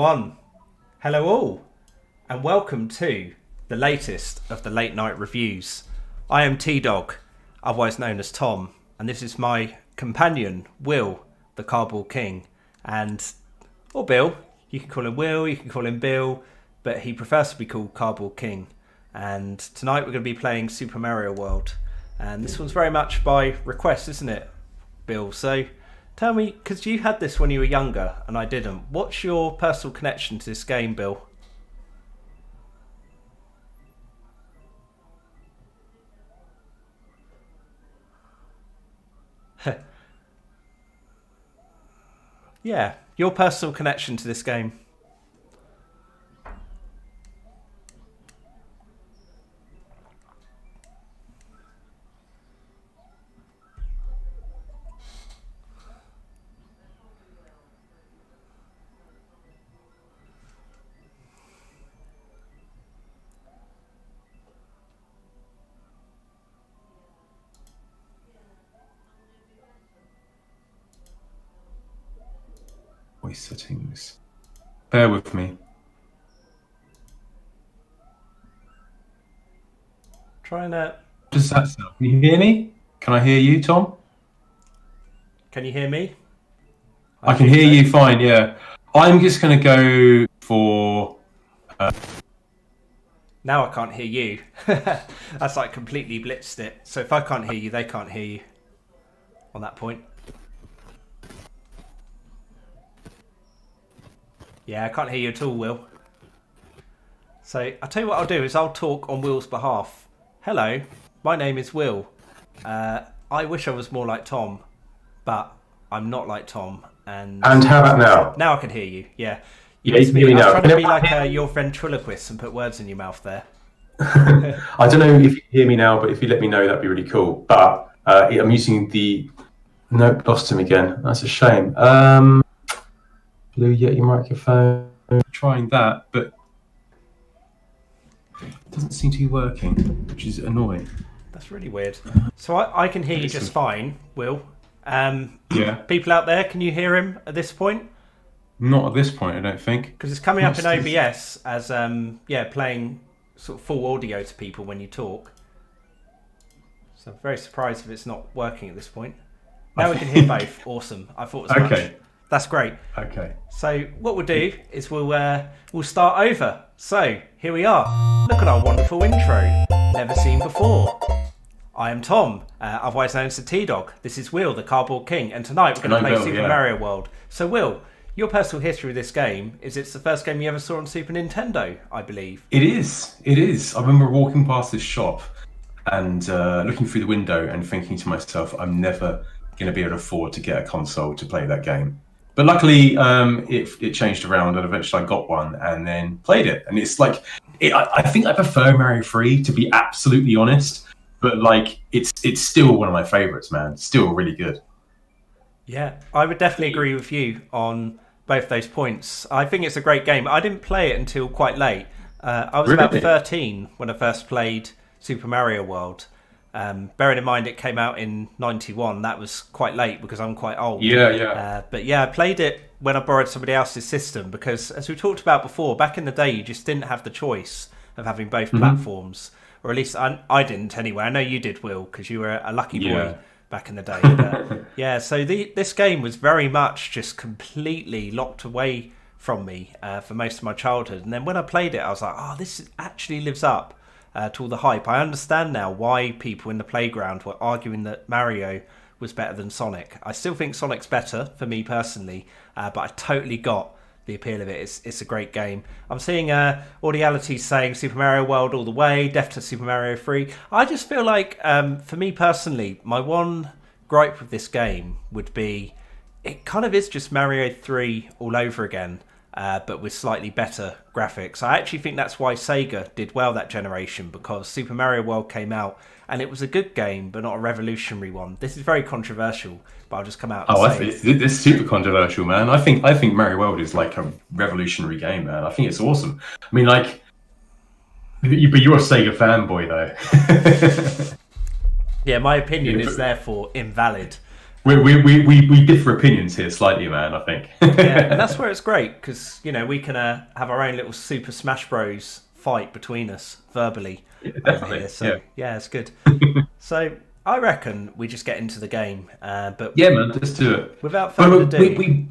one. Hello all, and welcome to the latest of the late night reviews. I am T-Dog, otherwise known as Tom, and this is my companion, Will, the Cardboard King, or Bill. You can call him Will, you can call him Bill, but he prefers to be called Cardboard King. And tonight we're going to be playing Super Mario World, and this one's very much by request, isn't it, Bill? So tell me, because you had this when you were younger and I didn't, what's your personal connection to this game, Bill? Yeah, your personal connection to this game. Voice settings. Bear with me. Trying to... Does that sound? Can you hear me? Can I hear you, Tom? Can you hear me? I can hear you fine, yeah. I'm just going to go for... Now I can't hear you. That's like completely blitzed it. So if I can't hear you, they can't hear you on that point. Yeah, I can't hear you at all, Will. So I'll tell you what I'll do is I'll talk on Will's behalf. Hello, my name is Will. I wish I was more like Tom, but I'm not like Tom. And how about now? Now I can hear you, yeah. Yeah, you can hear me now. I was trying to be like your ventriloquist and put words in your mouth there. I don't know if you hear me now, but if you let me know, that'd be really cool. But I'm using the... Nope, lost him again. That's a shame. Blue Yeti microphone. Trying that, but it doesn't seem to be working, which is annoying. That's really weird. So I can hear you just fine, Will. Yeah. People out there, can you hear him at this point? Not at this point, I don't think. Because it's coming up in OBS as playing sort of full audio to people when you talk. So I'm very surprised if it's not working at this point. Now we can hear both. Awesome. I thought as much. Okay. That's great. Okay. So what we'll do is we'll start over. So here we are. Look at our wonderful intro. Never seen before. I am Tom, otherwise known as the T-Dog. This is Will, the Cardboard King, and tonight we're going to play Super Mario World. So Will, your personal history with this game is it's the first game you ever saw on Super Nintendo, I believe. It is. It is. I remember walking past this shop and looking through the window and thinking to myself, I'm never going to be able to afford to get a console to play that game. But luckily, it changed around, and eventually I got one and then played it. And it's like, I think I prefer Mario 3, to be absolutely honest. But like, it's still one of my favorites, man. It's still really good. Yeah, I would definitely agree with you on both those points. I think it's a great game. I didn't play it until quite late. I was about 13 when I first played Super Mario World. Bearing in mind it came out in 91, that was quite late because I'm quite old. Yeah. But yeah, I played it when I borrowed somebody else's system because, as we talked about before, back in the day you just didn't have the choice of having both platforms. Or at least I didn't anyway. I know you did, Will, because you were a lucky boy back in the day. But yeah, so this game was very much just completely locked away from me for most of my childhood. And then when I played it, I was like, oh, this actually lives up to all the hype. I understand now why people in the playground were arguing that Mario was better than Sonic. I still think Sonic's better for me personally, but I totally got the appeal of it. It's a great game. I'm seeing Audiality saying Super Mario World all the way, death to Super Mario 3. I just feel like, for me personally, my one gripe with this game would be it kind of is just Mario 3 all over again. But with slightly better graphics. I actually think that's why Sega did well that generation, because Super Mario World came out and it was a good game, but not a revolutionary one. This is very controversial, but I'll just come out and say... I think it's super controversial, man. I think Mario World is like a revolutionary game, man. I think it's awesome. I mean, like... But you're a Sega fanboy, though. Yeah, my opinion is therefore invalid. We differ opinions here slightly, man. I think. Yeah, and that's where it's great because we can have our own little Super Smash Bros. Fight between us verbally over here. So yeah, it's good. So I reckon we just get into the game. But yeah, man, let's do it. Without further ado,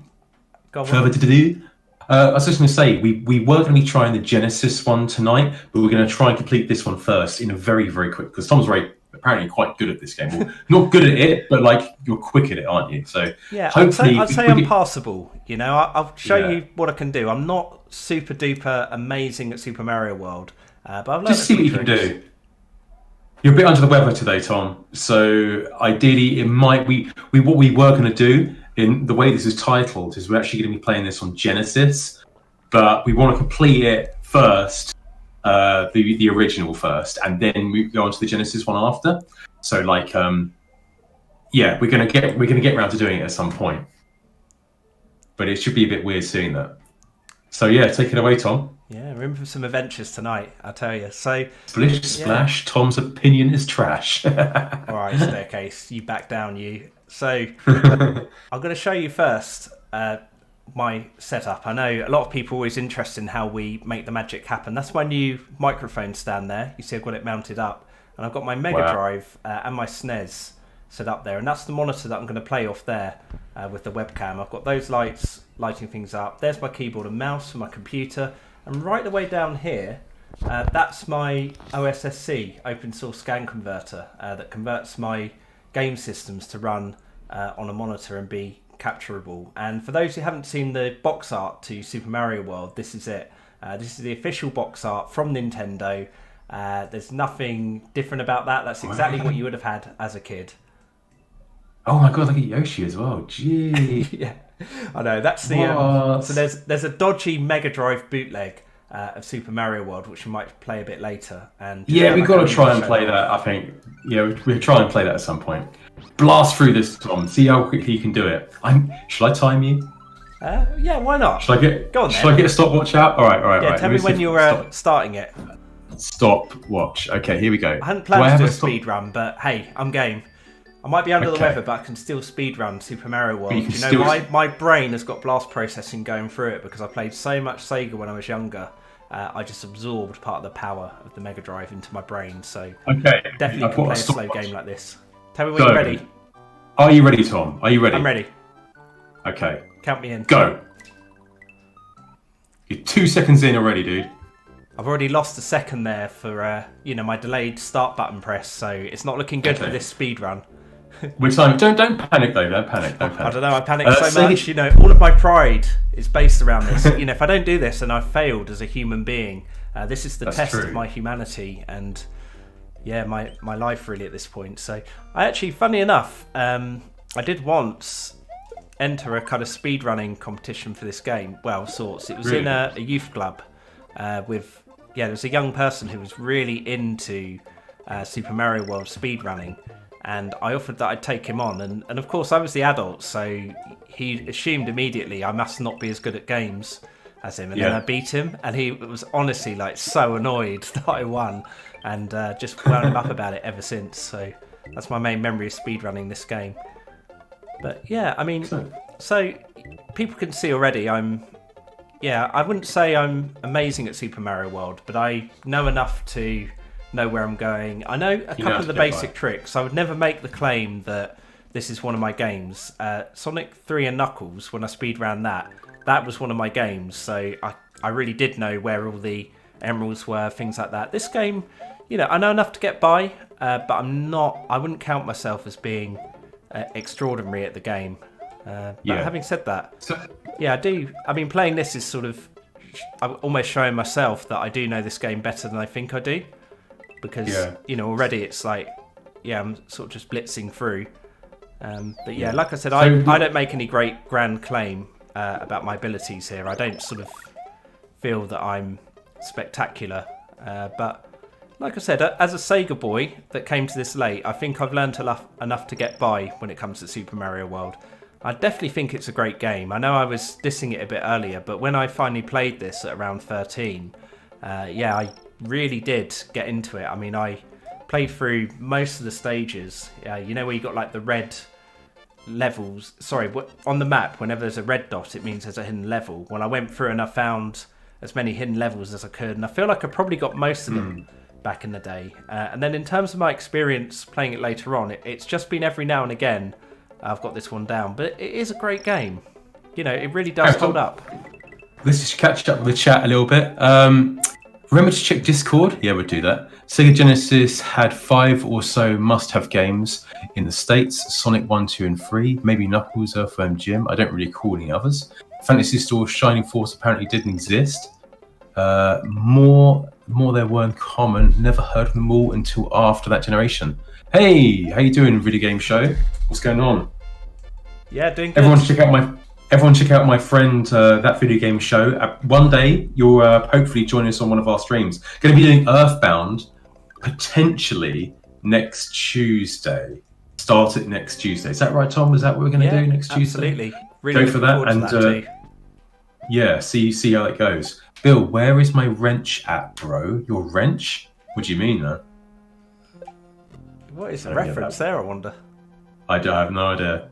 I was just going to say we were going to be trying the Genesis one tonight, but we're going to try and complete this one first in a very, very quick, because Tom's apparently quite good at this game. Well, not good at it, but like you're quick at it, aren't you? So yeah, hopefully I'd say I'm passable. I'll show you what I can do. I'm not super duper amazing at Super Mario World, but I've learned just see what you can do. You're a bit under the weather today, Tom. So ideally, it might what we were going to do in the way this is titled is we're actually going to be playing this on Genesis, but we want to complete it first, the original first, and then we go on to the Genesis one after. So like, yeah, we're gonna get around to doing it at some point, but it should be a bit weird seeing that. So yeah, take it away, Tom. Yeah, we're in for some adventures tonight, I tell you. So splish splash, yeah. Tom's opinion is trash. All right, Staircase, you back down, you. So I'm going to show you first my setup. I know a lot of people are always interested in how we make the magic happen. That's my new microphone stand there. You see I've got it mounted up, and I've got my Megadrive and my SNES set up there, and that's the monitor that I'm going to play off there with the webcam. I've got those lights lighting things up. There's my keyboard and mouse for my computer, and right the way down here that's my OSSC open source scan converter that converts my game systems to run on a monitor and be capturable. And for those who haven't seen the box art to Super Mario World, this is it. This is the official box art from Nintendo. There's nothing different about that. That's exactly what you would have had as a kid. Oh my god, look at Yoshi as well. Gee. Yeah, I know. That's the so there's a dodgy Mega Drive bootleg of Super Mario World, which we might play a bit later. And yeah, we've got to try and play that. I think we'll try and play that at some point. Blast through this, Tom. See how quickly you can do it. Shall I time you? Yeah, why not? Shall I get a stopwatch out? All right. Yeah, tell me when you're starting it. Stopwatch. Okay, here we go. I hadn't planned to do a speed run, but hey, I'm game. I might be under the weather, but I can still speedrun Super Mario World. My brain has got blast processing going through it because I played so much Sega when I was younger. I just absorbed part of the power of the Mega Drive into my brain. So definitely can play a slow game like this. Tell me when you're ready. Are you ready, Tom? Are you ready? I'm ready. Okay. Count me in. Go. You're 2 seconds in already, dude. I've already lost a second there for my delayed start button press, so it's not looking good for this speed run. Which time? Don't panic though. Don't panic. I don't know. I panic so much. All of my pride is based around this. If I don't do this, then I've failed as a human being. This is the test of my humanity and my life really at this point. So I actually, funny enough, I did once enter a kind of speedrunning competition for this game. Well, sorts. It was in a youth club with there was a young person who was really into Super Mario World speedrunning. And I offered that I'd take him on, and of course I was the adult, so he assumed immediately I must not be as good at games as him, and then I beat him, and he was honestly like so annoyed that I won, and just wound him up about it ever since. So that's my main memory of speedrunning this game. But yeah, I mean, so people can see already I wouldn't say I'm amazing at Super Mario World, but I know enough to know where I'm going. I know a couple of the basic tricks. I would never make the claim that this is one of my games. Sonic 3 and Knuckles, when I speedran that was one of my games. So I really did know where all the emeralds were, things like that. This game, I know enough to get by, but I wouldn't count myself as being extraordinary at the game. But having said that, I do. I mean, playing this is sort of, I'm almost showing myself that I do know this game better than I think I do. Because already it's like I'm sort of just blitzing through, but like I said, I don't make any grand claim about my abilities here. I don't sort of feel that I'm spectacular, but like I said, as a Sega boy that came to this late, I think I've learned enough to get by when it comes to Super Mario World. I definitely think it's a great game. I know I was dissing it a bit earlier, but when I finally played this at around 13, I really did get into it. I mean, I played through most of the stages. Where you got like the red levels. Sorry, on the map, whenever there's a red dot, it means there's a hidden level. Well, I went through and I found as many hidden levels as I could, and I feel like I probably got most of them back in the day. And then in terms of my experience playing it later on, it's just been every now and again I've got this one down. But it is a great game. You know, it really does hold up. Let's just catch up with the chat a little bit. Remember to check Discord? Yeah, we'll do that. Sega Genesis had 5 or so must-have games in the States. Sonic 1, 2, and 3. Maybe Knuckles, Earthworm Jim. I don't really recall any others. Fantasy Store Shining Force apparently didn't exist. More there weren't common. Never heard of them all until after that generation. Hey, how you doing, Video Game Show? What's going on? Yeah, doing good. Everyone check out my friend, That Video Game Show. One day, you'll hopefully join us on one of our streams. Going to be doing Earthbound, potentially next Tuesday. Start it next Tuesday. Is that right, Tom? Is that what we're going to do next Tuesday? Absolutely. Really go for that. And yeah, see how it goes. Bill, where is my wrench at, bro? Your wrench? What do you mean, though? What is the reference there, I wonder? I have no idea.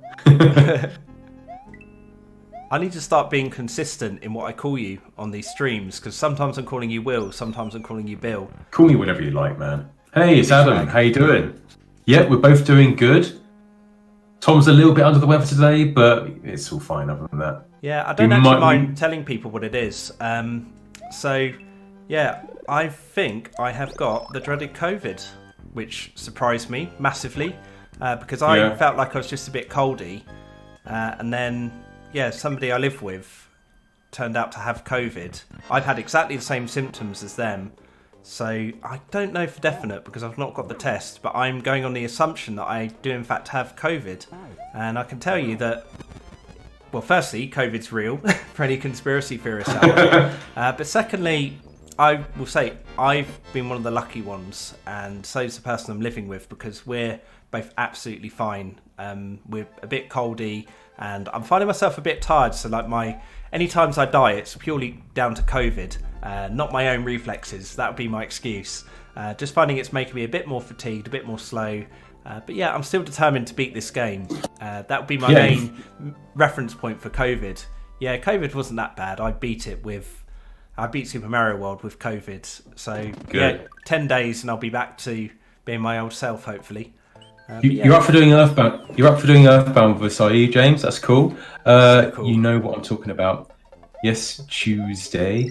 I need to start being consistent in what I call you on these streams, because sometimes I'm calling you Will, sometimes I'm calling you Bill. Call me whatever you like, man. Hey, it's Adam. How you doing? Yeah, we're both doing good. Tom's a little bit under the weather today, but it's all fine other than that. Yeah, I don't actually mind telling people what it is. So, yeah, I think I have got the dreaded COVID, which surprised me massively, because I felt like I was just a bit coldy, and then... yeah, somebody I live with turned out to have COVID. I've had exactly the same symptoms as them. So I don't know for definite because I've not got the test, but I'm going on the assumption that I do in fact have COVID. And I can tell you that, well, firstly, COVID's real for any conspiracy theorists out there. But secondly, I will say I've been one of the lucky ones, and so is the person I'm living with, because we're both absolutely fine. We're a bit coldy, and I'm finding myself a bit tired. So like any times I die, it's purely down to COVID, not my own reflexes. That would be my excuse. Just finding it's making me a bit more fatigued, a bit more slow. But yeah, I'm still determined to beat this game. That would be my main reference point for COVID. Yeah, COVID wasn't that bad. I beat Super Mario World with COVID. So yeah, 10 days and I'll be back to being my old self, hopefully. You're up for doing Earthbound. You're up for doing Earthbound with us, are you, James? That's cool. So cool. You know what I'm talking about. Yes, Tuesday.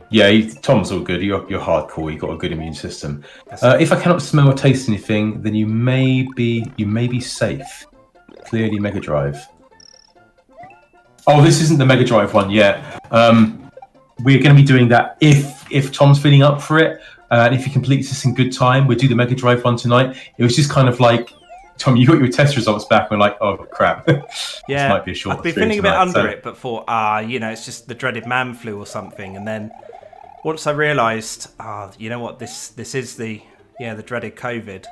Yeah, Tom's all good. You're hardcore. You've got a good immune system. If I cannot smell or taste anything, then you may be safe. Clearly, Megadrive. Oh, this isn't the Megadrive one yet. We're going to be doing that if Tom's feeling up for it. And if he completes this in good time, we'll do the Mega Drive one tonight. It was just kind of like, Tom, you got your test results back. We're like, oh, crap. Yeah, this might be a short I've been feeling a bit under it, but thought, it's just the dreaded man flu or something. And then once I realised, you know what, this is the dreaded COVID,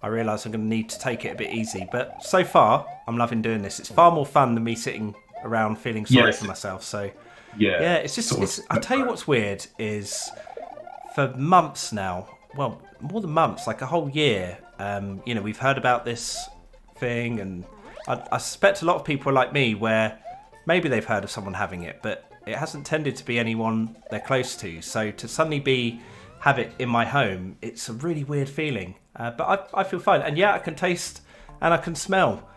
I realised I'm going to need to take it a bit easy. But so far, I'm loving doing this. It's far more fun than me sitting around feeling sorry for myself. So, yeah, it's just, I'll tell you what's weird is... for months now, well, more than months, like a whole year, we've heard about this thing, and I suspect a lot of people are like me, where maybe they've heard of someone having it, but it hasn't tended to be anyone they're close to. So to suddenly have it in my home, it's a really weird feeling. But I feel fine, and yeah, I can taste and I can smell.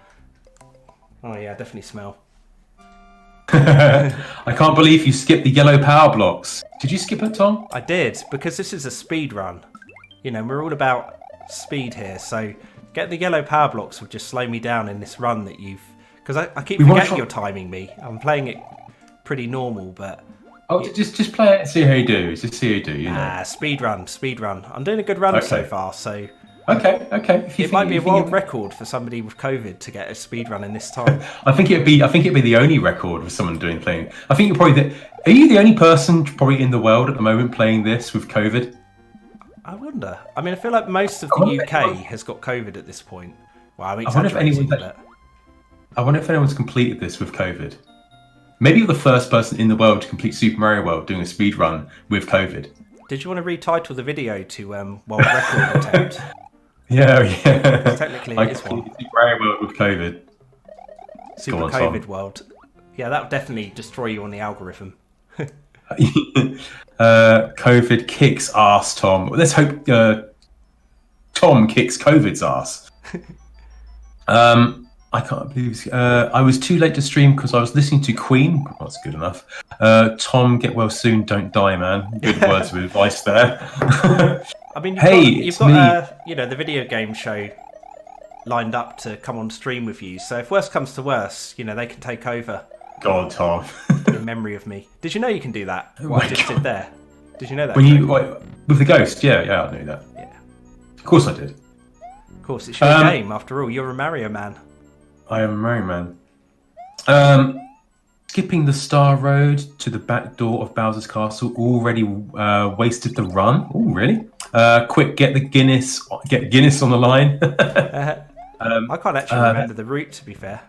Oh yeah, definitely smell. I can't believe you skipped the yellow power blocks. Did you skip it, Tom? I did, because this is a speed run. We're all about speed here, so getting the yellow power blocks will just slow me down in this run that you've... because I keep forgetting you're timing me. I'm playing it pretty normal, but... oh, just play it and see how you do. Just see how you do, you know. Speed run. I'm doing a good run so far, so... Okay. It might be a world record for somebody with COVID to get a speed run in this time. I think it'd be the only record for someone playing. I think you're probably are you the only person probably in the world at the moment playing this with COVID? I wonder. I mean, I feel like most of the UK has got COVID at this point. Well, I'm exaggerating, I wonder if anyone's completed this with COVID. Maybe you're the first person in the world to complete Super Mario World doing a speed run with COVID. Did you want to retitle the video to world record attempt? Yeah. Technically, it is one. Mario World with COVID. Super on, COVID Tom. world. Yeah, that would definitely destroy you on the algorithm. COVID kicks ass, Tom. Let's hope Tom kicks COVID's ass. I can't believe I was too late to stream because I was listening to Queen. That's good enough. Tom, get well soon. Don't die, man. Good words of advice there. I mean, It's you've me. got the video game show lined up to come on stream with you. So if worse comes to worse, they can take over. God, Tom. In memory of me. Did you know you can do that? What I just did there. Did you know that? With the ghost? Yeah, I knew that. Yeah. Of course I did. Of course, it's your game after all. You're a Mario man. I am a Mario man. Skipping the Star Road to the back door of Bowser's Castle already wasted the run. Oh, really? Quick, get Guinness on the line. I can't actually remember the route, to be fair.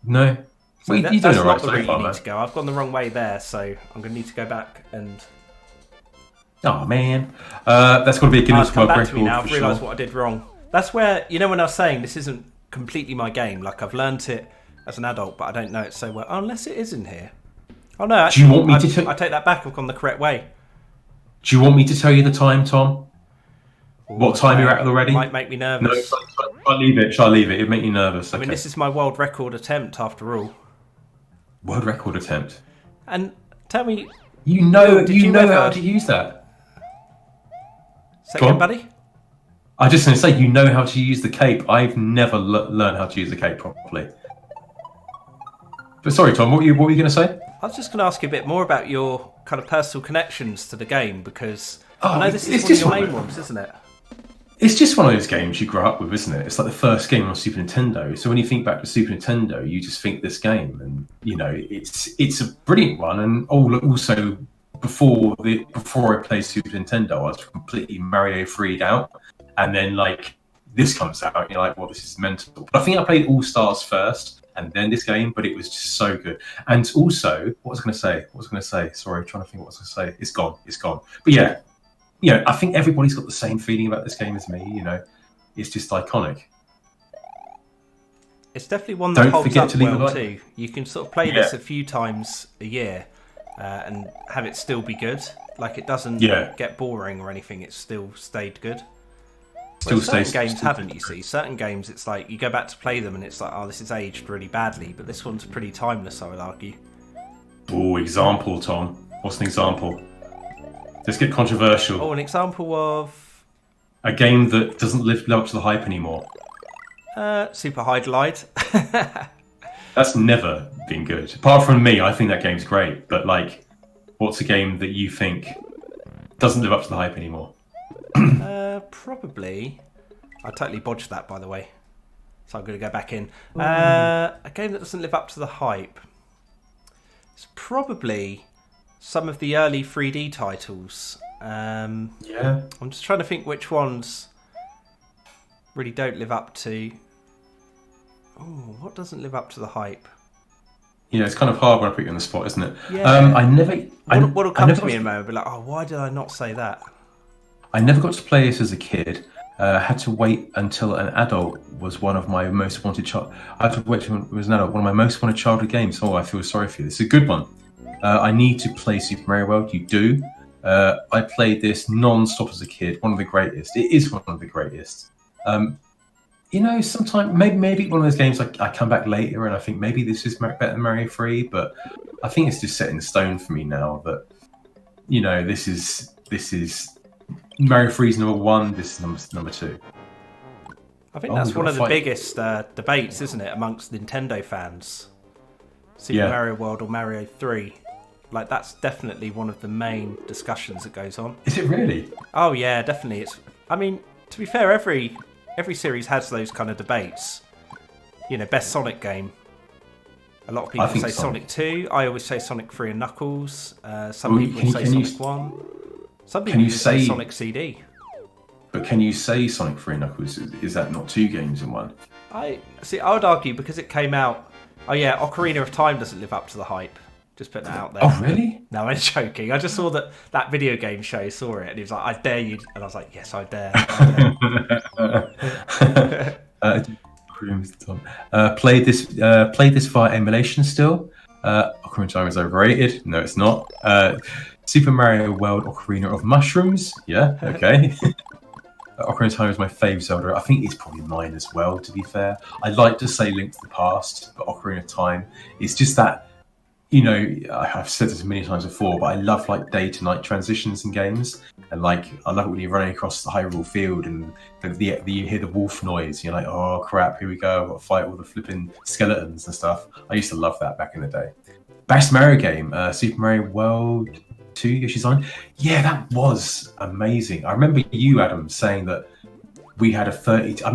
No. So Well, that's all not right the so route far, you man. need to go. I've gone the wrong way there, so I'm going to need to go back and... Oh, man. That's got to be a Guinness come World back to me Record now. for I've realised sure. what I did wrong. That's where, when I was saying this isn't completely my game, like I've learnt it as an adult, but I don't know it so well. Unless it is in here. Oh, no, actually, Do you want me to I take that back. I've gone the correct way. Do you want me to tell you the time, Tom? What time you're at already? Might make me nervous. No, shall I leave it? Shall I leave it? It'd make you nervous. I mean, this is my world record attempt after all. World record attempt. And tell me... You know ever- how to use that. Say Go again, on. buddy? I just going to say, you know how to use the cape. I've never learned how to use the cape properly. But sorry, Tom, what were you going to say? I was just going to ask you a bit more about your kind of personal connections to the game, because I know this it's is one of just your one- main ones, isn't it? It's just one of those games you grow up with, isn't it? It's like the first game on Super Nintendo. So when you think back to Super Nintendo, you just think this game, and it's a brilliant one. And also before I played Super Nintendo, I was completely Mario freed out, and then like this comes out, and you're like, well, this is mental. But I think I played All Stars first, and then this game, but it was just so good. And also, what was I going to say? Sorry, I'm trying to think what I was going to say. It's gone. But yeah. I think everybody's got the same feeling about this game as me. It's just iconic. It's definitely one that Don't holds forget up to leave a well like. too. You can sort of play this a few times a year and have it still be good. Like it doesn't get boring or anything. It's still stayed good. Certain games haven't, you see. Certain games, it's like you go back to play them and it's like, oh, this is aged really badly. But this one's pretty timeless, I would argue. Oh, example, Tom. What's an example? Let's get controversial. Oh, an example of... A game that doesn't live up to the hype anymore. Super High Glide. That's never been good. Apart from me, I think that game's great. But like, what's a game that you think doesn't live up to the hype anymore? Probably. I totally bodged that, by the way. So I'm going to go back in. A game that doesn't live up to the hype. It's probably some of the early 3D titles. I'm just trying to think which ones really don't live up to... Oh, what doesn't live up to the hype? It's kind of hard when I put you on the spot, isn't it? Yeah. What'll come to me in a moment? Be like, oh, why did I not say that? I never got to play this as a kid. Had to wait until an adult was one of my most wanted I had to wait until it was an adult. One of my most wanted childhood games. Oh, I feel sorry for you. It's a good one. I need to play Super Mario World. You do. I played this non-stop as a kid. One of the greatest. It is one of the greatest. Sometimes maybe one of those games I come back later and I think maybe this is better than Mario 3, but I think it's just set in stone for me now that this is Mario 3's number 1. This is number 2. I think that's one of the biggest debates, isn't it, amongst Nintendo fans? Super Mario World or Mario 3. Like, that's definitely one of the main discussions that goes on. Is it really? Oh, yeah, definitely. I mean, to be fair, every series has those kind of debates. Best Sonic game. A lot of people say Sonic 2. I always say Sonic 3 and Knuckles. Some people say Sonic 1. Some people say Sonic CD. But can you say Sonic 3 and Knuckles? Is that not 2 games in one? I would argue because it came out... Oh yeah, Ocarina of Time doesn't live up to the hype. Just putting that out there. Oh really? No, I'm joking. I just saw that video game show, saw it, and he was like, I dare you. And I was like, yes, I dare. Played this via emulation still. Ocarina of Time is overrated. No, it's not. Super Mario World Ocarina of Mushrooms. Yeah, okay. Ocarina of Time is my fave Zelda. I think it's probably mine as well, to be fair. I'd like to say Link to the Past, but Ocarina of Time, it's just that, I've said this many times before, but I love like day to night transitions in games. And like, I love it when you're running across the Hyrule Field and you hear the wolf noise. You're like, oh crap, here we go. I've got to fight all the flipping skeletons and stuff. I used to love that back in the day. Best Mario game, Super Mario World 2, Yoshi's Island. Yeah, that was amazing. I remember you, Adam, saying that we had a 30. I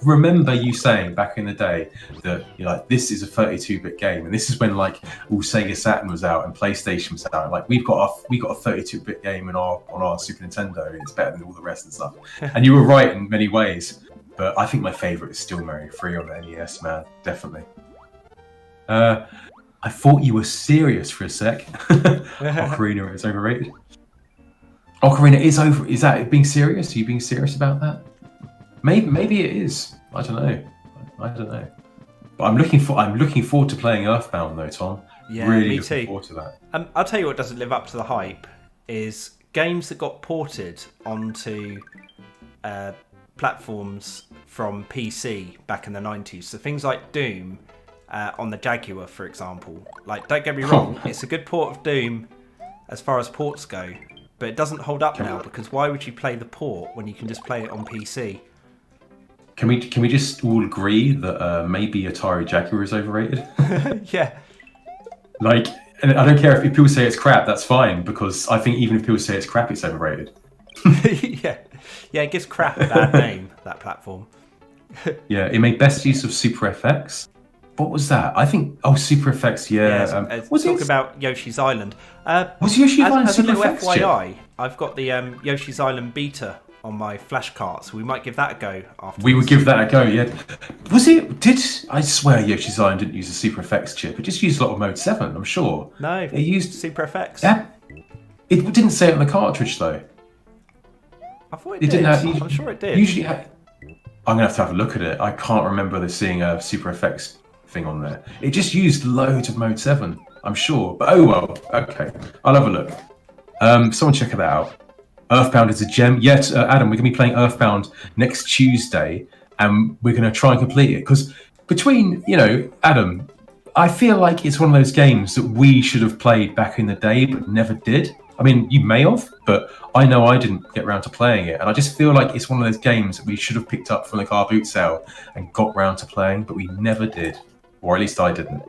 remember you saying back in the day that you're like, this is a 32-bit game, and this is when like all Sega Saturn was out and PlayStation was out. Like we got a 32-bit game on our Super Nintendo, and it's better than all the rest and stuff. And you were right in many ways, but I think my favorite is still Mario 3 on the NES, man, definitely. I thought you were serious for a sec. Ocarina is overrated. Ocarina is over. Is that being serious? Are you being serious about that? Maybe it is. I don't know. But I'm looking forward to playing Earthbound though, Tom. Yeah, really me looking too. forward to that. I'll tell you what doesn't live up to the hype is games that got ported onto platforms from PC back in the 90s. So things like Doom on the Jaguar, for example. Like, don't get me wrong, it's a good port of Doom as far as ports go, but it doesn't hold up now because why would you play the port when you can just play it on PC? Can we just all agree that maybe Atari Jaguar is overrated? Yeah. Like, and I don't care if people say it's crap. That's fine because I think even if people say it's crap, it's overrated. Yeah, it gives crap a bad name, that platform. Yeah, it made best use of Super FX. What was that? I think Super FX. Yeah. Talk about Yoshi's Island. Was Yoshi's Island as Super a little FX? FYI, I've got the Yoshi's Island beta on my flash cart, so we might give that a go after. We would give that a go, yeah. I swear Yoshi's Island didn't use a Super FX chip. It just used a lot of Mode 7, I'm sure. No, it used Super FX. Yeah. It didn't say it on the cartridge though. I thought it did. I'm sure it did. Usually, I'm going to have a look at it. I can't remember seeing a Super FX thing on there. It just used loads of Mode 7, I'm sure. But oh well, okay. I'll have a look. Someone check it out. Earthbound is a gem. Yet, Adam, we're going to be playing Earthbound next Tuesday, and we're going to try and complete it. Because between, Adam, I feel like it's one of those games that we should have played back in the day, but never did. I mean, you may have, but I know I didn't get around to playing it. And I just feel like it's one of those games that we should have picked up from the car boot sale and got round to playing, but we never did. Or at least I didn't.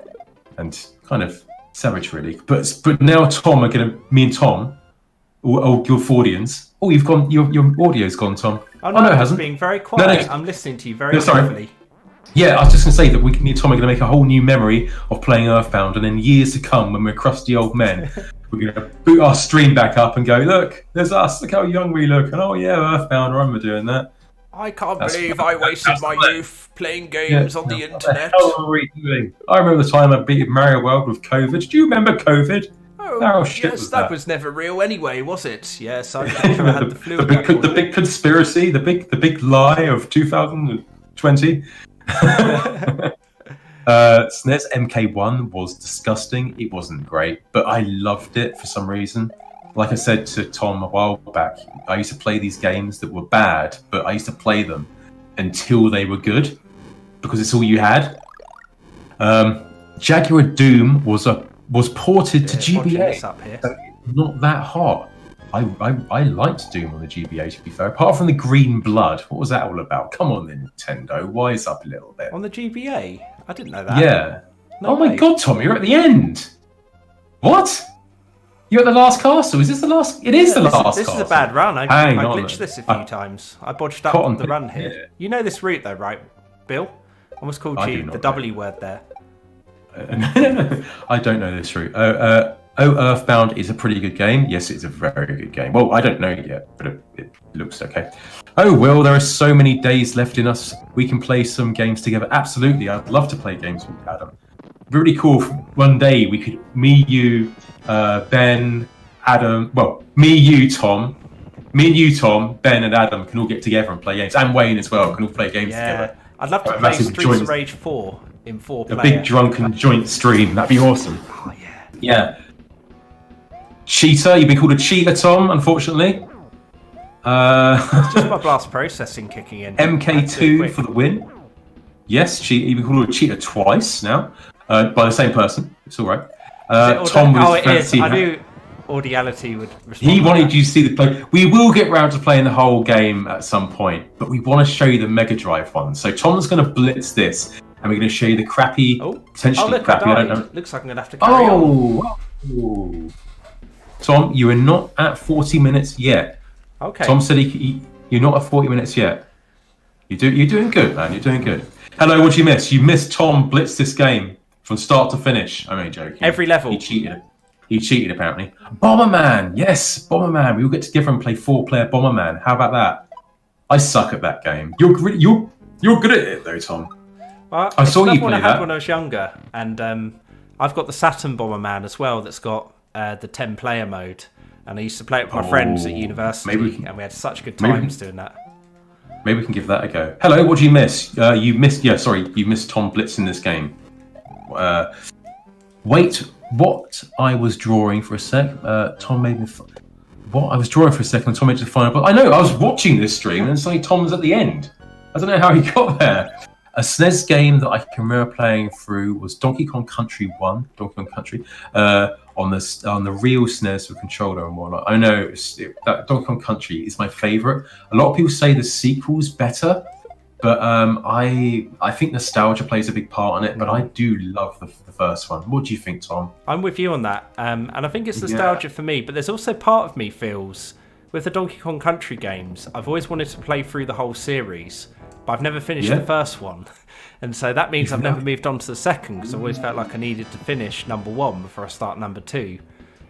And kind of savage, really. But now me and Tom, all Guildfordians. Oh, you've gone. Your audio's gone, Tom. Oh no, it hasn't. Being very quiet. No. I'm listening to you very carefully. Yeah, I was just going to say that me and Tom are going to make a whole new memory of playing Earthbound, and in years to come, when we're crusty old men, we're going to boot our stream back up and go, look, there's us. Look how young we look. And oh yeah, Earthbound. I remember doing that. I can't believe I wasted my youth playing games on the internet. What the hell were we doing? I remember the time I beat Mario World with COVID. Do you remember COVID? Oh, yes, that was never real anyway, was it? Yes, I'm sure I had the flu. The big conspiracy, the big lie of 2020. SNES MK1 was disgusting. It wasn't great, but I loved it for some reason. Like I said to Tom a while back, I used to play these games that were bad, but I used to play them until they were good because it's all you had. Jaguar Doom was ported to GBA. So not that hot. I liked Doom on the GBA, to be fair. Apart from the green blood, what was that all about? Come on, Nintendo, wise up a little bit. On the GBA? I didn't know that. Yeah. No way. My God, Tom, you're at the end. What? You're at the last castle. Is this the last? It is the last castle. This is a bad run. I glitched this a few times. I bodged up the run here. Yeah. You know this route, though, right, Bill? I almost called you the W word there. I don't know this route. Earthbound is a pretty good game. Yes, it's a very good game. Well, I don't know yet, but it looks okay. Oh, Will, there are so many days left in us. We can play some games together. Absolutely. I'd love to play games with Adam. Really cool. One day we could, me, you, Ben, Adam, well, me, you, Tom, Ben and Adam can all get together and play games. And Wayne as well can all play games together. I'd love to A play massive Streets joint. of Rage 4 in 4 A player. big drunken joint stream. That'd be awesome. Oh, yeah. Yeah. Cheater. You've been called a cheater, Tom, unfortunately. It's just my blast processing kicking in. MK2 for the win. Yes, you've been called a cheater twice now by the same person. It's all right. Tom was it is. fancy. I knew Audiality would respond. He wanted you to see the play. We will get round to playing the whole game at some point, but we want to show you the Megadrive one. So Tom's going to blitz this, and we're going to show you the crappy, potentially look, crappy. I don't know. Looks like I'm going to have to carry on. Oh, Tom, you are not at 40 minutes yet. Okay. Tom said you're not at 40 minutes yet. You're doing good, man. You're doing good. Hello, what did you miss? You missed Tom blitz this game from start to finish. I'm only joking. Every level. He cheated, apparently. Bomberman! Yes, Bomberman. We will get together and play 4-player Bomberman. How about that? I suck at that game. You're good at it, though, Tom. Well, I saw you play one I had that. when I was younger, and I've got the Saturn Bomberman as well that's got the 10-player mode. And I used to play it with my friends at university, and we had such good times doing that. Maybe we can give that a go. Hello, what did you miss? You missed Tom blitzing this game. Wait, what? I was drawing for a sec. Tom made me. What? I was drawing for a second. Tom made the final. But I know I was watching this stream, and suddenly Tom was at the end. I don't know how he got there. A SNES game that I can remember playing through was Donkey Kong Country 1, Donkey Kong Country, on the real SNES with controller and whatnot. I know that Donkey Kong Country is my favourite. A lot of people say the sequel's better, but I think nostalgia plays a big part in it. But I do love the first one. What do you think, Tom? I'm with you on that, and I think it's nostalgia for me. But there's also part of me feels with the Donkey Kong Country games, I've always wanted to play through the whole series. But I've never finished the first one. And so that means I've never moved on to the second, because I always felt like I needed to finish number 1 before I start number 2.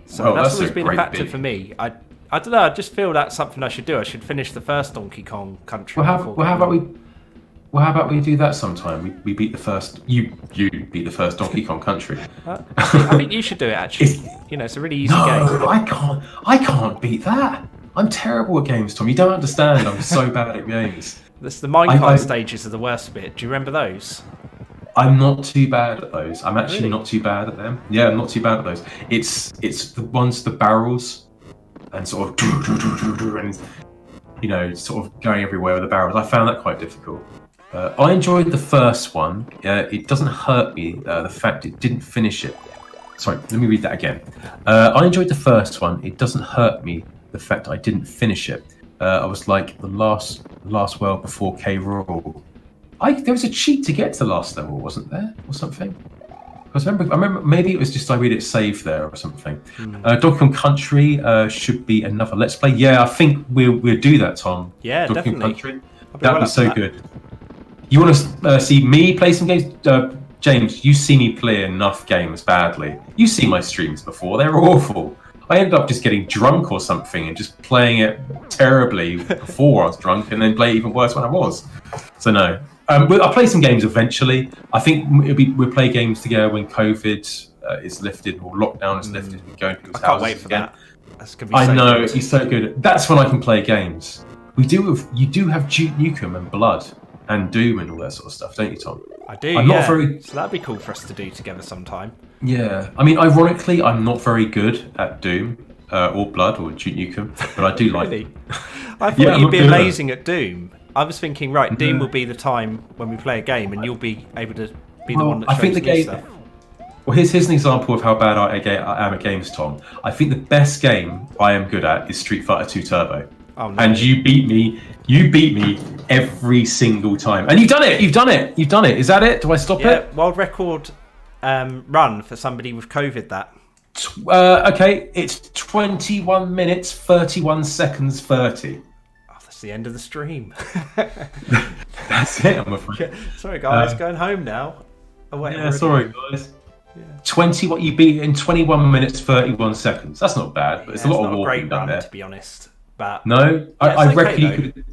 So that's always been a factor for me. I don't know, I just feel that's something I should do. I should finish the first Donkey Kong Country. How about we do that sometime? We beat the first. You beat the first Donkey Kong Country. I think you should do it, actually. It's a really easy game. No, I can't beat that. I'm terrible at games, Tom. You don't understand. I'm so bad at games. The minecart stages are the worst bit. Do you remember those? I'm not too bad at those. I'm actually not too bad at them. Yeah, I'm not too bad at those. It's the ones, the barrels, and sort of, and sort of going everywhere with the barrels. I found that quite difficult. I enjoyed the first one. It doesn't hurt me the fact it didn't finish it. Sorry, let me read that again. I enjoyed the first one. It doesn't hurt me the fact I didn't finish it. I was like the last world before K. Rool. There was a cheat to get to the last level, wasn't there, or something? Because I remember maybe it was just I read it saved there or something. Donkey Kong Country should be another Let's Play. Yeah, I think we'll do that, Tom. Yeah, Donkey definitely. Kong Country. That was so good. You want to see me play some games? James, you see me play enough games badly. You see my streams before; they're awful. I ended up just getting drunk or something and just playing it terribly before I was drunk, and then play it even worse when I was. So no, I'll play some games eventually. I think we'll play games together when COVID is lifted or lockdown is lifted. We go into people's houses. I can't wait for again. that. That's gonna be so know good. he's so good. That's when I can play games. You do have Duke Nukem and Blood and Doom and all that sort of stuff, don't you, Tom? I do. So that'd be cool for us to do together sometime. Yeah, I mean, ironically, I'm not very good at Doom or Blood or Duke Nukem, but I do like. Really? I thought you'd be amazing at Doom. I was thinking, right, Doom will be the time when we play a game, and you'll be able to be the one that shows me stuff. Well, here's an example of how bad I am at games, Tom. I think the best game I am good at is Street Fighter 2 Turbo. Oh, no. And you beat me every single time. And you've done it. Is that it? Do I stop it? World record run for somebody with COVID, that. Okay, it's 21 minutes, 31 seconds, 30. Oh, that's the end of the stream. That's it, I'm afraid. Sorry, guys, going home now. Oh, wait, sorry, guys. Yeah. What you beat in 21 minutes, 31 seconds. That's not bad, but it's a lot of walking done there. To be honest. But no, I reckon you could.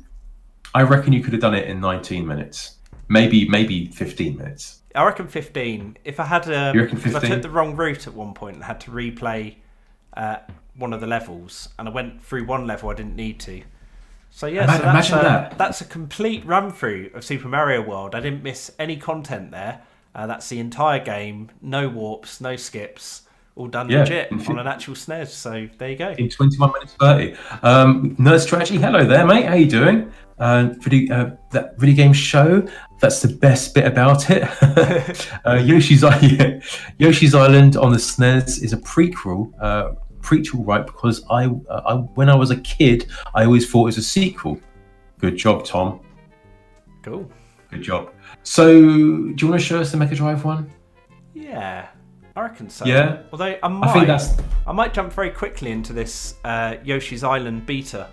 I reckon you could have done it in 19 minutes, maybe 15 minutes. I reckon 15. If I had, you reckon 15? If I took the wrong route at one point and had to replay one of the levels, and I went through one level I didn't need to, So yeah, Imagine that. That's a complete run through of Super Mario World. I didn't miss any content there. That's the entire game. No warps, no skips. All done legit on an actual SNES. So there you go. In 21 minutes 30. Nerd Strategy, hello there, mate. How you doing? That video game show. That's the best bit about it. Yoshi's Island on the SNES is a prequel, right? Because I when I was a kid, I always thought it was a sequel. Good job, Tom. Cool. Good job. So, do you want to show us the Megadrive one? Yeah, I reckon so. Yeah. Although I might jump very quickly into this Yoshi's Island beta.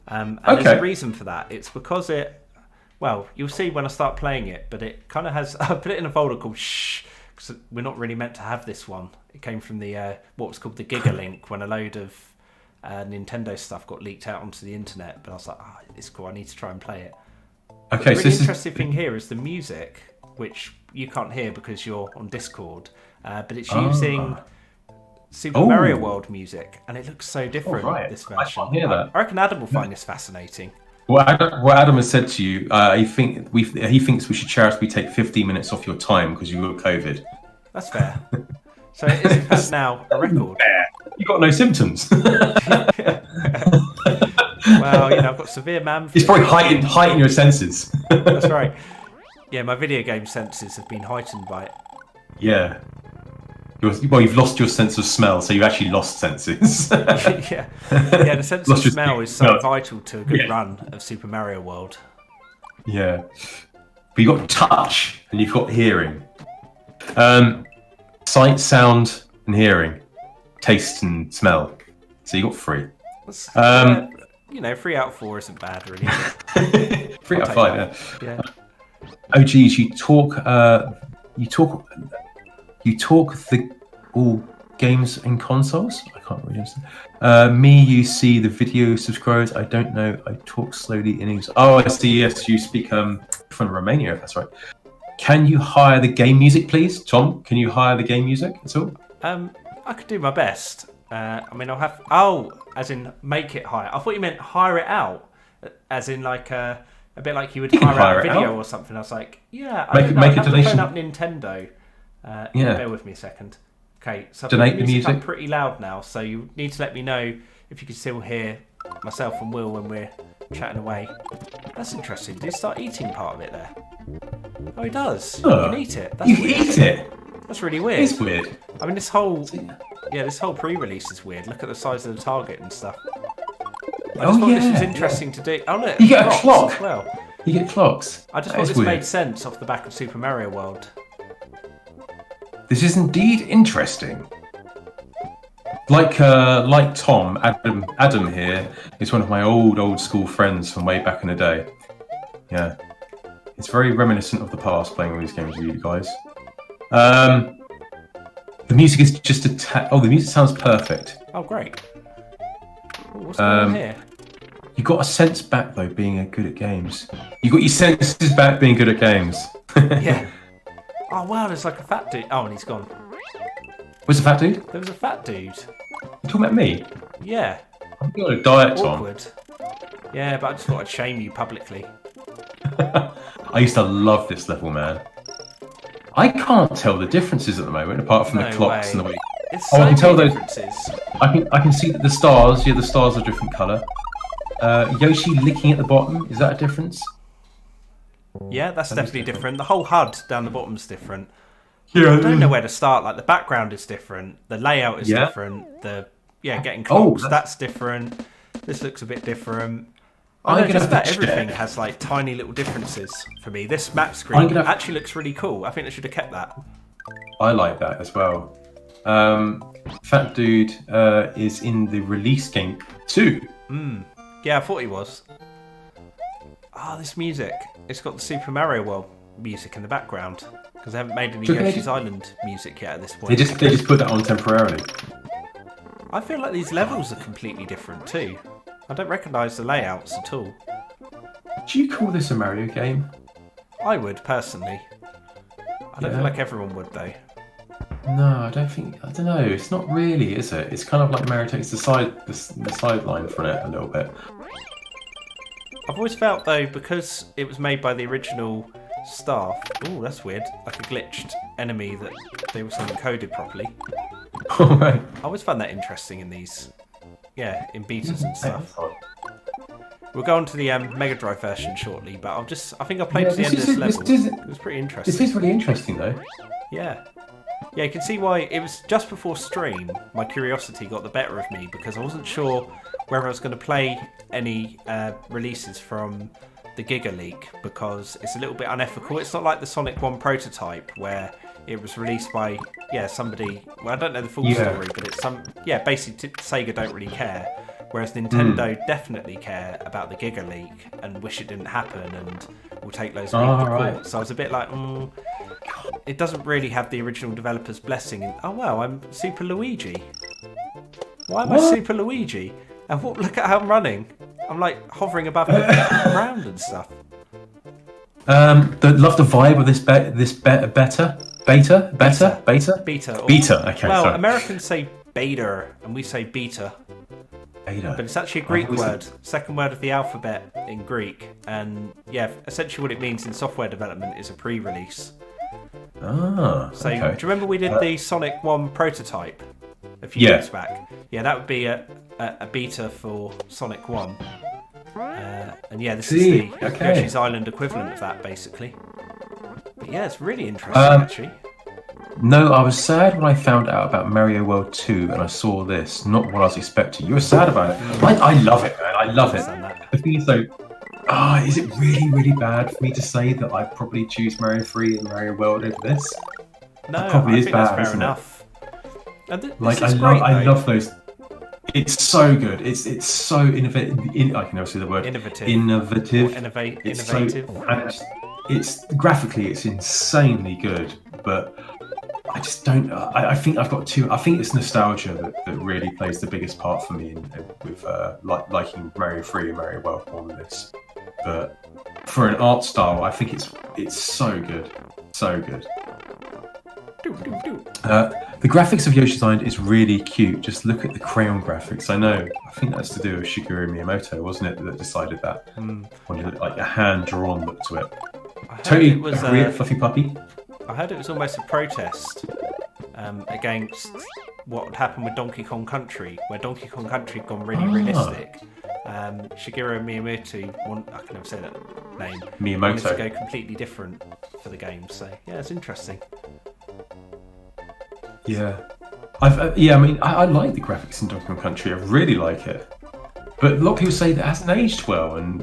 And there's a reason for that. It's because you'll see when I start playing it, but it kind of has. I put it in a folder called Shh, because we're not really meant to have this one. It came from the what was called the Giga Link when a load of Nintendo stuff got leaked out onto the internet. But I was like, it's cool. I need to try and play it. Okay, the really interesting thing here is the music, which you can't hear because you're on Discord, but it's using Super Mario World music, and it looks so different. This version. I can't hear that. I reckon Adam will find this fascinating. What Adam has said to you, he thinks we should charitably take 15 minutes off your time because you got COVID. That's fair. So it is in fact now a record. You got no symptoms. Well, I've got severe man flu. It's probably heighten your senses. That's right. Yeah, my video game senses have been heightened by it. Yeah. You've lost your sense of smell, so you actually lost senses. Yeah, the sense of smell is so vital to a good run of Super Mario World. Yeah. But you've got touch and you've got hearing. Sight, sound, and hearing. Taste and smell. So you got 3. 3 out of 4 isn't bad, really. 3 out of 5, yeah. Oh, geez, you talk the all games and consoles. I can't really understand. You see the video subscribers. I don't know. I talk slowly in English. Oh, I see. Yes, you speak from Romania. If that's right. Can you hire the game music, please, Tom? Can you hire the game music at all? I could do my best. I'll have. As in make it hire. I thought you meant hire it out, as in like a bit like you would hire out a video or something. I was like, yeah. Make a donation. Phone up Nintendo. Bear with me a second. Okay, so donate the music. I'm pretty loud now, so you need to let me know if you can still hear myself and Will when we're chatting away. That's interesting. Did he start eating part of it there? Oh, he does. You can eat it. That's weird. Eat it? That's really weird. It's weird. I mean, this whole pre-release is weird. Look at the size of the target and stuff. I just thought this was interesting to do. Oh look, you get a clock as well. You get clocks. I just thought this made sense off the back of Super Mario World. This is indeed interesting. Like Tom, Adam here is one of my old school friends from way back in the day. Yeah, it's very reminiscent of the past playing all these games with you guys. The music is just the music sounds perfect. Oh, great. What's going on here? You got a sense back though, being good at games. You got your senses back, being good at games. Yeah. Oh wow, there's like a fat dude. Oh, and he's gone. Was a fat dude? There was a fat dude. You talking about me? Yeah. I'm on a diet, Tom. Awkward. Yeah, but I just thought I'd shame you publicly. I used to love this level, man. I can't tell the differences at the moment, apart from the clocks and the way. It's so I can tell those differences. I can see that the stars. Yeah, the stars are a different colour. Yoshi licking at the bottom. Is that a difference? Yeah, that's definitely different. The whole HUD down the bottom's different. Yeah. I don't know where to start. Like the background is different. The layout is different. Getting clocks, that's different. This looks a bit different. Everything has like tiny little differences for me. This map screen actually looks really cool. I think they should have kept that. I like that as well. Fat Dude is in the release game too. Yeah, I thought he was. This music. It's got the Super Mario World music in the background because they haven't made any Yoshi's Island music yet at this point. They just put that on temporarily. I feel like these levels are completely different too. I don't recognise the layouts at all. Do you call this a Mario game? I would, personally. I don't feel like everyone would, though. No, I don't know. It's not really, is it? It's kind of like Mario takes the sideline from it a little bit. I've always felt though, because it was made by the original staff. Oh, that's weird. Like a glitched enemy that they wasn't encoded properly. All right. I always found that interesting in these, in betas and stuff. We'll go on to the Megadrive version shortly, but I think I'll play to the end of this level. It was pretty interesting. This is really interesting though. Yeah. Yeah, you can see why it was just before stream. My curiosity got the better of me because I wasn't sure whether I was going to play any releases from the Giga Leak because it's a little bit unethical. It's not like the Sonic 1 prototype where it was released by somebody. Well, I don't know the full story, but it's basically Sega don't really care, whereas Nintendo definitely care about the Giga Leak and wish it didn't happen and will take loads of people to court. Right. So I was a bit like, it doesn't really have the original developer's blessing. And, oh wow, I'm Super Luigi. Why am I Super Luigi? And look at how I'm running. I'm like hovering above the ground and stuff. Love the vibe of this beta. Okay. Well, sorry. Americans say beta and we say beta. Beta. But it's actually a Greek word, second word of the alphabet in Greek, and essentially what it means in software development is a pre-release. So do you remember we did the Sonic 1 prototype a few years back? Yeah, that would be a beta for Sonic 1. This is the Yoshi's Island equivalent of that, basically. But yeah, it's really interesting, actually. No, I was sad when I found out about Mario World 2 and I saw this. Not what I was expecting. You were sad about it. I love it, man. I love it. The thing is, though, is it really, really bad for me to say that I'd probably choose Mario 3 and Mario World over this? No, I think that's fair enough. I love those. It's so good. It's so innovative. I can never say the word. Innovative. Innovative. It's graphically, it's insanely good, but I just don't. I think I've got two. I think it's nostalgia that really plays the biggest part for me with liking Mario 3 and Mario World more than this. But for an art style, I think it's so good, so good. The graphics of Yoshi's Island is really cute. Just look at the crayon graphics. I think that's to do with Shigeru Miyamoto, wasn't it, that decided that? Wanted like a hand-drawn look to it. Totally agree, fluffy puppy. I heard it was almost a protest against what had happened with Donkey Kong Country, where Donkey Kong Country had gone really realistic. Shigeru Miyamoto, I can never say that name, wanted to go completely different for the game. So yeah, it's interesting. Yeah, I like the graphics in Donkey Kong Country. I really like it, but a lot of people say that it hasn't aged well and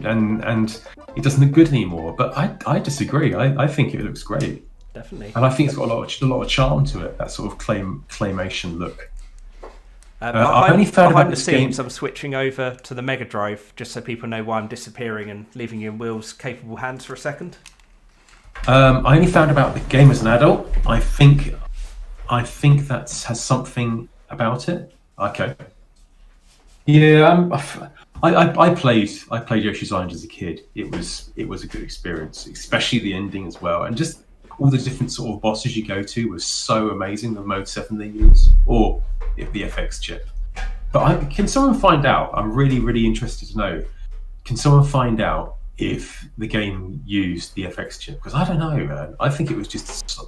it doesn't look good anymore. But I disagree. I think it looks great. Definitely. And I think it's got a lot of charm to it. That sort of claymation look. I only found behind the scenes, I'm switching over to the Megadrive just so people know why I'm disappearing and leaving you in Will's capable hands for a second. I only found about the game as an adult. I think that has something about it. Okay. Yeah, I played Yoshi's Island as a kid. It was a good experience, especially the ending as well, and just all the different sort of bosses you go to was so amazing. The Mode 7 they use, or the FX chip. But can someone find out? I'm really, really interested to know. Can someone find out if the game used the FX chip? Because I don't know, man. I think it was just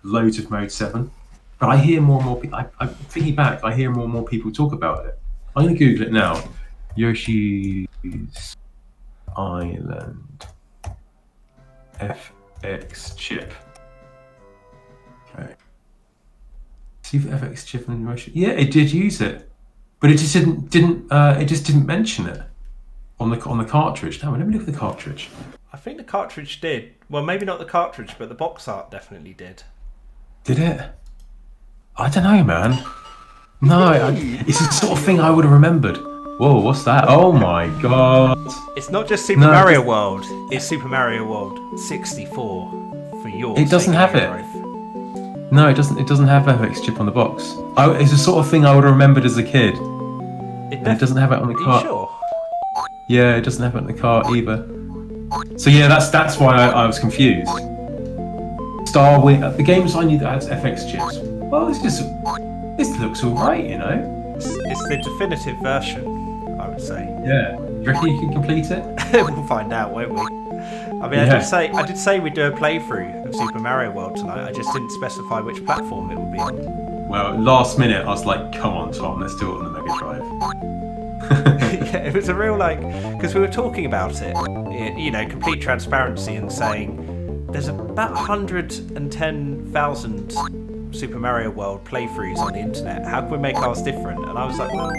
loads of Mode 7. But I hear more and more people. I'm thinking back. I hear more and more people talk about it. I'm going to Google it now. Yoshi's Island FX chip. Okay. See if FX chip and Yoshi. Yeah, it did use it, but it just didn't mention it on the cartridge. Now let me look at the cartridge. I think the cartridge did. Well, maybe not the cartridge, but the box art definitely did. Did it? I don't know, man. No, it's the sort of thing I would have remembered. Whoa, what's that? Oh my god! It's not just Super Mario World. It's Super Mario World 64 for your. It doesn't have it. No, it doesn't. It doesn't have FX chip on the box. It's the sort of thing I would have remembered as a kid. It doesn't have it on the cart. Are you sure? Yeah, it doesn't have it on the cart either. So yeah, that's why I was confused. Star Wing, the games I knew that has FX chips. Well, this looks all right, you know. It's the definitive version, I would say. Yeah, You reckon you can complete it? We'll find out, won't we? I mean, I did say we'd do a playthrough of Super Mario World tonight. I just didn't specify which platform it would be on. Well, last minute, I was like, come on, Tom, let's do it on the Mega Drive. Yeah, it was a real, because we were talking about it, complete transparency, and saying there's about 110,000 Super Mario World playthroughs on the internet. How can we make ours different? And I was like, well,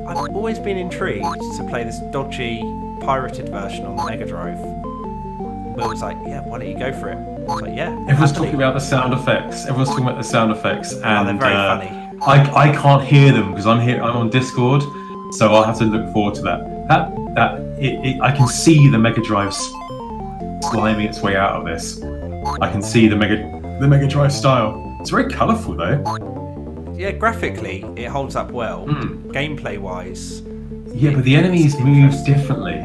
I've always been intrigued to play this dodgy, pirated version on the Mega Drive. Will was like, yeah, why don't you go for it? I was like, yeah. Everyone's talking about the sound effects. And they're very funny. I can't hear them because I'm on Discord, so I'll have to look forward to that. I can see the Mega Drive sliming its way out of this. I can see the Mega Drive style. It's very colourful though. Yeah, graphically it holds up well. Gameplay wise. Yeah, but the enemies move differently.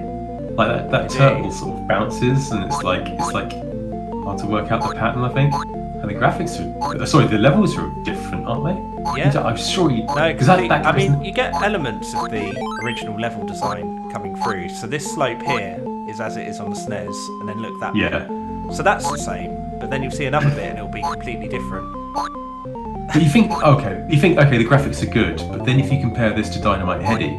Like that turtle sort of bounces, and it's like hard to work out the pattern, I think. And the graphics the levels are different, aren't they? Yeah. I'm sure you. No, because you get elements of the original level design coming through. So this slope here is as it is on the SNES, and then look that way. So that's the same, but then you'll see another bit and it'll be completely different. But you think the graphics are good, but then if you compare this to Dynamite Headdy,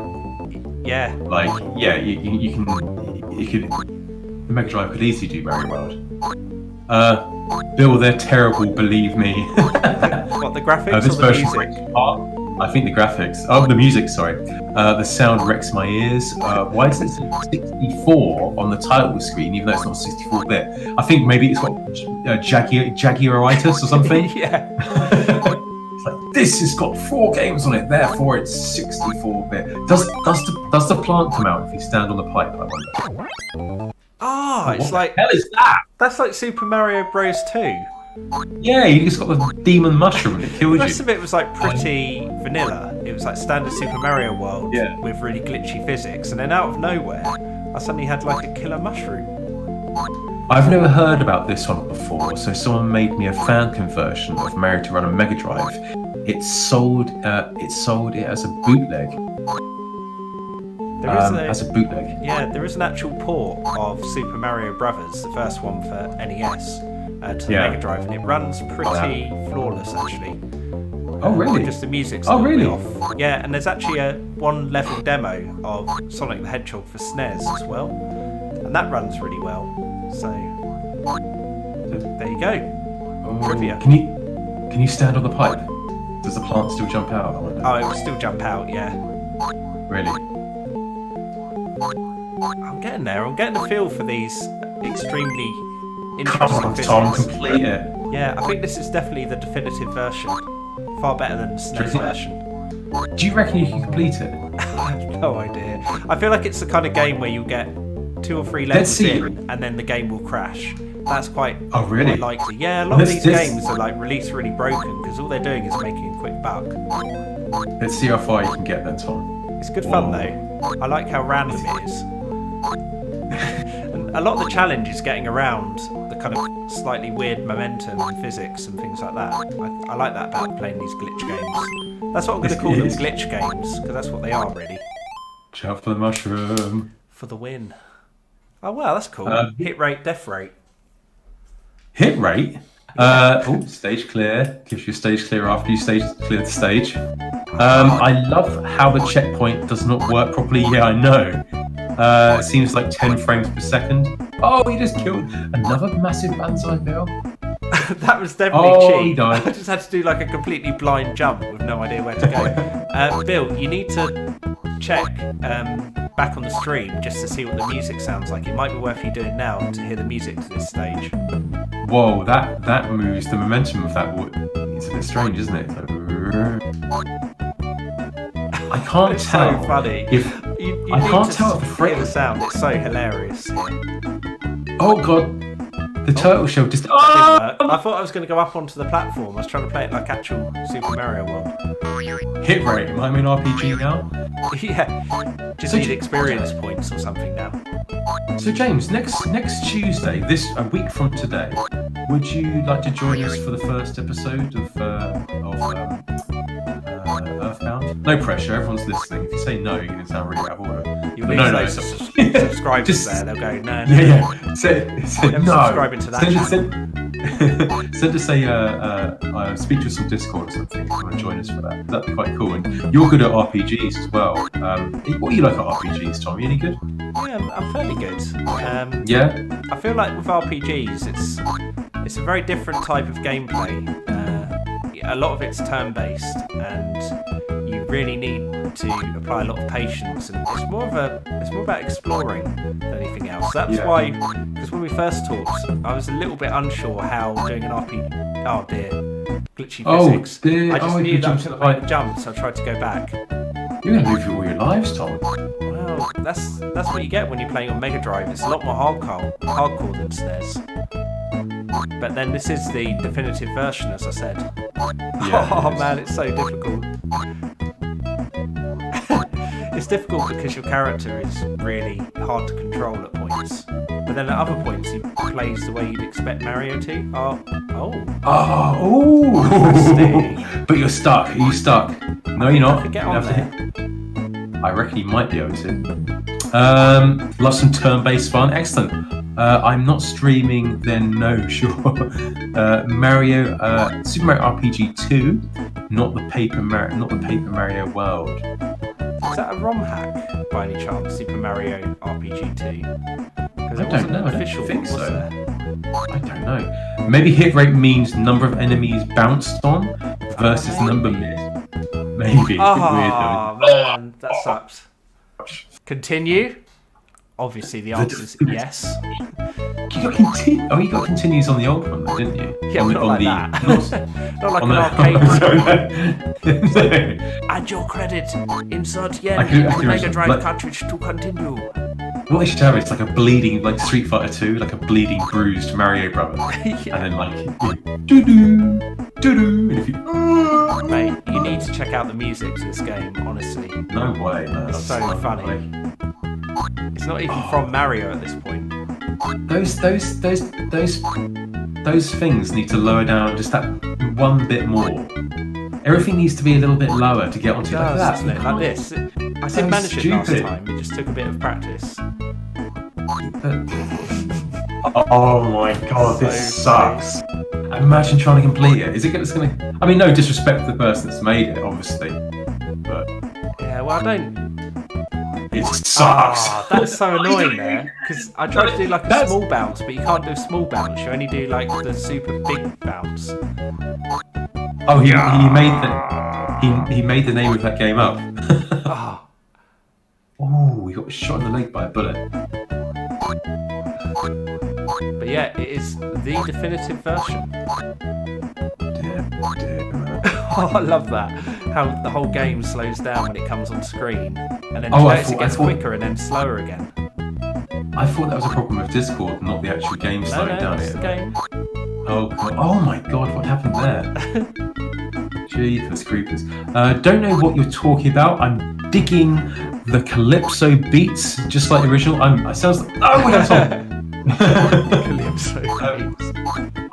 the Mega Drive could easily do Mario World. Bill, they're terrible, believe me. What, the graphics or the music? I think the graphics. Oh, the music, sorry. The sound wrecks my ears. Why is it 64 on the title screen, even though it's not 64-bit? I think maybe it's got Jaguaritis or something. Yeah. It's like, this has got 4 games on it, therefore it's 64-bit. Does the plant come out if you stand on the pipe, I wonder? It's like... What the hell is that? That's like Super Mario Bros. 2. Yeah, you just got the demon mushroom and it kills you. The rest of it was like pretty vanilla. It was like standard Super Mario World with really glitchy physics, and then out of nowhere, I suddenly had like a killer mushroom. I've never heard about this one before, so someone made me a fan conversion of Mario to run on Mega Drive. It sold it as a bootleg. As a bootleg. Yeah, there is an actual port of Super Mario Brothers, the first one for NES. To the Mega Drive, and it runs pretty flawless actually. Oh really? Just the music's a little bit off. Yeah, and there's actually a 1-level demo of Sonic the Hedgehog for SNES as well, and that runs really well. So there you go. Trivia. Can you stand on the pipe? Does the plant still jump out? Oh, it will still jump out. Yeah. Really? I'm getting there. I'm getting a feel for these extremely interesting physics. Tom, complete it. Yeah, I think this is definitely the definitive version. Far better than the SNES version. Do you reckon you can complete it? I have no idea. I feel like it's the kind of game where you get 2 or 3 levels in and then the game will crash. That's quite likely. Yeah, a lot of these games are like released really broken because all they're doing is making a quick buck. Let's see how far you can get then, Tom. It's good fun though. I like how random it is. And a lot of the challenge is getting around the kind of slightly weird momentum and physics and things like that. I like that about playing these glitch games. That's what I'm going to call them, glitch games, because that's what they are really. Jump for the mushroom. For the win. Oh wow, that's cool. Hit rate, death rate. Hit rate? Stage clear. Gives you a stage clear after you clear the stage. I love how the checkpoint does not work properly. Yeah, I know. It seems like 10 frames per second. Oh, he just killed another massive banzai bill. That was definitely cheap. He died. I just had to do like a completely blind jump with no idea where to go. Bill, you need to check back on the stream just to see what the music sounds like. It might be worth you doing now to hear the music to this stage. Whoa, that moves. The momentum of that is a bit strange, isn't it? I can't tell. It's so funny. I can't tell if the sound. It's so hilarious. Oh god, the turtle shell just. I thought I was going to go up onto the platform. I was trying to play it like actual Super Mario World. Hit rate. Am I in RPG now? Yeah. Just need experience points or something now. So James, next Tuesday, a week from today, would you like to join us for the first episode of Earthbound? No pressure. Everyone's listening. If you say no, you're going to sound really out of order. You'll lose those subscribers there. They'll go, no. Yeah. Subscribing to that Send us a speak to us on Discord or something if you want to join us for that. That'd be quite cool. And you're good at RPGs as well. What are you like at RPGs, Tom? Are you any good? Yeah, I'm fairly good. Yeah? I feel like with RPGs, it's a very different type of gameplay. A lot of it's turn-based, and you really need to apply a lot of patience, and it's more about exploring than anything else. That's why, because when we first talked, I was a little bit unsure how doing an RPG. Oh dear, glitchy physics. I just knew that I couldn't make the jump, so I tried to go back. You're gonna lose all your lives, Tom. Well, that's what you get when you're playing on Megadrive. It's a lot more hardcore than SNES. But then this is the definitive version, as I said. Yeah, oh man, it's so difficult. It's difficult because your character is really hard to control at points. But then at other points he plays the way you'd expect Mario to. But you're stuck. Are you stuck? No, you're not. Get on there. I reckon you might be able to. Love some turn-based fun. Excellent. I'm not streaming, then no, sure. Super Mario RPG 2, not the Paper Mario World. Is that a ROM hack by any chance? Super Mario RPG 2? Because it wasn't an official one, was there? I don't know. Maybe hit rate means number of enemies bounced on versus number missed. Maybe. Oh man, that sucks. Continue. Obviously, the answer is yes. You got continues on the old one, though, didn't you? Yeah, not like that. Not like an arcade. No. Add your credit. Insert yen into the Mega Drive cartridge to continue. What they should have is like a bleeding, like Street Fighter 2, like a bleeding, bruised Mario brother, yeah. And then like doo-doo, doo-doo. And if you, mate, you need to check out the music to this game. Honestly, no way, man. It's so funny. It's not even from Mario at this point. Those things need to lower down just that one bit more. Everything needs to be a little bit lower to get onto like that, doesn't it? Like this. I did manage it last time. It just took a bit of practice. Oh my god, this sucks. Imagine trying to complete it. Is it gonna? I mean, no disrespect to the person that's made it, obviously, but yeah. Well, I don't. It sucks. That's so annoying there, because I tried to do like a small bounce, but you can't do a small bounce. You only do like the super big bounce. Oh, he made the name of that game up. Oh, he got shot in the leg by a bullet. But yeah, it is the definitive version. Dear man. Oh, I love that. How the whole game slows down when it comes on screen, and then it gets quicker and then slower again. I thought that was a problem with Discord, not the actual game slowing down. It's the game. Oh god! Oh my god! What happened there? Jeepers creepers! Don't know what you're talking about. I'm digging the calypso beats, just like the original. I sounds like that's on. Calypso beats.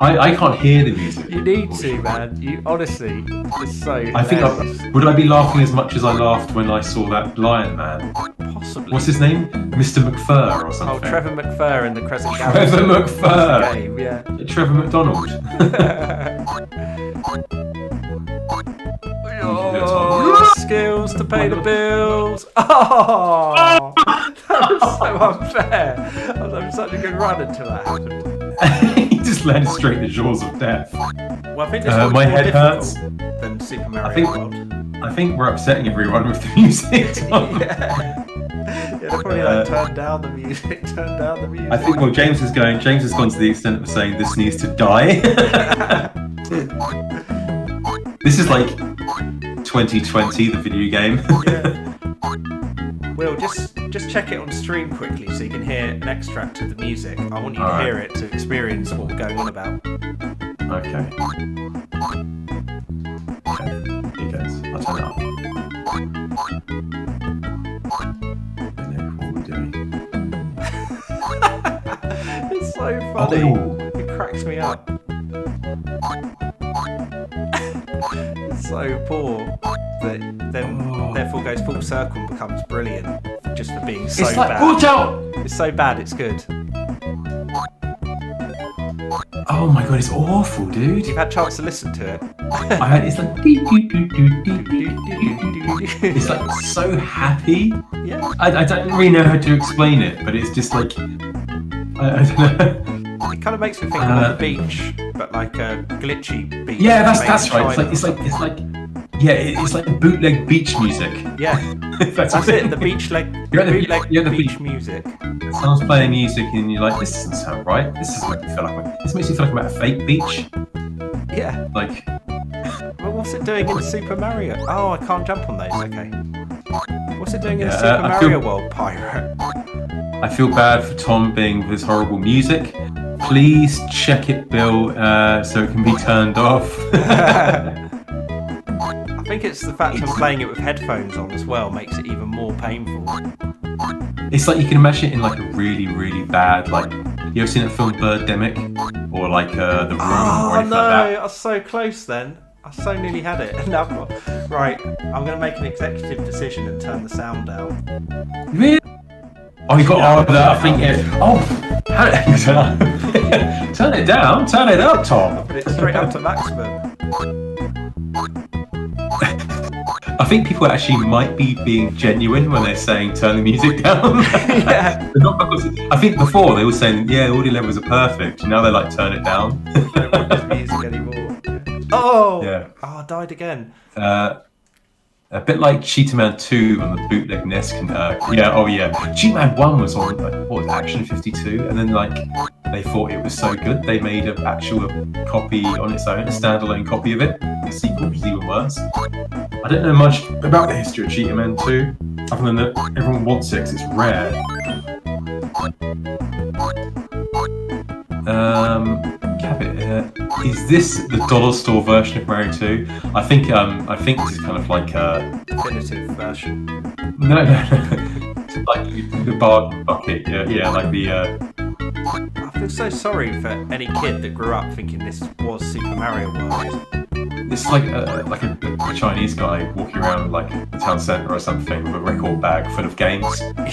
I can't hear the music. You need to, man. You honestly, it's so. I think would I be laughing as much as I laughed when I saw that Lion Man? Possibly. What's his name? Mr. McFur or something. Oh, Trevor McFur in the Crescent Galaxy. Trevor McFur. Game, yeah. Trevor McDonald. Skills to pay the bills. Oh, that was so unfair. I was having such a good run until that happened. He just landed straight in the jaws of death. Well, I think this one's my more head difficult hurts. Than Super Mario World. I think we're upsetting everyone with the music. Yeah, they're probably like turn down the music. I think James has gone to the extent of saying this needs to die. This is like 2020, the video game. Yeah. Will, just check it on stream quickly so you can hear an extract of the music. I want you to hear it to experience what we're going on about. Okay. Here goes. I'll turn it up. I know what we're doing. It's so funny. Oh. It cracks me up. It's so poor that then therefore goes full circle and becomes brilliant. just for being so It's like, bad. watch out! It's so bad, it's good. Oh my god, it's awful, dude. You've had a chance to listen to it. It's like it's like so happy. Yeah. I don't really know how to explain it, but it's just like I don't know. It kind of makes me think of a beach, but like a glitchy beach. Yeah, made that's in right. China. It's like bootleg beach music. Yeah, that's it. The bootleg beach music. Someone's playing music and you're like, this doesn't sound right. This doesn't make me feel like this makes me feel like I'm at a fake beach. Yeah. Like, well, what's it doing in Super Mario? Oh, I can't jump on those. Okay. What's it doing in Super Mario World, Pirate? I feel bad for Tom being with his horrible music. Please check it, Bill, so it can be turned off. I think it's the fact I'm playing it with headphones on as well makes it even more painful. It's like you can imagine it in like a really, really bad, like, you ever seen that film Birdemic? Or like The Room or anything like that? I was so close then. I so nearly had it. Right, I'm going to make an executive decision and turn the sound down. Really? Oh, you got that. I think turn it down, turn it up, Tom. Put it straight up to maximum. I think people actually might be being genuine when they're saying turn the music down. Yeah. I think before they were saying, yeah, audio levels are perfect. Now they're like, turn it down. I don't want this music anymore. Oh! Yeah. Oh, I died again. A bit like Cheetah Man 2 on the bootleg NES. Cheetah Man 1 was on, what was Action 52? And then, like, they thought it was so good, they made an actual copy on its own, a standalone copy of it. The sequel, which is even worse. I don't know much about the history of Cheetah Man 2, other than that everyone wants it 'cause it's rare. Is this the dollar store version of Mario 2? I think this is kind of like a definitive version. No. Like the bargain bucket, yeah, like the. I feel so sorry for any kid that grew up thinking this was Super Mario World. It's like a Chinese guy walking around like the town centre or something with a record bag full of games, and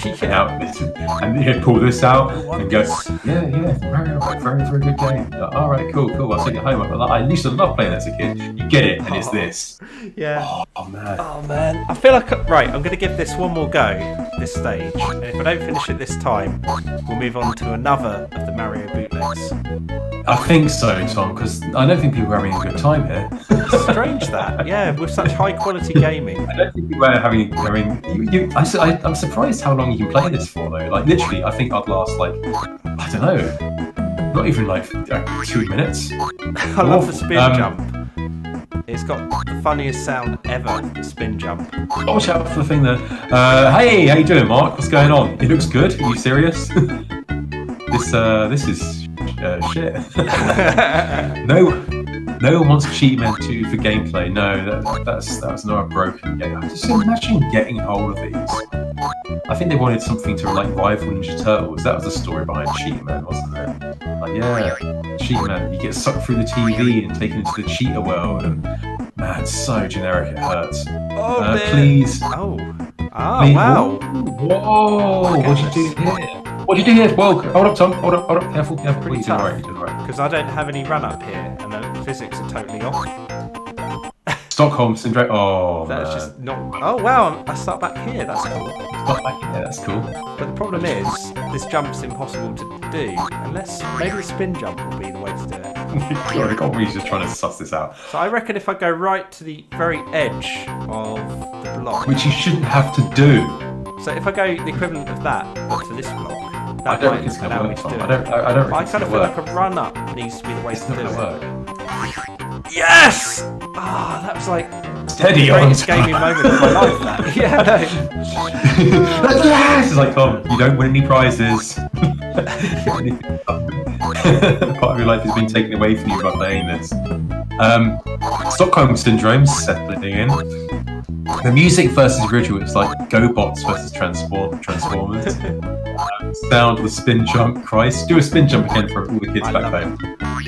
he'd pull this out and go, yeah, Mario, very, very good game. Like, all right, cool. I'll take it home. I used to love playing that as a kid. You get it, and it's this. Yeah. Oh man. I feel like I'm going to give this one more go. This stage, and if I don't finish it this time, we'll move on to another of the Mario bootlegs. I think so, Tom, because I don't think people are having a good time here. It's strange that, yeah, with such high quality gaming. I don't think people are having. I'm surprised how long you can play this for, though. Like literally, I think I'd last like, I don't know, not even like 2 minutes. I love the spin jump. It's got the funniest sound ever, the spin jump. Watch out for the thing there. Hey, how you doing, Mark? What's going on? It looks good. Are you serious? This is shit. No one wants Cheetah Man 2 for gameplay. No, that's not a broken game. I just imagine getting hold of these. I think they wanted something to like rival Ninja Turtles. That was the story behind Cheetah Man, wasn't it? Like, yeah, Cheetah Man, you get sucked through the TV and taken into the cheetah world, and man, it's so generic, it hurts. Please. Oh, please. wow. Whoa, what'd you do here? What did you do here? Whoa, hold up, Tom. Hold up. Careful. Pretty You tough. did right. Because I don't have any run up here, and the physics are totally off. Stockholm Syndrome. Oh, That's man. just not. Oh wow! I start back here. That's cool. Yeah, that's cool. But the problem is, this jump's impossible to do unless maybe the spin jump will be the way to do it. God, I can't really just trying to suss this out. So I reckon if I go right to the very edge of the block, Which you shouldn't have to do. so if I go the equivalent of that, but for this block, I that don't might reckon it's going allow to me work, to Tom. do I it. don't reckon I it's kind going of to feel work. like a run up needs to be the way It's to not do going to it. work. Yes! That was like Steady the on, greatest Tom. gaming moment of my life. That. Yeah, I know. Yes! It's like, Tom, you don't win any prizes. Part of your life has been taken away from you by playing this. Stockholm Syndrome's settling in. The music versus original, it's like GoBots versus Transformers. Sound of the spin jump. Christ, do a spin jump again for all the kids back home. Oh,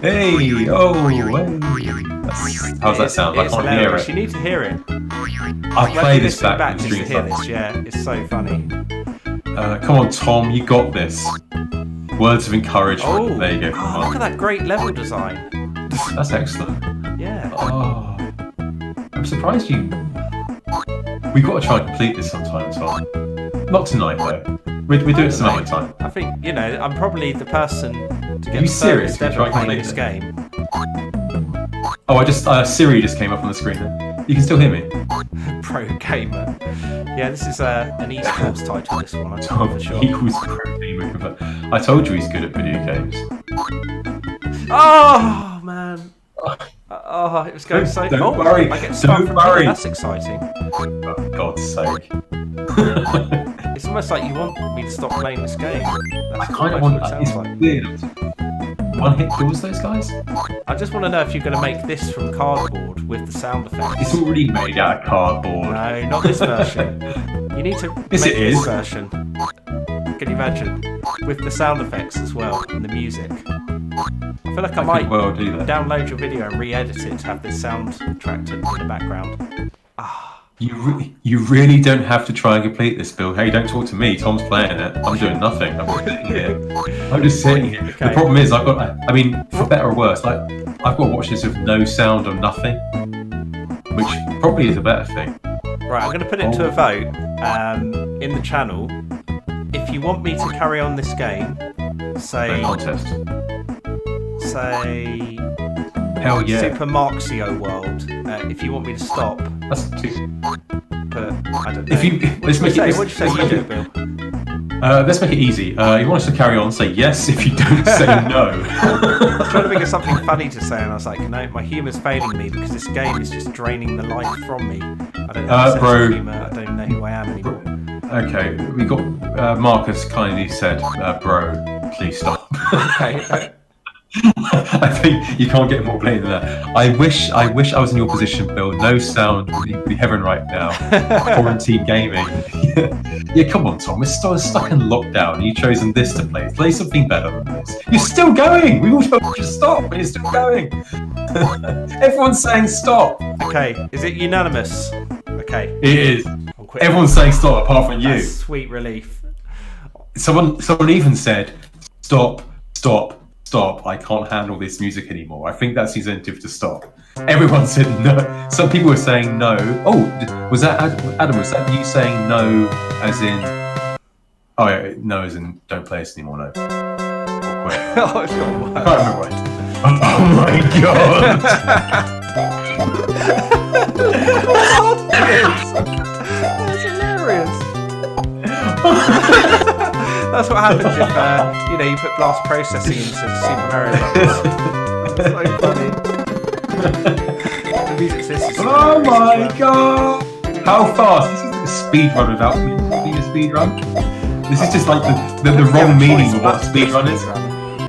hey, oh, hey. How's that sound? I can't hear it. You need to hear it. I'll play this back. Just to hear this, yeah. It's so funny. Come on, Tom, you got this. Words of encouragement. Oh, there you go. look at that great level design. That's excellent. Yeah. Oh, I'm surprised you. We've got to try and complete this sometime, Tom. Not tonight, though. We'll do it some other time. I think, I'm probably the person to get you the serious? furthest ever playing this game. Oh, Siri just came up on the screen then. You can still hear me? Pro gamer. Yeah, this is an esports title, this one, Tom for sure. equals pro gamer. I told you he's good at video games. Oh, man. Oh, it was going so... Don't worry. I get stuck Don't from worry. here. That's exciting. Oh, for God's sake. It's almost like you want me to stop playing this game. I kind of want... It's weird. One hit kills those guys? I just want to know if you're going to make this from cardboard with the sound effects. It's already made out of cardboard. No, not this version. You need to make Yes, it this is. version. Can you imagine? With the sound effects as well and the music. I feel like I might could well do that. download your video and re-edit it to have this soundtrack in the background. You really don't have to try and complete this, Bill. Hey, don't talk to me. Tom's playing it. I'm doing nothing. I'm just sitting here. Okay. The problem is, for better or worse, I've got to watch this with no sound or nothing, which probably is a better thing. Right, I'm going to put it to a vote in the channel. If you want me to carry on this game, say... No contest. Say... Hell yeah. Super Marxio World. If you want me to stop... That's too... But I don't know. Let's make it. What'd you say you do, Bill? Let's make it easy. You want us to carry on? Say yes. If you don't, say no. I was trying to think of something funny to say, and I was like, no, my humour's failing me because this game is just draining the life from me. I don't know. Bro. Humour. I don't know who I am anymore. Okay, we got Marcus kindly said, "Bro, please stop." Okay. I think you can't get more plain than that. I wish I was in your position, Bill. No sound would be heaven right now. Quarantine gaming. Yeah, come on, Tom. We're still stuck in lockdown. You've chosen this to play. Play something better than this. You're still going. We all told you to stop, but you're still going. Everyone's saying stop. Okay. Is it unanimous? Okay. It is. Everyone's saying stop apart from you. That's sweet relief. Someone even said, "Stop, stop." Stop, I can't handle this music anymore. I think that's the incentive to stop. Everyone said no. Some people were saying no. Oh, was that Adam? Was that you saying no as in... Oh, yeah, no as in don't play us anymore, no. Oh, it's not work. I can't remember right. Oh my god! That's hilarious. That's what happens if you put blast processing into Super Mario Bros. That's so funny. The music's this is Oh my god! How fast? This is a speed run without being a speed run. This is just like the wrong meaning of what speed run is.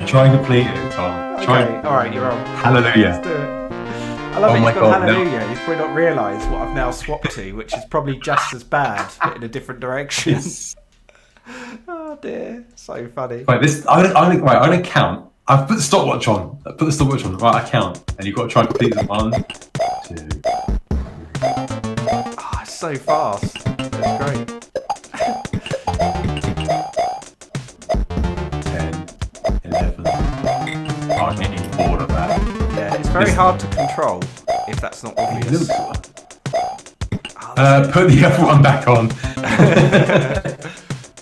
Try and complete it, Tom. Alright, you're on. Hallelujah. Let's do it. I love it, my you've God, got Hallelujah. You've probably not realised what I've now swapped to, which is probably just as bad, but in a different direction. Yes. Oh dear, so funny. Right, I'm gonna count. I've put the stopwatch on. Right, I count, and you've got to try and complete them. 1, 2. Oh, it's so fast. That's great. 10, 11. Oh, I'm getting bored of that. Yeah, it's very hard to control if that's not obvious. Put the other one back on.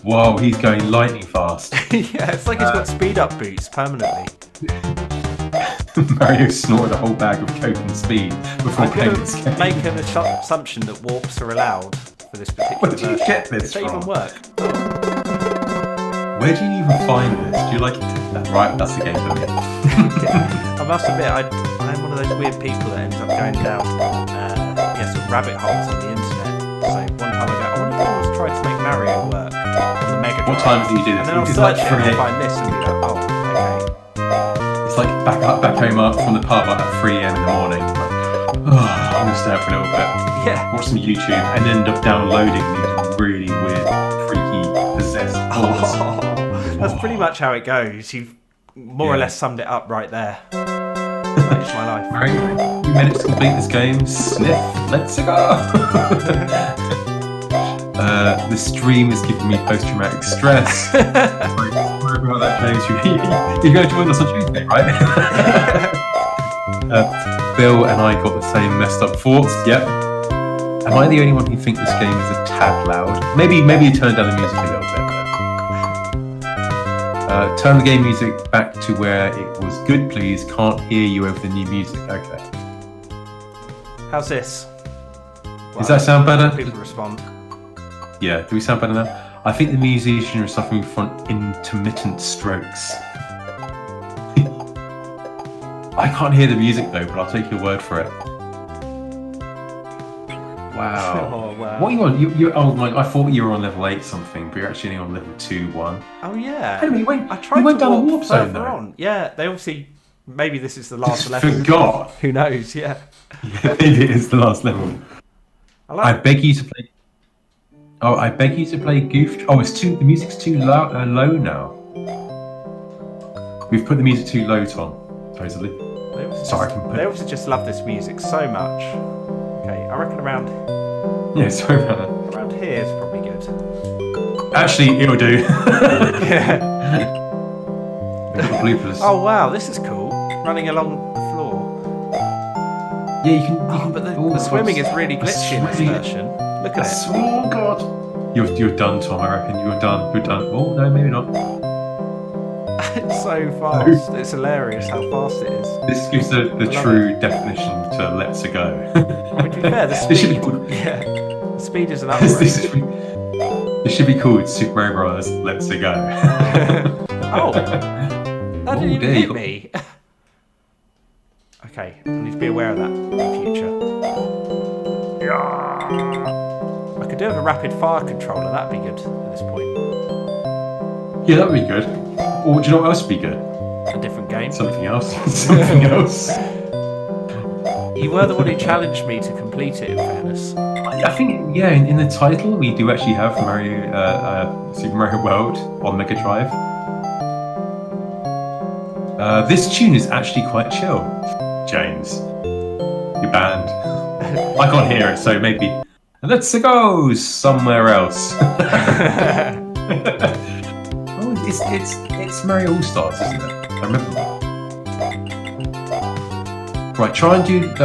Whoa, he's going lightning fast. Yeah, it's like he's got speed up boots permanently. Mario snorted a whole bag of coke and speed before I'm playing going this to game. make an assumption that warps are allowed for this particular Where did you version. get this Does that from? even work? Where do you even find this? Do you like that? Right, that's the game for me. I must admit, I'm one of those weird people that ends up going down some rabbit holes on the internet. So one time I go, I wonder if I was trying to make Mario work on the Megadrive. What time do you do this? And then I'll It's search like it and 3 I'll find this and be like, oh, okay. It's like back home up from the pub at 3 a.m. in the morning. I'm gonna stay up for a little bit, Yeah. watch some YouTube, and end up downloading these really weird, freaky, possessed thoughts. That's pretty much how it goes. You've more or less summed it up right there. That is my life. Right, you managed to complete this game. Sniff, let's go. The stream is giving me post-traumatic stress. Sorry about that, James. You're going to join us on Tuesday, right? Bill and I got the same messed up thoughts. Yep. Am I the only one who thinks this game is a tad loud? Maybe you turn down the music a little bit. Turn the game music back to where it was good, please. Can't hear you over the new music. Okay. How's this? Does that sound better? People respond. Yeah, do we sound better now? I think the musician is suffering from intermittent strokes. I can't hear the music though, but I'll take your word for it. Wow. Oh, wow. What are you on? I thought you were on level 8 something, but you're actually only on level 2, 1. Oh yeah. Anyway, I tried went to down a walk warp zone further though. on. Yeah, they obviously. Maybe this is the last Just level. forgot. Who knows? Yeah. Maybe it is the last level. I beg you to play. Oh, I beg you to play Goof. Oh, the music's too low now. We've put the music too low, Tom. Supposedly. They obviously just love this music so much. Okay, I reckon around. Yeah, sorry about that. Around here is probably good. Actually, it'll do. Yeah. Bloopers. Oh wow, this is cool. Running along the floor. Yeah, you can. But the swimming is really glitchy in this version. Look at it. Oh god. You're done, Tom. I reckon you're done. You're done. Oh no, maybe not. It's so fast. It's hilarious how fast it is. This gives the true definition to "Let's go." I mean, to be fair, the speed. This should be called. Yeah, the speed is an upgrade. This should be called Super Mario Bros. Let's go. Oh, that didn't even hit me. Okay, I need to be aware of that in the future. I could do with a rapid fire controller. That'd be good at this point. Yeah, that'd be good. Or do you know what else would be good? A different game. Something else. Something else. You were the one who challenged me to complete it, in fairness. I think, yeah, in the title we do actually have Super Mario World on Megadrive. This tune is actually quite chill, James. You're banned. I can't hear it, so maybe let's go somewhere else. Oh, it's Mario All Stars, isn't it? I remember that. Right, try and do the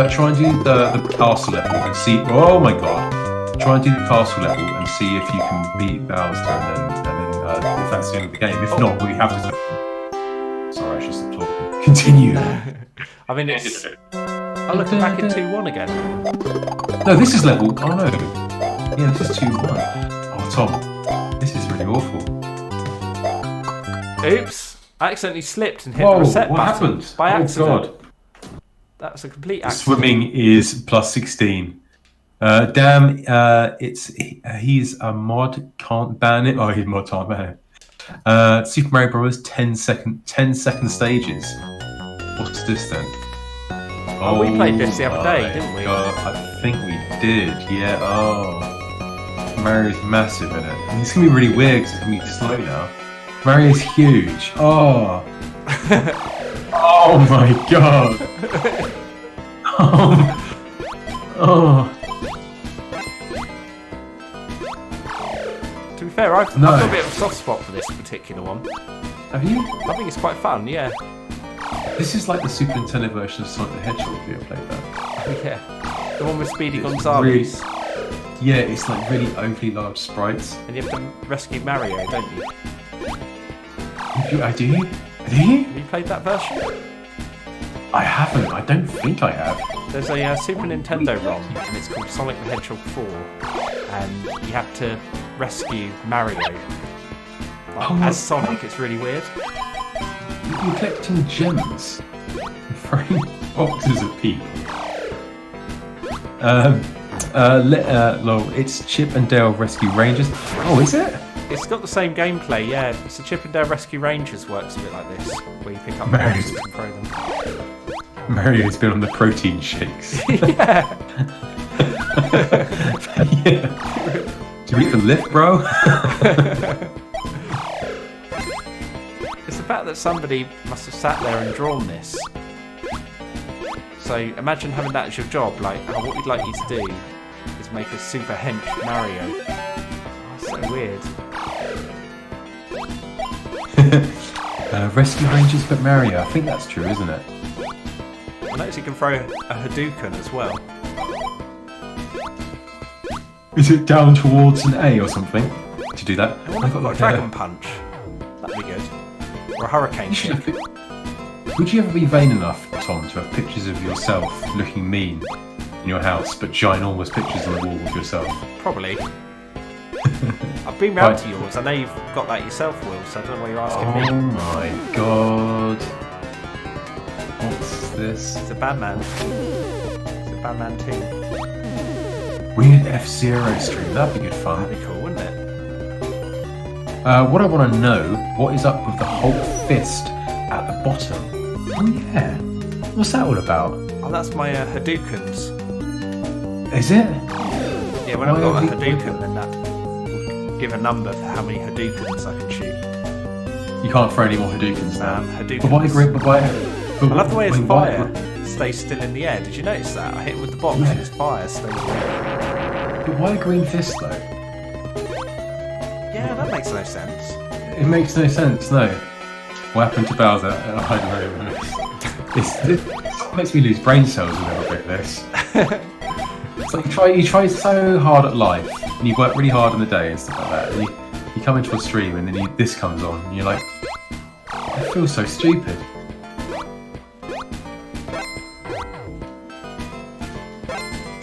castle level and see. Oh my god! Try and do the castle level and see if you can beat Bowser, and then if that's the end of the game. If not, we have to. Sorry, I should stop talking. Continue. I mean, it's. I'm looking back at 2-1 again. No, this is level. Oh no. Yeah, this is 2-1. Oh, Tom, this is really awful. Oops! I accidentally slipped and hit the reset button. What happened? By accident. Oh god. That's a complete accident. Swimming is plus 16. Damn, he's a mod, can't ban it. Oh, he's a mod, can't ban it. Super Mario Bros. 10 second stages. What's this then? Oh, we played this the other day, didn't we? God, I think we did, yeah. Oh. Mario's massive in it. And it's going to be really weird because it's going to be slow now. Mario's huge. Oh. Oh my god. Oh. To be fair, I've got a bit of a soft spot for this particular one. Have you? I think it's quite fun, yeah. This is like the Super Nintendo version of Sonic the Hedgehog, if you ever played that. Oh, yeah. The one with Speedy Gonzales. Yeah, it's like really overly large sprites. And you have to rescue Mario, don't you? Do you? Have you played that version? I haven't. I don't think I have. There's a Super Nintendo ROM, and it's called Sonic the Hedgehog 4. And you have to rescue Mario. As Sonic, it's really weird. You're collecting gems. Throwing boxes of people. It's Chip and Dale Rescue Rangers. Oh, is it? It's got the same gameplay, yeah. It's the Chip and Dale Rescue Rangers works a bit like this, where you pick up Mario's boxes and throw them. Mario's been on the protein shakes. Yeah. Yeah. Do you eat the lift, bro? It's the fact that somebody must have sat there and drawn this. So imagine having that as your job. Like, what we'd like you to do is make a super hench Mario. Oh, so weird. Rescue Rangers but Mario. I think that's true, isn't it? I notice you can throw a Hadouken as well. Is it down towards an A or something? To do that? I wonder if I've got a Dragon Punch. That'd be good. Or a Hurricane Kick. Would you ever be vain enough, Tom, to have pictures of yourself looking mean in your house, but ginormous pictures on the wall of yourself? Probably. I've been round to yours. I know you've got that yourself, Will, so I don't know why you're asking me. Oh my god. What's this? It's a Batman. It's a Batman 2. We need an F-Zero stream. That'd be good fun. That'd be cool, wouldn't it? What I want to know, what is up with the Hulk fist at the bottom? Oh yeah. What's that all about? Oh, that's my Hadoukens. Is it? Yeah, when I've got a Hadouken, then that will give a number for how many Hadoukens I can shoot. You can't throw any more Hadoukens now. Hadoukens. I love the way his fire stays still in the air. Did you notice that? I hit it with the box and his fire stays in the air. But why a green fist though? Yeah, that makes no sense. It makes no sense, no. What happened to Bowser? I don't know. It makes me lose brain cells a little bit, this. It's like you try so hard at life, and you work really hard in the day and stuff like that, and you come into a stream and then this comes on, and you're like, I feel so stupid.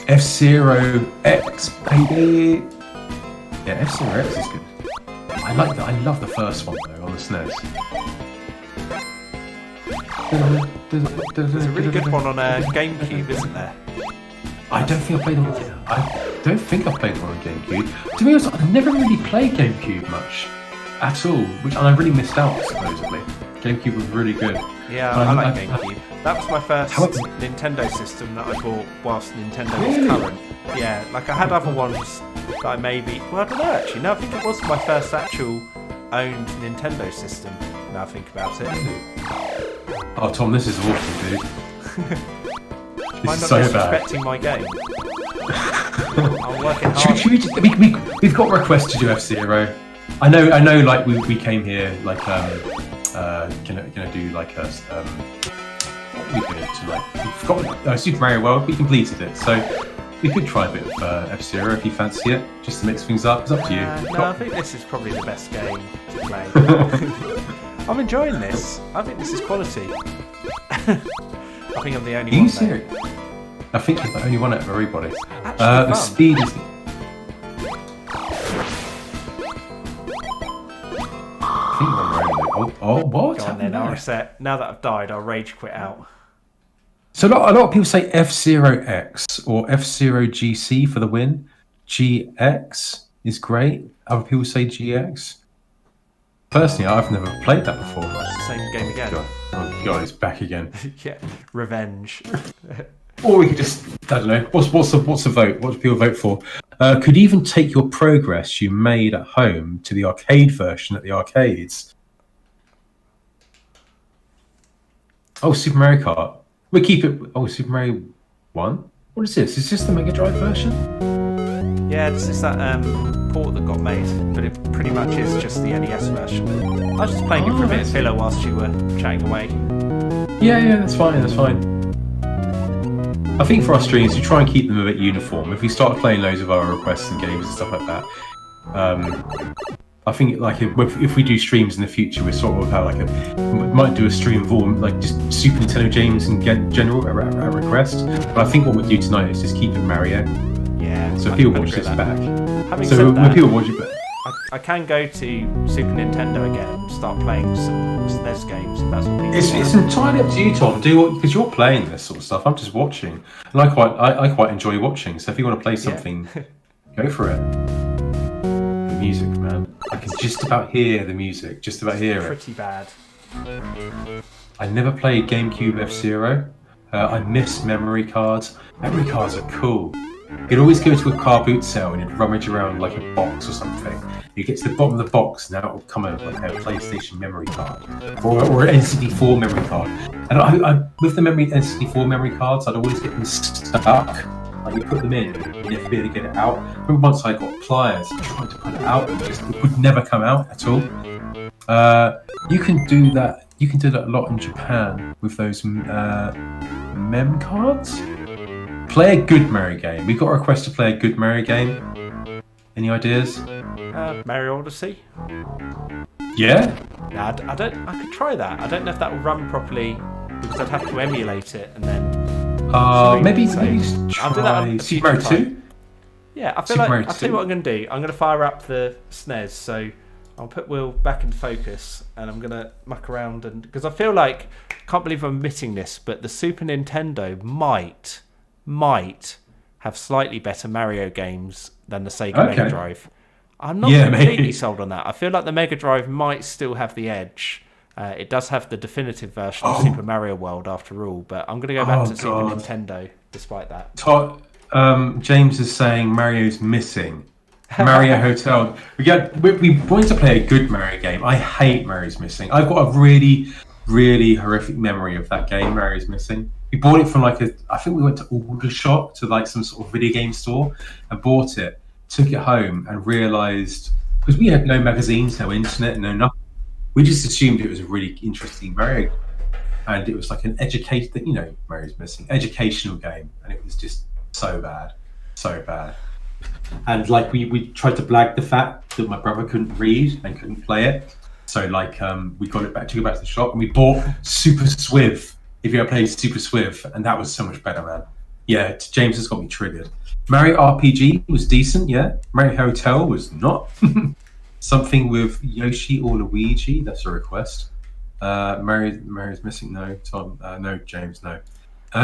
F-Zero X, baby! Yeah, F-Zero X is good. I like that. I love the first one though on the SNES. There's a really good one on GameCube, isn't there? I don't think I played one. I don't think I played one on GameCube. To be honest, I never really played GameCube much at all, and I really missed out. Supposedly, GameCube was really good. Yeah, I like GameCube. That was my first Nintendo system that I bought whilst Nintendo was current. Yeah, like I had other ones that I maybe... Well, I don't know actually. No, I think it was my first actual owned Nintendo system, now I think about it. Oh, Tom, this is awful, dude. Mind This not is so bad. disrespecting my game. I'm working hard. We've got requests to do F-Zero. I know. Like we came here like gonna do like a what we did tonight. We've got Super Mario World. We completed it, so we could try a bit of F-Zero if you fancy it, just to mix things up. It's up to you. No, I think this is probably the best game to play. I'm enjoying this. I think this is quality. I think I'm the only one. Serious? I think you're the only one out of everybody. Actually, the speed is. I think I'm oh, what? Go on then, I'll reset. Now that I've died, I'll rage quit out. So a lot of people say F-Zero X or F-Zero GC for the win. GX is great. Other people say GX. Personally, I've never played that before. It's the same game again. Oh god, it's back again. Yeah, revenge. Or we could just, I don't know, what's the vote? What do people vote for? Could even take your progress you made at home to the arcade version at the arcades. Oh, Super Mario Kart. We keep it. Oh, Super Mario 1? What is this? Is this the Megadrive version? Yeah, this is that port that got made, but it pretty much is just the NES version. I was just playing it for a bit of filler whilst you were chatting away. Yeah, that's fine, I think for our streams, we try and keep them a bit uniform. If we start playing loads of our requests and games and stuff like that, I think like if we do streams in the future, we sort of have we might do a stream of all like just Super Nintendo games in general at request. But I think what we'll do tonight is just keep it Mario. Yeah. So people watch this back. Having so said when that, people watch it back, I can go to Super Nintendo again and start playing some SNES games if that's what people it's entirely up to you, Tom. Do what, because you're playing this sort of stuff. I'm just watching, and I quite enjoy watching. So if you want to play something, go for it. The music, man. I can just about hear the music. Just about hear it. Pretty bad. I never played GameCube F-Zero. I miss memory cards. Memory cards are cool. You'd always go to a car boot sale and you'd rummage around like a box or something. You get to the bottom of the box, now it will come out like a PlayStation memory card or an NCD4 memory card. And I with the NCD4 memory cards, I'd always get them stuck. Like you put them in, you never be able to get it out. I remember once I got pliers and tried to put it out, and it would never come out at all. You can do that. You can do that a lot in Japan with those mem cards. Play a good Mario game. We got a request to play a good Mario game. Any ideas? Mario Odyssey. Yeah. Nah, I could try that. I don't know if that will run properly because I'd have to emulate it and then. Maybe I'll do that on Super Mario 2. Yeah, I feel Super like Mario I'll tell you what I'm going to do. I'm going to fire up the SNES, so I'll put Will back in focus, and I'm going to muck around and because I feel like can't believe I'm admitting this, but the Super Nintendo might have slightly better Mario games than the Sega Mega Drive. I'm not completely sold on that. I feel like the Mega Drive might still have the edge. It does have the definitive version of Super Mario World after all, but I'm going to go back to Super Nintendo despite that. James is saying Mario's missing. Mario Hotel. We wanted to play a good Mario game. I hate Mario's Missing. I've got a really, really horrific memory of that game, Mario's Missing. We bought it from I think we went to Aldershot, to like some sort of video game store, and bought it, took it home, and realised, because we had no magazines, no internet, no nothing, we just assumed it was a really interesting Mario, and it was like an Mario's Missing, educational game, and it was just so bad. And like we tried to blag the fact that my brother couldn't read and couldn't play it, so we got it back, took it back to the shop, and we bought Super Swiv. If you ever played Super Swiv, and that was so much better, man. Yeah, James has got me triggered. Mario RPG was decent, yeah. Mario Hotel was not. Something with Yoshi or Luigi, that's a request. Mario's Missing, no. Tom, no. James, no.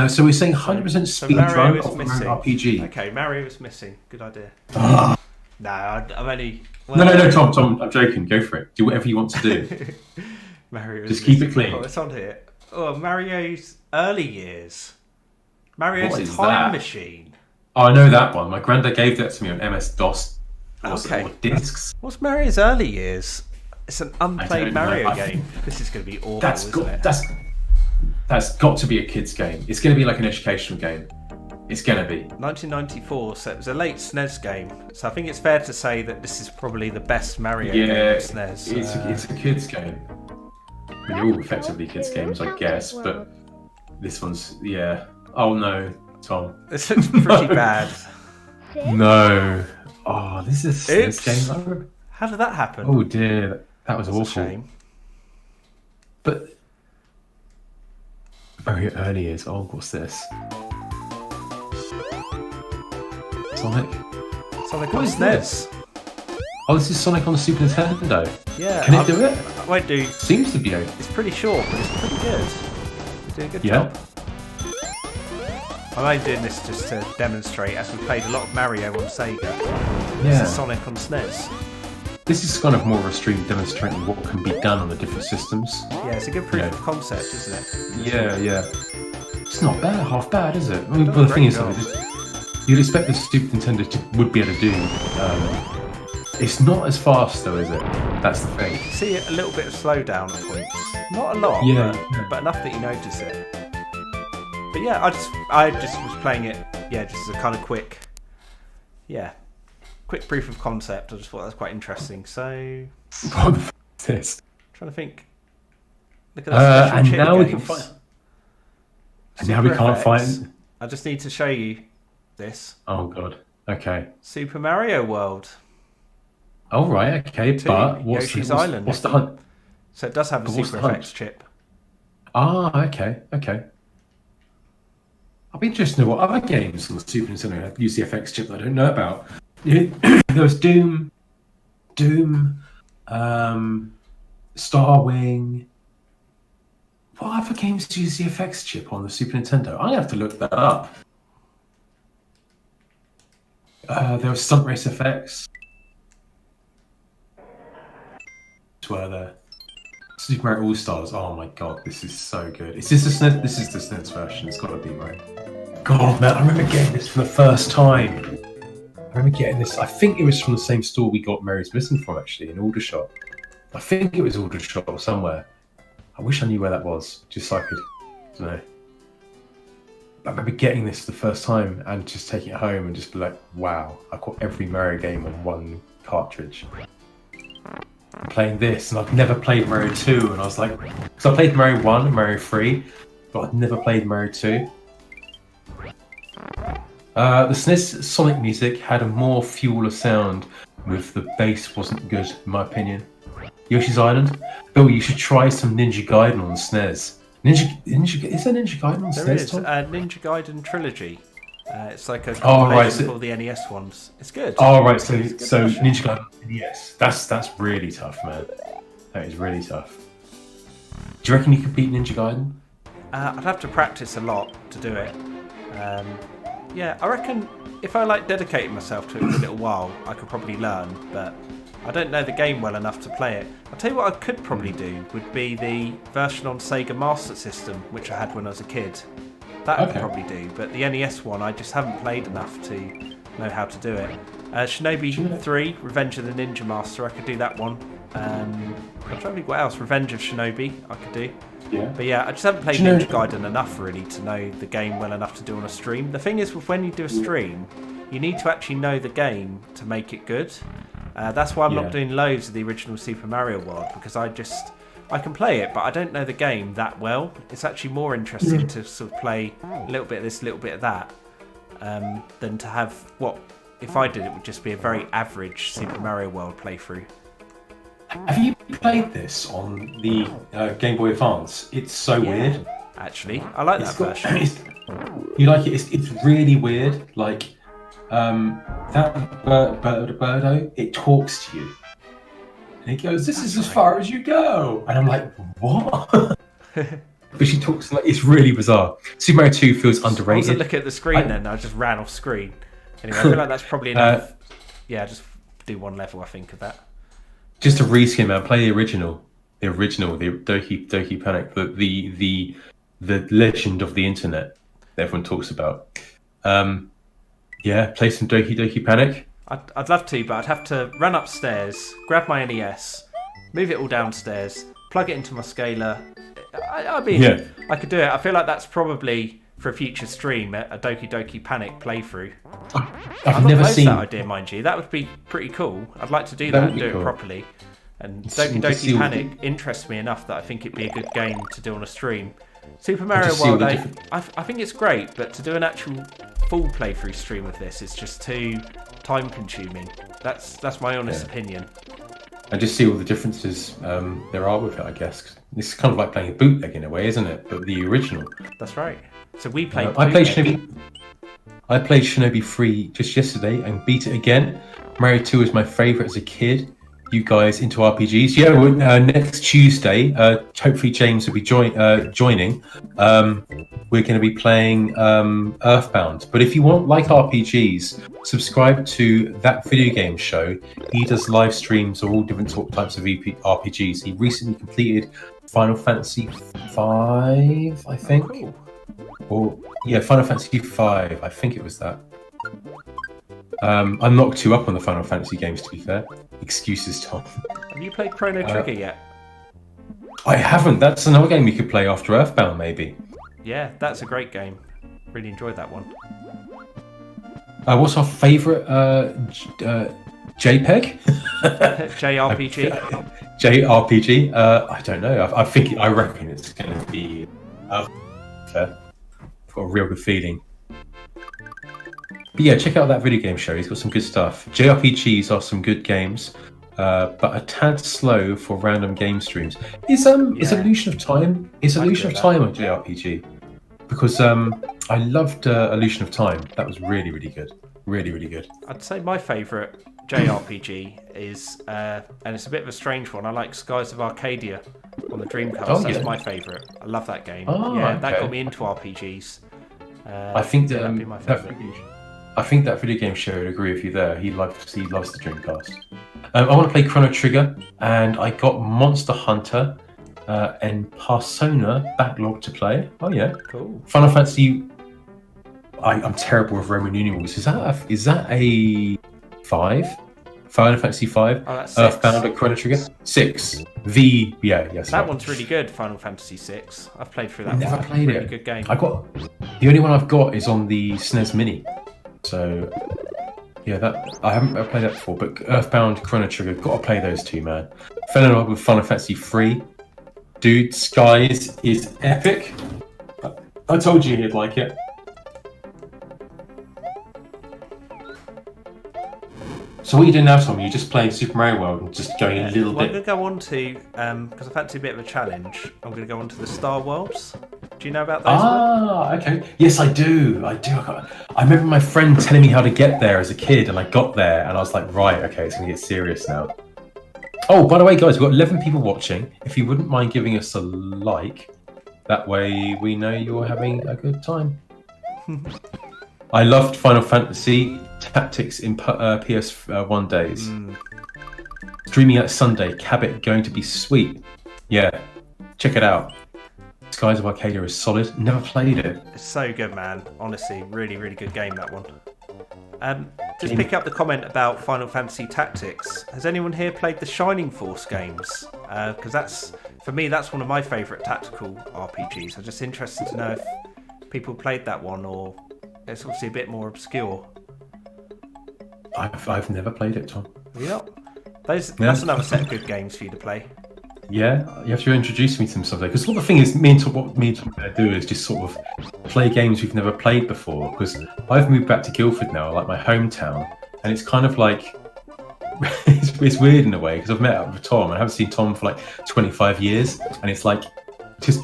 So we're saying 100% speed run of Mario RPG. Okay, Mario is missing. Good idea. No, I'm only. Well, no, Tom, I'm joking. Go for it. Do whatever you want to do. Mario. Just keep it clean. Oh, it's on here. Oh, Mario's early years. Mario's Time Machine. Oh, I know that one. My granddad gave that to me on MS-DOS. Okay. Or discs. What's Mario's early years? It's an unplayed Mario game. This is going to be awful, isn't it? That's got to be a kid's game. It's going to be like an educational game. It's going to be. 1994, so it was a late SNES game. So I think it's fair to say that this is probably the best Mario game on SNES. It's a kid's game. I mean, they're all effectively kids' games, I guess, but this one's, yeah. Oh no, Tom. This looks pretty bad. No. Oh, this is a SNES game. How did that happen? Oh dear, that was awful. A shame. But very early years. Oh, what's this? Sonic on SNES. Oh, this is Sonic on the Super Nintendo. Yeah. Can it do it? I won't do. Seems to be. It's pretty short, but it's pretty good. You're doing a good job. I'm only doing this just to demonstrate, as we played a lot of Mario on Sega. This is Sonic on SNES. This is kind of more of a stream demonstrating what can be done on the different systems. Yeah, it's a good proof of concept, isn't it? Yeah. It's not bad, half bad, is it? I mean, well, the thing is, you'd expect the Super Nintendo would be able to do. It's not as fast though, is it? That's the thing. You see a little bit of slowdown at points. Not a lot, but enough that you notice it. But yeah, I just was playing it, just as a kind of quick proof of concept. I just thought that was quite interesting. So, what is this? Trying to think. Look at that special chip now games. We can find. And now we can't find. I just need to show you this. Oh god. Okay. Super Mario World. Oh right. Okay. But Yoshi's Island. What's the hunt? So it does have a Super FX chip. Ah. Okay. I'll be interested to know what other games on the Super Nintendo use the FX chip that I don't know about. There was Doom, Star Wing. What other games do you use the FX chip on the Super Nintendo? I'm gonna have to look that up. There was Stunt Race FX. Were there? Super Mario All Stars. Oh my god, this is so good. Is this the SNES? This is the SNES version. It's got to be right. God, man, I remember getting this for the first time. remember getting this. I think it was from the same store we got Mary's Missing from, actually, in Aldershot. I think it was Aldershot or somewhere. I wish I knew where that was, just so I could, I don't know. I remember getting this the first time and just taking it home and just be like, wow, I've got every Mario game on one cartridge. I'm playing this, and I've never played Mario 2, and I was like, because I played Mario 1 and Mario 3, but I've never played Mario 2. The SNES Sonic music had a more fuller sound, with the bass wasn't good, in my opinion. Yoshi's Island? Oh, you should try some Ninja Gaiden on SNES. Is there Ninja Gaiden on SNES? There is Ninja Gaiden Trilogy. It's like a compilation of all the NES ones. It's good. Oh, right. So Ninja Gaiden NES. That's really tough, man. That is really tough. Do you reckon you could beat Ninja Gaiden? I'd have to practice a lot to do it. Yeah, I reckon if I dedicated myself to it for a little while, I could probably learn, but I don't know the game well enough to play it. I'll tell you what I could probably do would be the version on Sega Master System, which I had when I was a kid. That I could probably do, but the NES one I just haven't played enough to know how to do it. Shinobi 3, Revenge of the Ninja Master, I could do that one. I'm trying to think what else. Revenge of Shinobi I could do. Yeah. But yeah, I just haven't played Ninja Gaiden enough really to know the game well enough to do on a stream. The thing is, with when you do a stream, you need to actually know the game to make it good. That's why I'm not doing loads of the original Super Mario World, because I can play it, but I don't know the game that well. It's actually more interesting to sort of play a little bit of this, a little bit of that, than to have what, if I did, it would just be a very average Super Mario World playthrough. Have you played this on the Game Boy Advance? It's so weird. Actually, I like that version. You like it? It's really weird. Like that Birdo, it talks to you. And he goes, "This is as far as you go." And I'm like, "What?" But she talks like it's really bizarre. Super Mario 2 feels underrated. I was looking at the screen then. I just ran off screen. Anyway, I feel like that's probably enough. Just do one level, I think, of that. Just to reskin, man, play the original, the Doki Panic, the legend of the internet that everyone talks about. Play some Doki Panic. I'd love to, but I'd have to run upstairs, grab my NES, move it all downstairs, plug it into my scaler. I could do it. I feel like that's probably for a future stream a Doki Panic playthrough. I've never seen that idea, mind you. That would be pretty cool. I'd like to do that and do it properly. And Doki Panic interests me enough that I think it'd be a good game to do on a stream. Super Mario World 8, I think it's great, but to do an actual full playthrough stream of this is just too time consuming. That's my honest opinion. And just see all the differences there are with it, I guess. This is kind of like playing a bootleg in a way, isn't it? But the original. That's right. So we played. I played Shinobi 3 just yesterday and beat it again. Mario 2 was my favourite as a kid. You guys into RPGs? Yeah, next Tuesday, hopefully James will be joining. We're going to be playing Earthbound. But if you like RPGs, subscribe to That Video Game Show. He does live streams of all different types of RPGs. He recently completed Final Fantasy V, I think. Cool. Final Fantasy V. I think it was that. I'm not too up on the Final Fantasy games, to be fair. Excuses, Tom. Have you played Chrono Trigger yet? I haven't. That's another game we could play after Earthbound, maybe. Yeah, that's a great game. Really enjoyed that one. What's our favourite JPEG? JRPG? JRPG? I don't know. I reckon it's going to be... I've got a real good feeling. But yeah, check out That Video Game Show. He's got some good stuff. JRPGs are some good games, but a tad slow for random game streams. Is Illusion of Time? Is Illusion of Time a JRPG? Because I loved Illusion of Time. That was really, really good. Really, really good. I'd say my favourite JRPG is, and it's a bit of a strange one, I like Skies of Arcadia on the Dreamcast. That's my favourite. I love that game. That got me into RPGs. I think that'd be my favourite. I think That Video Game Show would agree with you there. He loves the Dreamcast. I want to play Chrono Trigger, and I got Monster Hunter and Persona backlog to play. Oh yeah, cool. Final Fantasy. I'm terrible with Roman numerals. Is that a 5? Final Fantasy 5? Oh, that's 6. Earthbound at Chrono Trigger? 6. Yes. That one's really good, Final Fantasy 6. I've played through that. Never played really it. Good game. The only one I've got is on the SNES Mini. So yeah, I haven't played that before. But Earthbound, Chrono Trigger, got to play those two, man. Fell in love with Final Fantasy 3. Dude, Skies is epic. I told you he'd like it. So what are you doing now, Tom? You're just playing Super Mario World and just going a little bit... I'm going to go on to, because I fancy a bit of a challenge, I'm going to go on to the Star Worlds. Do you know about those? Okay. Yes, I do. I remember my friend telling me how to get there as a kid, and I got there, and I was like, right, okay, it's going to get serious now. Oh, by the way, guys, we've got 11 people watching. If you wouldn't mind giving us a like, that way we know you're having a good time. I loved Final Fantasy Tactics in PS1 days. Streaming out Sunday, Cabot going to be sweet. Yeah, check it out. Skies of Arcadia is solid. Never played it. It's so good, man. Honestly, really, really good game, that one. Just pick up the comment about Final Fantasy Tactics. Has anyone here played the Shining Force games? Because for me, that's one of my favourite tactical RPGs. I'm just interested to know if people played that one, or it's obviously a bit more obscure. I've never played it, Tom. Yeah. That's another set of good games for you to play. Yeah, you have to introduce me to them someday. Because what the thing is, what me and Tom are going to do is just sort of play games we've never played before. Because I've moved back to Guildford now, like my hometown, and it's kind of like it's weird in a way because I've met up with Tom. I haven't seen Tom for like 25 years, and it's like just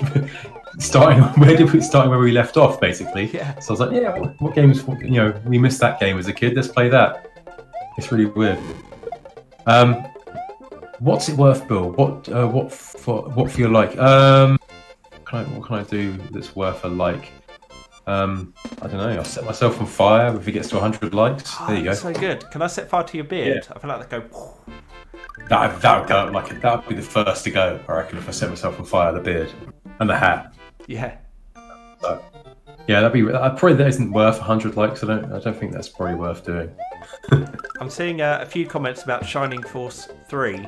starting where we left off, basically. Yeah. So I was like, yeah, what games? We missed that game as a kid. Let's play that. It's really weird. What's it worth, Bill? What for your like? What can I do that's worth a like? I don't know. I'll set myself on fire if it gets to 100 likes. There you go. So good. Can I set fire to your beard? Yeah. I feel like that go. That would go that would be the first to go. I reckon if I set myself on fire, the beard and the hat. Yeah. So, yeah, probably that isn't worth 100 likes. I don't think that's probably worth doing. I'm seeing a few comments about Shining Force 3.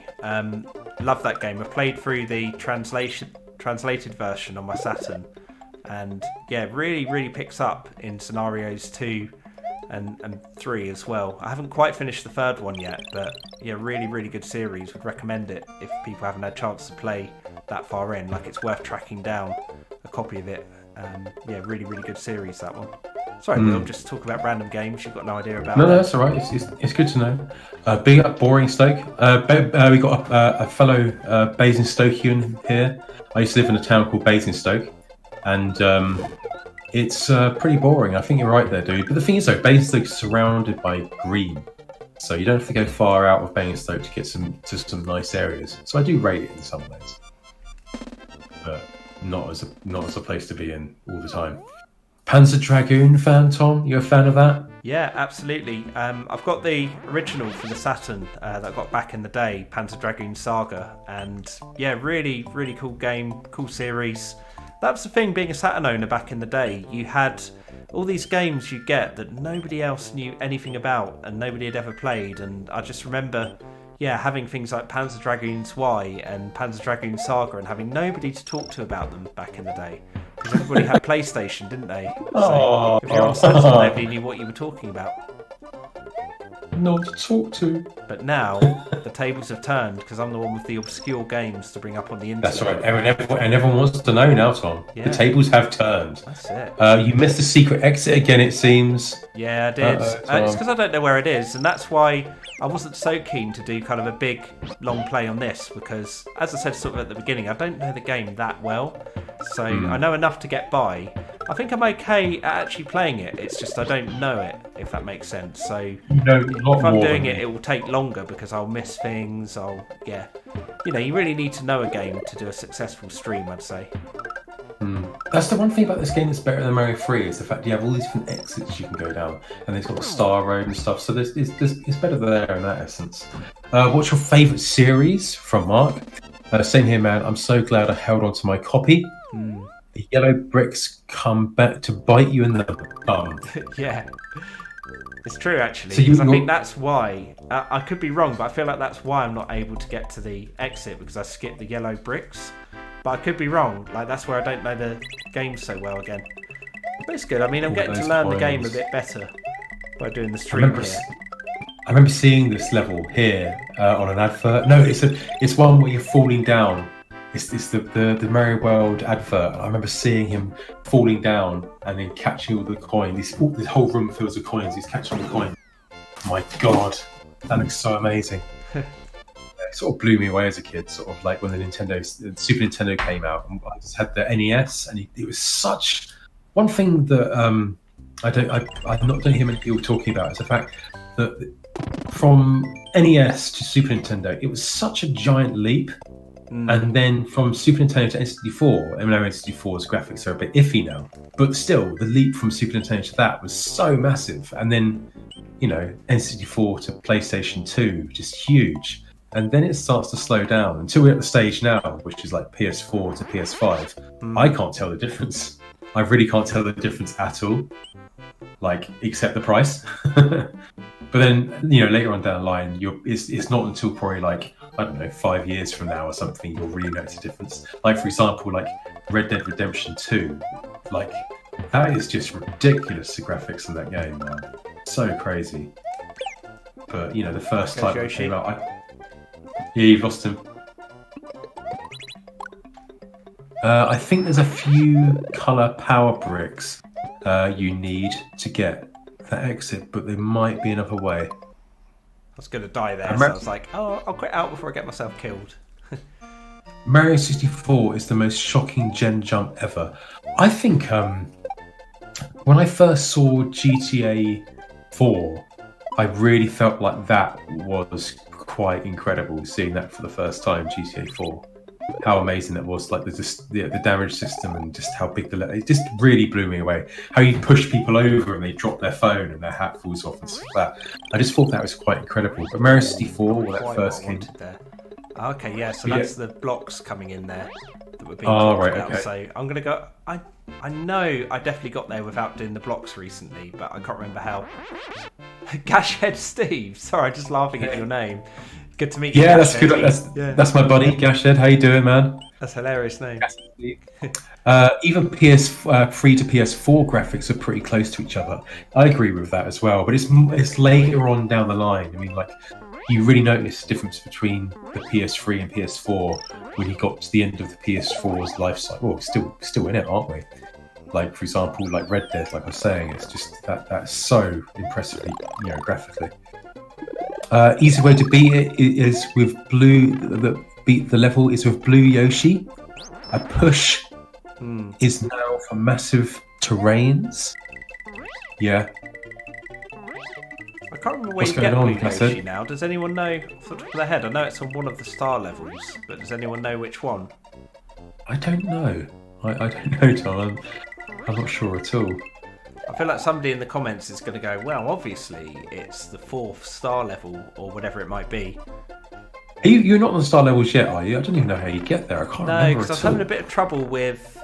Love that game. I've played through the translated version on my Saturn, and yeah, really, really picks up in scenarios 2 and 3 as well. I haven't quite finished the third one yet, but yeah, really, really good series. Would recommend it if people haven't had a chance to play that far in. Like, it's worth tracking down a copy of it. Yeah, really, really good series, that one. Sorry, Will, just talk about random games you've got no idea about. No, that's all right. It's good to know. Big up Boring Stoke. We got a fellow Basingstokian here. I used to live in a town called Basingstoke, and it's pretty boring. I think you're right there, dude. But the thing is, though, Basingstoke is surrounded by green, so you don't have to go far out of Basingstoke to get to some nice areas. So I do rate it in some ways, but not as a place to be in all the time. Panzer Dragoon fan, Tom? You a fan of that? Yeah, absolutely. I've got the original for the Saturn that I got back in the day, Panzer Dragoon Saga, and yeah, really, really cool game, cool series. That was the thing, being a Saturn owner back in the day. You had all these games you get that nobody else knew anything about and nobody had ever played, and I just remember, yeah, having things like Panzer Dragoons Y and Panzer Dragoon Saga and having nobody to talk to about them back in the day. Because everybody had PlayStation, didn't they? So if you're on Saturn, nobody knew what you were talking about. Not to talk to. But now, the tables have turned because I'm the one with the obscure games to bring up on the internet. That's right. Everyone wants to know now, Tom. Yeah. The tables have turned. That's it. You missed the secret exit again, it seems. Yeah, I did. It's because I don't know where it is, and that's why I wasn't so keen to do kind of a big, long play on this, because, as I said sort of at the beginning, I don't know the game that well. So I know enough to get by. I think I'm okay at actually playing it. It's just I don't know it, if that makes sense. So if I'm doing it, it will take longer because I'll miss things. You really need to know a game to do a successful stream, I'd say. That's the one thing about this game that's better than Mario 3 is the fact you have all these different exits you can go down, and there's got the Star Road and stuff. So it's better there in that essence. What's your favourite series? From Mark. Same here, man. I'm so glad I held on to my copy. The yellow bricks come back to bite you in the bum. Yeah, it's true actually. So Because I think that's why I could be wrong, but I feel like that's why I'm not able to get to the exit because I skipped the yellow bricks. But I could be wrong. Like that's where I don't know the game so well again. But it's good. I mean, I'm getting to learn the game a bit better by doing the stream here. I remember seeing this level here on an advert. No, it's one where you're falling down. It's the Mario World advert. I remember seeing him falling down and then catching all the coins. This whole room fills with coins. He's catching all the coins. My God, that looks so amazing. It sort of blew me away as a kid. Sort of like when the Super Nintendo came out. And I just had the NES, and it was such one thing that I don't hear many people talking about is the fact that from NES to Super Nintendo, it was such a giant leap. And then from Super Nintendo to N64, I mean, N64's graphics are a bit iffy now, but still, the leap from Super Nintendo to that was so massive. And then, N64 to PlayStation 2, just huge. And then it starts to slow down until we're at the stage now, which is like PS4 to PS5. I can't tell the difference. I really can't tell the difference at all, except the price. But then, later on down the line, it's not until probably I don't know, 5 years from now or something, you'll really notice a difference. Like, for example, Red Dead Redemption 2, that is just ridiculous, the graphics in that game, man. So crazy. But, the first time it came out, yeah, you've lost him. I think there's a few colour power bricks you need to get that exit, but there might be another way. I was going to die there, so I was like, oh, I'll quit out before I get myself killed. Mario 64 is the most shocking gen jump ever. I think when I first saw GTA 4, I really felt like that was quite incredible, seeing that for the first time, GTA 4. How amazing that was, the damage system and just how big it just really blew me away. How you push people over and they drop their phone and their hat falls off and stuff like that. I just thought that was quite incredible. But Mario 64, when that first came... There. Okay, yeah, so that's the blocks coming in there that we're being talked about. Okay. So I'm going to go... I know I definitely got there without doing the blocks recently, but I can't remember how. Gashhead Steve, sorry, just laughing at your name. Good to meet you. Yeah, that's good. That's my buddy, Gashhead. How you doing, man? That's a hilarious name. Even PS3 to PS4 graphics are pretty close to each other. I agree with that as well, but it's later on down the line. I mean, you really notice the difference between the PS3 and PS4 when you got to the end of the PS4's life cycle. Well, still in it, aren't we? For example, Red Dead, like I was saying, it's just that's so impressively, graphically. Easy way to beat it is with blue. The level is with blue Yoshi. A push is now for massive terrains. Yeah. I can't remember where you get blue Yoshi now. Does anyone know off the top of their head? I know it's on one of the star levels, but does anyone know which one? I don't know. I don't know, Tom. I'm not sure at all. I feel like somebody in the comments is going to go, well, obviously it's the 4th star level or whatever it might be. You're not on the star levels yet, are you? I don't even know how you get there. I can't remember. No, because I was having a bit of trouble with...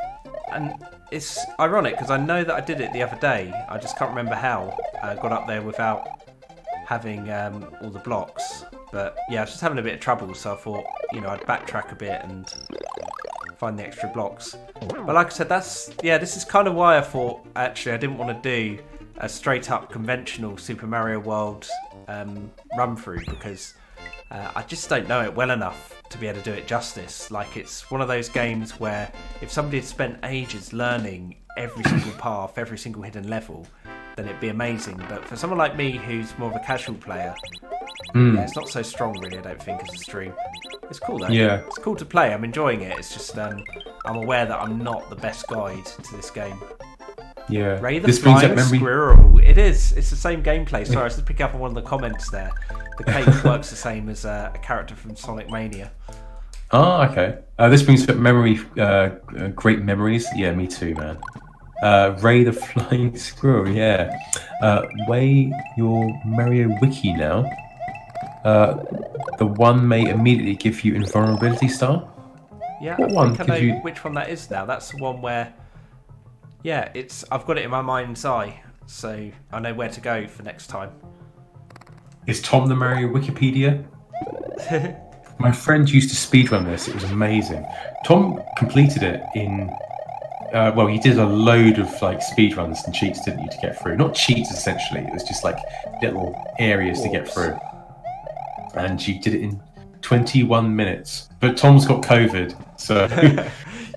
And it's ironic because I know that I did it the other day. I just can't remember how I got up there without having all the blocks. But yeah, I was just having a bit of trouble, so I thought, I'd backtrack a bit and find the extra blocks. But like I said, this is kind of why I thought, actually, I didn't want to do a straight up conventional Super Mario World run through because I just don't know it well enough to be able to do it justice. It's one of those games where if somebody had spent ages learning every single path, every single hidden level, then it'd be amazing. But for someone like me who's more of a casual player, it's not so strong really, I don't think, as a stream. It's cool though. Yeah. It's cool to play. I'm enjoying it. It's just I'm aware that I'm not the best guide to this game. Yeah. Ray the Flying Squirrel. It is. It's the same gameplay. Sorry, I was just picking up on one of the comments there. The cape works the same as a character from Sonic Mania. Oh, okay. This brings back great memories. Yeah, me too, man. Ray the Flying Squirrel, yeah. Way your Mario Wiki now. The one may immediately give you invulnerability star. Yeah, What I one think I know did you? which one that is now. That's the one where, yeah, I've got it in my mind's eye, so I know where to go for next time. Is Tom the Mario Wikipedia? My friend used to speedrun this. It was amazing. Tom completed it in. Well, he did a load of like speedruns and cheats, didn't you, to get through? Not cheats, essentially. It was just like little areas to get through. And she did it in 21 minutes. But Tom's got COVID, so.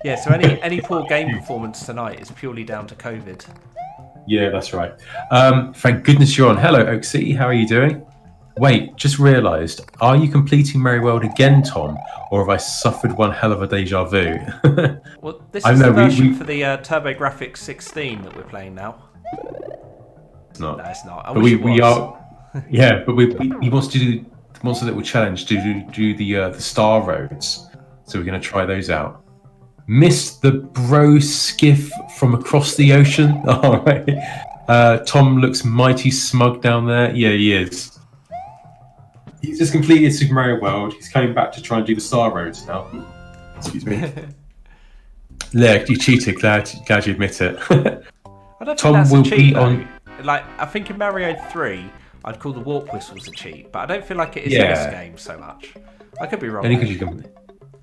Yeah, so any poor game performance tonight is purely down to COVID. Yeah, that's right. Thank goodness you're on. Hello, Oak City. How are you doing? Wait, just realised. Are you completing Merry World again, Tom? Or have I suffered one hell of a deja vu? Well, this is the version for the TurboGrafx 16 that we're playing now. It's not. No, it's not. But we are. Yeah, but he wants to do a little challenge to do the Star Roads. So we're going to try those out. Missed the bro skiff from across the ocean. All right. Tom looks mighty smug down there. Yeah, he is. He's just completed Super Mario World. He's coming back to try and do the Star Roads now. Excuse me. Look, you cheated. Glad you admit it. I don't Tom think that's will a cheat, be though. on. Like, I think in Mario 3, I'd call the warp whistles a cheat, but I don't feel like it is in this game so much. I could be wrong. Only because you can.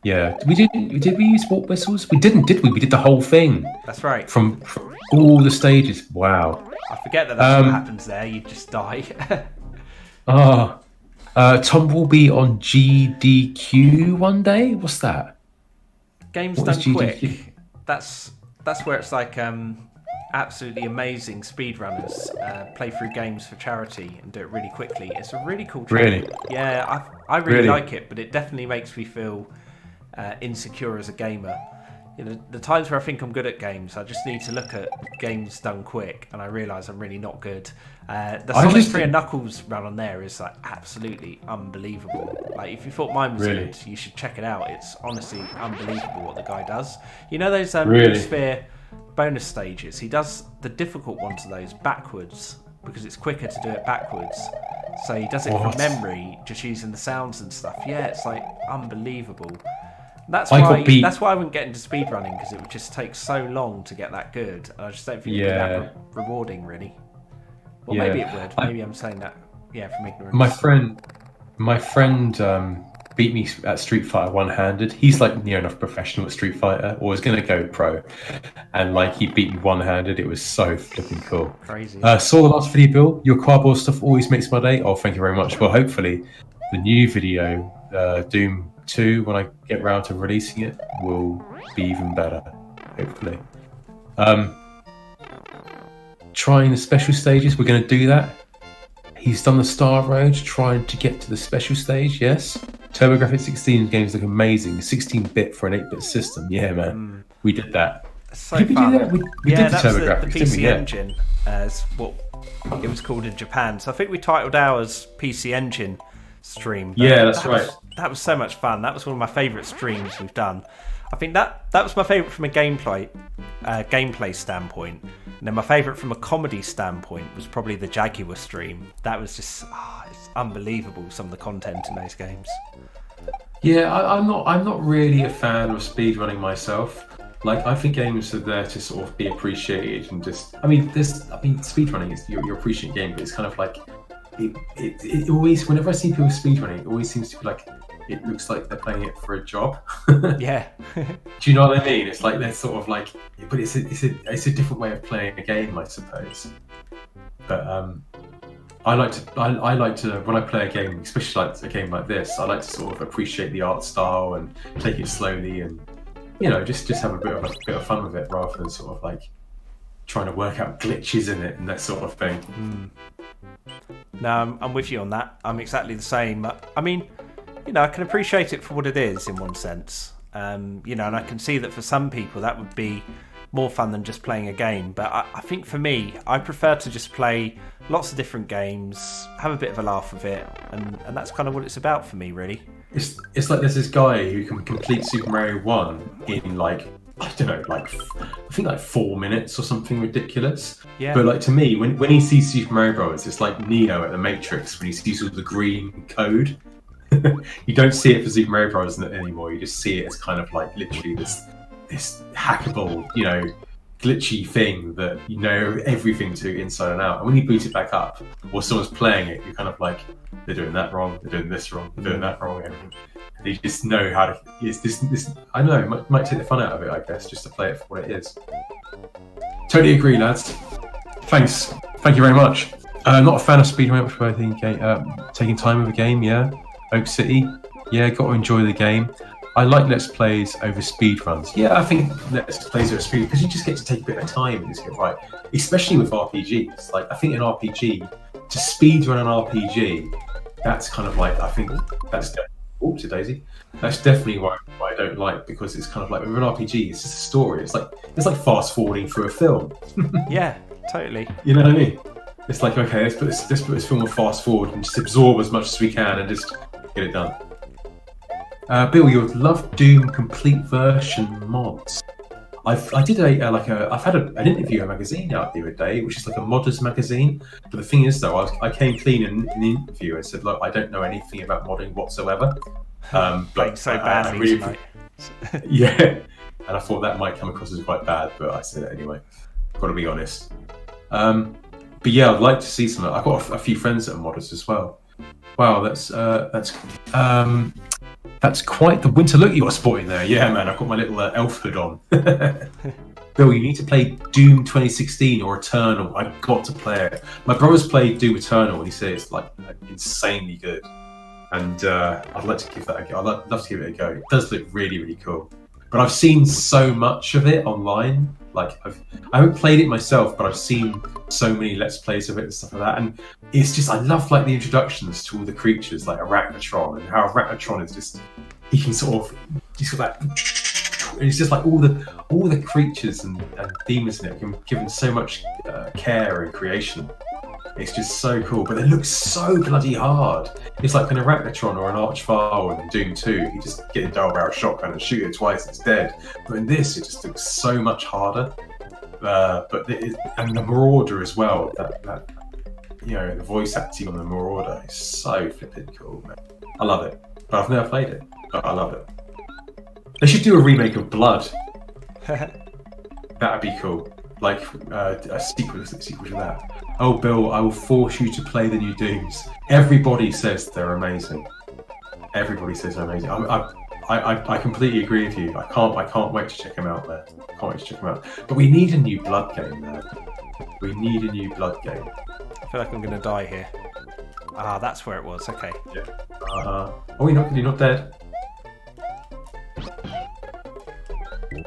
Yeah, did we use warp whistles? We didn't, did we? We did the whole thing. That's right. From all the stages. Wow. I forget that's what happens there. You just die. Tom will be on GDQ one day. What's that? Games What done is GDQ? quick. That's where it's like absolutely amazing speedrunners play through games for charity and do it really quickly. It's a really cool channel. Really? Yeah, I really like it, but it definitely makes me feel insecure as a gamer. You know, the times where I think I'm good at games, I just need to look at games done quick, and I realise I'm really not good. The Sonic 3 and Knuckles run on there is like absolutely unbelievable. Like, if you thought mine was good, you should check it out. It's honestly unbelievable what the guy does. You know those Sphere bonus stages? He does the difficult ones of those backwards because it's quicker to do it backwards. So he does it from memory, just using the sounds and stuff. Yeah, it's like unbelievable. That's why I wouldn't get into speedrunning, because it would just take so long to get that good. And I just don't think it'd be that rewarding, really. Well, maybe it would. Maybe I'm saying that, from ignorance. My friend beat me at Street Fighter one-handed. He's like near enough professional at Street Fighter, or was going to go pro. And like, he beat me one-handed. It was so flipping cool. Crazy. Saw the last video, Bill. Your cardboard stuff always makes my day. Oh, thank you very much. Well, hopefully the new video, Doom 2, when I get round to releasing it, will be even better, hopefully. Trying the special stages, we're going to do that. He's done the Star Road, trying to get to the special stage, yes. TurboGrafx 16 games look amazing. 16-bit for an 8-bit system. Yeah, man. We did that. So did we fun. do that? We did the TurboGrafx, the PC Engine, as what it was called in Japan. So I think we titled ours PC Engine stream. Yeah, that's right. That was so much fun. That was one of my favourite streams we've done. I think that was my favourite from a gameplay standpoint. And then my favourite from a comedy standpoint was probably the Jaguar stream. That was just it's unbelievable, some of the content in those games. Yeah, I'm not really a fan of speedrunning myself. Like, I think games are there to sort of be appreciated and just. Speedrunning is you're appreciating game, but it's kind of like it always. Whenever I see people speedrunning, it always seems to be like it looks like they're playing it for a job. Yeah. Do you know what I mean? It's like they're sort of like, but it's a different way of playing a game, I suppose. But I like to when I play a game, especially like a game like this, I like to sort of appreciate the art style and take it slowly and just have a bit of fun with it rather than sort of like trying to work out glitches in it and that sort of thing. No, I'm with you on that. I'm exactly the same. I mean, I can appreciate it for what it is in one sense. And I can see that for some people that would be more fun than just playing a game. But I think for me, I prefer to just play lots of different games, have a bit of a laugh with it, and that's kind of what it's about for me, really. It's like there's this guy who can complete Super Mario 1 in like, I don't know, like I think like 4 minutes or something ridiculous. Yeah. But like to me, when he sees Super Mario Bros, it's like Neo at the Matrix when he sees all the green code. You don't see it for Super Mario Bros. Anymore. You just see it as kind of like literally this hackable, glitchy thing that you know everything to inside and out. And when you boot it back up, or someone's playing it, you're kind of like, they're doing that wrong, they're doing this wrong, they're doing that wrong. And you just know how to. It's this. I don't know. It might take the fun out of it, I guess, just to play it for what it is. Totally agree, lads. Thanks. Thank you very much. Not a fan of speedrunning, but I think taking time with a game. Yeah. Oak City. Yeah, got to enjoy the game. I like Let's Plays over speedruns. Yeah, I think Let's Plays over speed because you just get to take a bit of time and just get right. Especially with RPGs. Like I think an RPG, to speedrun an RPG, that's kind of like that's Daisy. That's definitely what I don't like because it's kind of like with an RPG, it's just a story. It's like fast forwarding through a film. Yeah, totally. You know what I mean? It's like okay, let's put this film on fast forward and just absorb as much as we can and just get it done. Bill, you would love Doom complete version mods. I've had an interview magazine out the other day, which is like a modders magazine. But the thing is, though, I came clean in the interview and said, look, I don't know anything about modding whatsoever. But so badly really, tonight. Yeah, and I thought that might come across as quite bad, but I said it anyway. Got to be honest. But yeah, I'd like to see some. I've got a few friends that are modders as well. Wow, that's quite the winter look you got sporting there. Yeah, man, I've got my little elf hood on. Bill, you need to play Doom 2016 or Eternal. I've got to play it. My brother's played Doom Eternal and he says it's like insanely good. And I'd like to give that a go. I'd love to give it a go. It does look really, really cool. But I've seen so much of it online. Like I haven't played it myself, but I've seen so many Let's Plays of it and stuff like that. And it's just I love like the introductions to all the creatures like Arachnotron and how Arachnotron is just he's got that and it's just like all the creatures and demons in it given so much care and creation. It's just so cool, but it looks so bloody hard. It's like an Arachnotron or an Archvile in Doom 2. You just get a double barrel shotgun and shoot it twice, it's dead. But in this, it just looks so much harder. And the Marauder as well. That the voice acting on the Marauder is so flipping cool, man. I love it, but I've never played it. But I love it. They should do a remake of Blood. That'd be cool. Like a sequel to that. Oh, Bill, I will force you to play the new Dooms. Everybody says they're amazing. Everybody says they're amazing. I completely agree with you. I can't wait to check them out, man. Can't wait to check them out. But we need a new Blood game, man. We need a new Blood game. I feel like I'm going to die here. Ah, that's where it was. Okay. Yeah. Oh, you're not dead.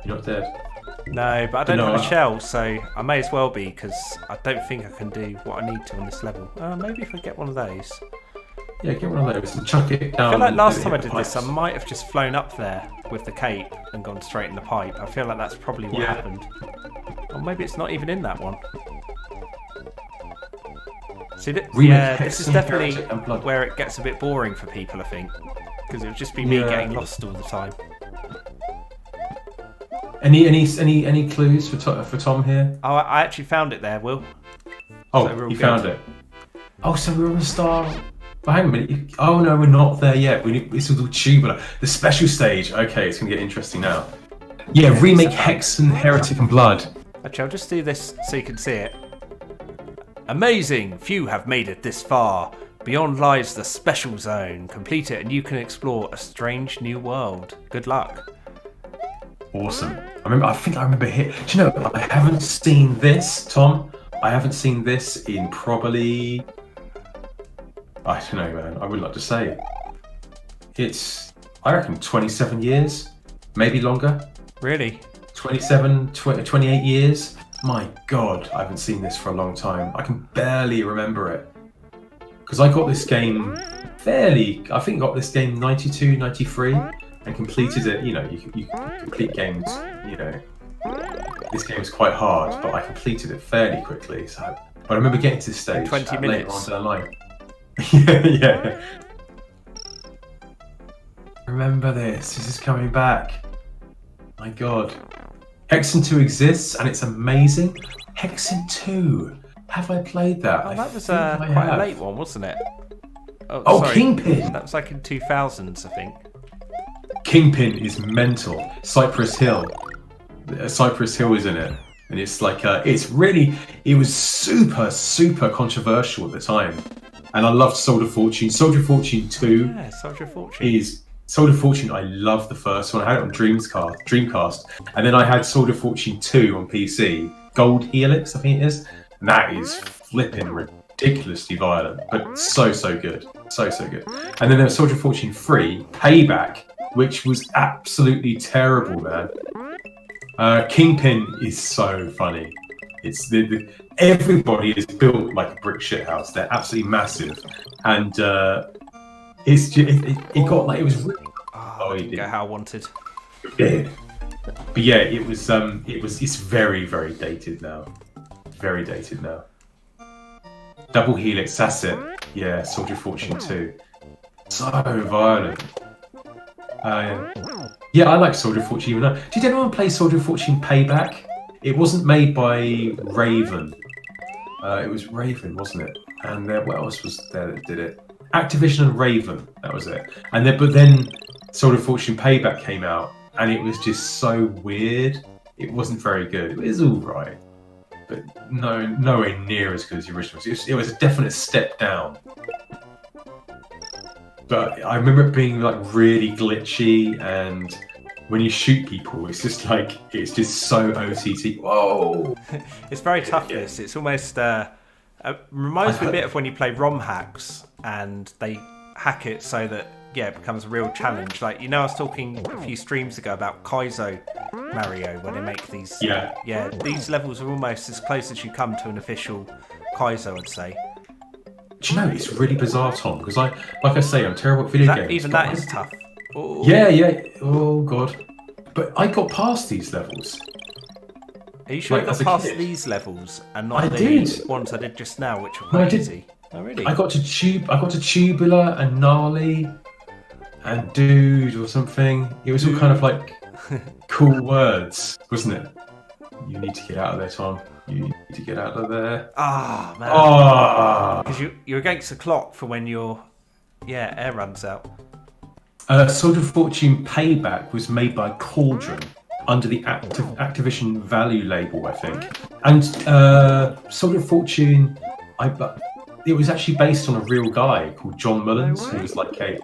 You're not dead. No, but I don't have a shell, so I may as well be, because I don't think I can do what I need to on this level. Maybe if I get one of those. Yeah, get one of those and chuck it down. I feel like last time I did this, I might have just flown up there with the cape and gone straight in the pipe. I feel like that's probably what happened. Or maybe it's not even in that one. See, this is definitely where it gets a bit boring for people, I think. Because it would just be me getting lost all the time. Any clues for Tom here? Oh, I actually found it there, Will. Oh, so you found it. Oh, so we're on the star. Oh, hang on a minute. Oh no, we're not there yet. It's a little tubular. The special stage. Okay, it's gonna get interesting now. Yeah, remake Hexen, Heretic, and Blood. Actually, I'll just do this so you can see it. Amazing! Few have made it this far. Beyond lies the special zone. Complete it and you can explore a strange new world. Good luck. Awesome. I think I remember here. Do you know, I haven't seen this, Tom. I haven't seen this in probably... I don't know, man. I wouldn't like to say. It's, I reckon, 27 years. Maybe longer. Really? 28 years. My God, I haven't seen this for a long time. I can barely remember it. Because I got this game I think got this game 92, 93. And completed it, you complete games, this game is quite hard, but I completed it fairly quickly. So, but I remember getting to this stage 20 minutes. Later on down the line. yeah. Remember this is coming back. My God. Hexen 2 exists and it's amazing. Hexen 2. Have I played that? Oh, that was quite a late one, wasn't it? Oh, sorry. Kingpin! That was like in 2000s, I think. Kingpin is mental. Cypress Hill. Cypress Hill is in it. And it's like, it was super, super controversial at the time. And I loved Soldier of Fortune. Soldier of Fortune 2 Yeah, Soldier of Fortune. is... Soldier of Fortune, I love the first one. I had it on Dreamcast. And then I had Soldier of Fortune 2 on PC. Gold Helix, I think it is. And that is flipping ridiculously violent. But so good. So good. And then there was Soldier of Fortune 3, Payback, which was absolutely terrible, man. Kingpin is so funny. It's everybody is built like a brick shithouse. They're absolutely massive, and it's just, it got like it was. Really, I didn't get how I wanted. Yeah. But yeah, it's very dated now. Very dated now. Double Helix, that's it. Yeah, Soldier of Fortune 2. So violent. Yeah, I like Soldier of Fortune even now. Did anyone play Soldier of Fortune Payback? It wasn't made by Raven. It was Raven, wasn't it? And what else was there that did it? Activision and Raven, that was it. And then Soldier of Fortune Payback came out, and it was just so weird. It wasn't very good. It was all right, but nowhere near as good as the original. It was a definite step down. But I remember it being like really glitchy, and when you shoot people, it's just so OTT. Whoa! It's very tough. Yeah. This. It's almost reminds me a bit of when you play ROM hacks and they hack it so that it becomes a real challenge. Like I was talking a few streams ago about Kaizo Mario when they make these. Yeah. These levels are almost as close as you come to an official Kaizo, I'd say. Do you know, it's really bizarre, Tom, because like I say, I'm terrible at video games. Even that is tough. Ooh. Yeah. Oh, God. But I got past these levels. Are you sure you got past these levels and not ones I did just now, which were quite easy? Oh, really? I got to Tubular and Gnarly and Dude or something. It was all kind of like cool words, wasn't it? You need to get out of there, Tom. You need to get out of there. Ah, man. Because you're against the clock for when your air runs out. Soldier of Fortune Payback was made by Cauldron under the Activision Value label, I think. And Soldier of Fortune, it was actually based on a real guy called John Mullins, who was like it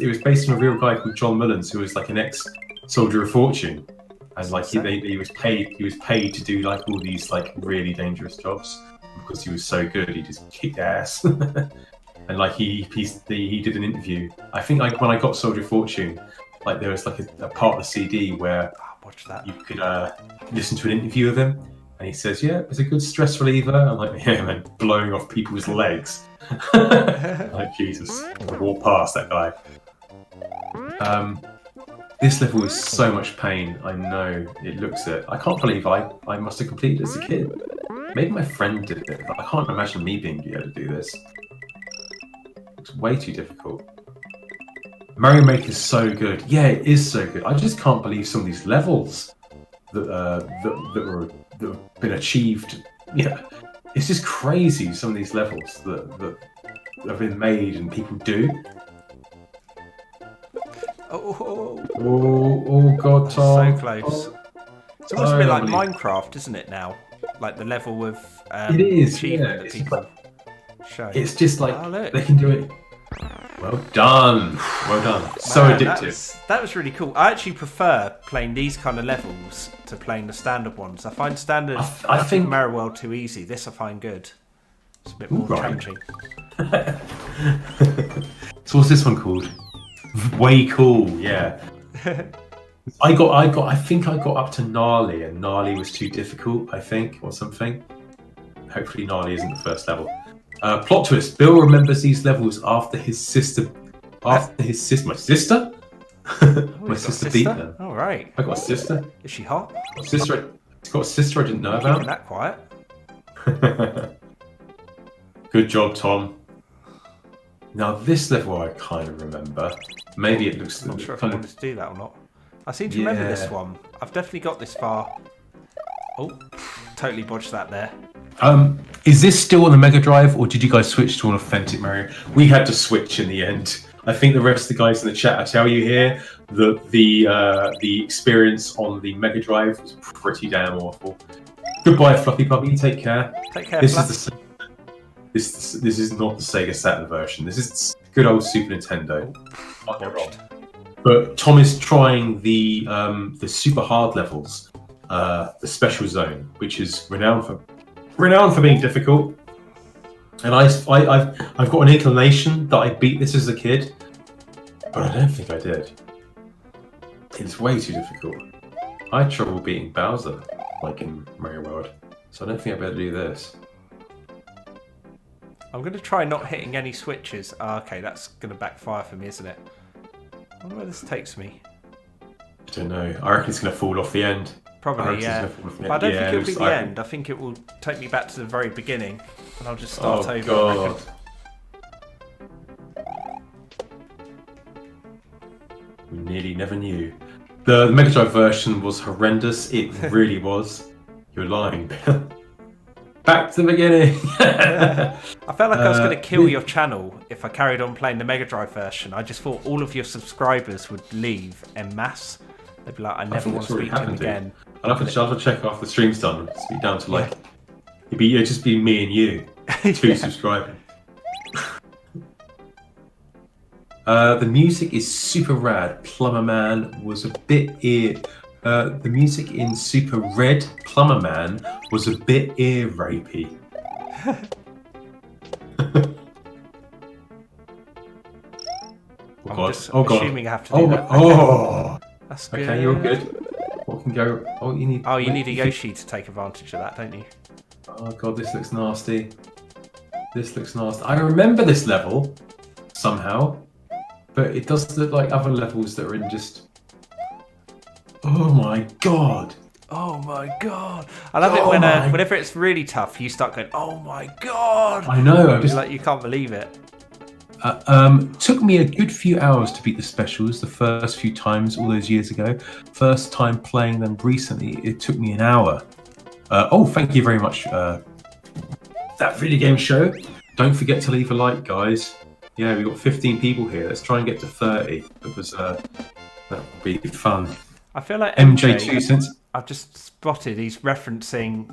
was based on a real guy called John Mullins, who was like an ex-Soldier of Fortune. And like he was paid to do like all these like really dangerous jobs because he was so good. He just kicked ass. And like he did an interview. I think like when I got Soldier of Fortune, like there was like a part of the CD where you could listen to an interview of him, and he says, "Yeah, it's a good stress reliever." I'm like, "Yeah, man, blowing off people's legs." Like Jesus, I walked past that guy. This level was so much pain. I know it looks it. I can't believe I must have completed it as a kid. Maybe my friend did it, but I can't imagine me being able to do this. It's way too difficult. Mario Maker is so good. Yeah, it is so good. I just can't believe some of these levels that have been achieved. Yeah, it's just crazy. Some of these levels that have been made and people do. Oh God, Tom. So close. It's almost a bit like Minecraft, isn't it, now? Like the level of achievement that people show. It's just like they can do it. Well done. So addictive. That was really cool. I actually prefer playing these kind of levels to playing the standard ones. I find standard I think Mario World too easy. This I find good. It's a bit more challenging. So what's this one called? Way cool, yeah. I think I got up to Gnarly, and Gnarly was too difficult, I think, or something. Hopefully Gnarly isn't the first level. Plot twist, Bill remembers these levels after his sister... My sister? My sister beat them. Oh, right. I got a sister. Is she hot? It's got a sister I didn't know about. Keeping that quiet. Good job, Tom. Now this level I kind of remember. Maybe it looks... I'm not sure if I wanted to do that or not. I seem to remember this one. I've definitely got this far. Oh, totally bodged that there. Is this still on the Mega Drive, or did you guys switch to an authentic Mario? We had to switch in the end. I think the rest of the guys in the chat, I tell you here, that the experience on the Mega Drive was pretty damn awful. Goodbye, Fluffy Puppy. Take care. Take care, This Fluff. is this is not the Sega Saturn version. This is good old Super Nintendo. Can't get wrong. But Tom is trying the super hard levels, the special zone, which is renowned for being difficult. And I've got an inclination that I beat this as a kid, but I don't think I did. It's way too difficult. I had trouble beating Bowser, like in Mario World, so I don't think I better do this. I'm going to try not hitting any switches. Oh, okay, that's going to backfire for me, isn't it? I wonder where this takes me. I don't know. I reckon it's going to fall off the end. Probably, yeah. But I don't think it'll be the end. I think it will take me back to the very beginning, and I'll just start over. God. We nearly never knew. The Mega Drive version was horrendous. It really was. You're lying, Bill. Back to the beginning. I felt like I was going to kill your channel if I carried on playing the Mega Drive version. I just thought all of your subscribers would leave en masse. They'd be like, I never want to speak to him again. I'll have to check after the stream's done. It's be down to like, it'd just be me and you, two subscribing. The music is super rad. Plumber Man was a bit the music in Super Red Plumber Man was a bit ear rapey. Assuming I have to do that. Oh, that's good. Okay, you're good. What can go? Oh, you need. Oh, you need a Yoshi to take advantage of that, don't you? Oh god, this looks nasty. This looks nasty. I remember this level somehow, but it does look like other levels that are in just. Oh my god! Oh my god! I love it when whenever it's really tough, you start going, "Oh my god!" I know. I'm just like you can't believe it. Took me a good few hours to beat the specials the first few times all those years ago. First time playing them recently, it took me an hour. Oh, thank you very much. That video game show. Don't forget to leave a like, guys. Yeah, we've got 15 people here. Let's try and get to 30 because that would be fun. I feel like MJ2 since I've just spotted he's referencing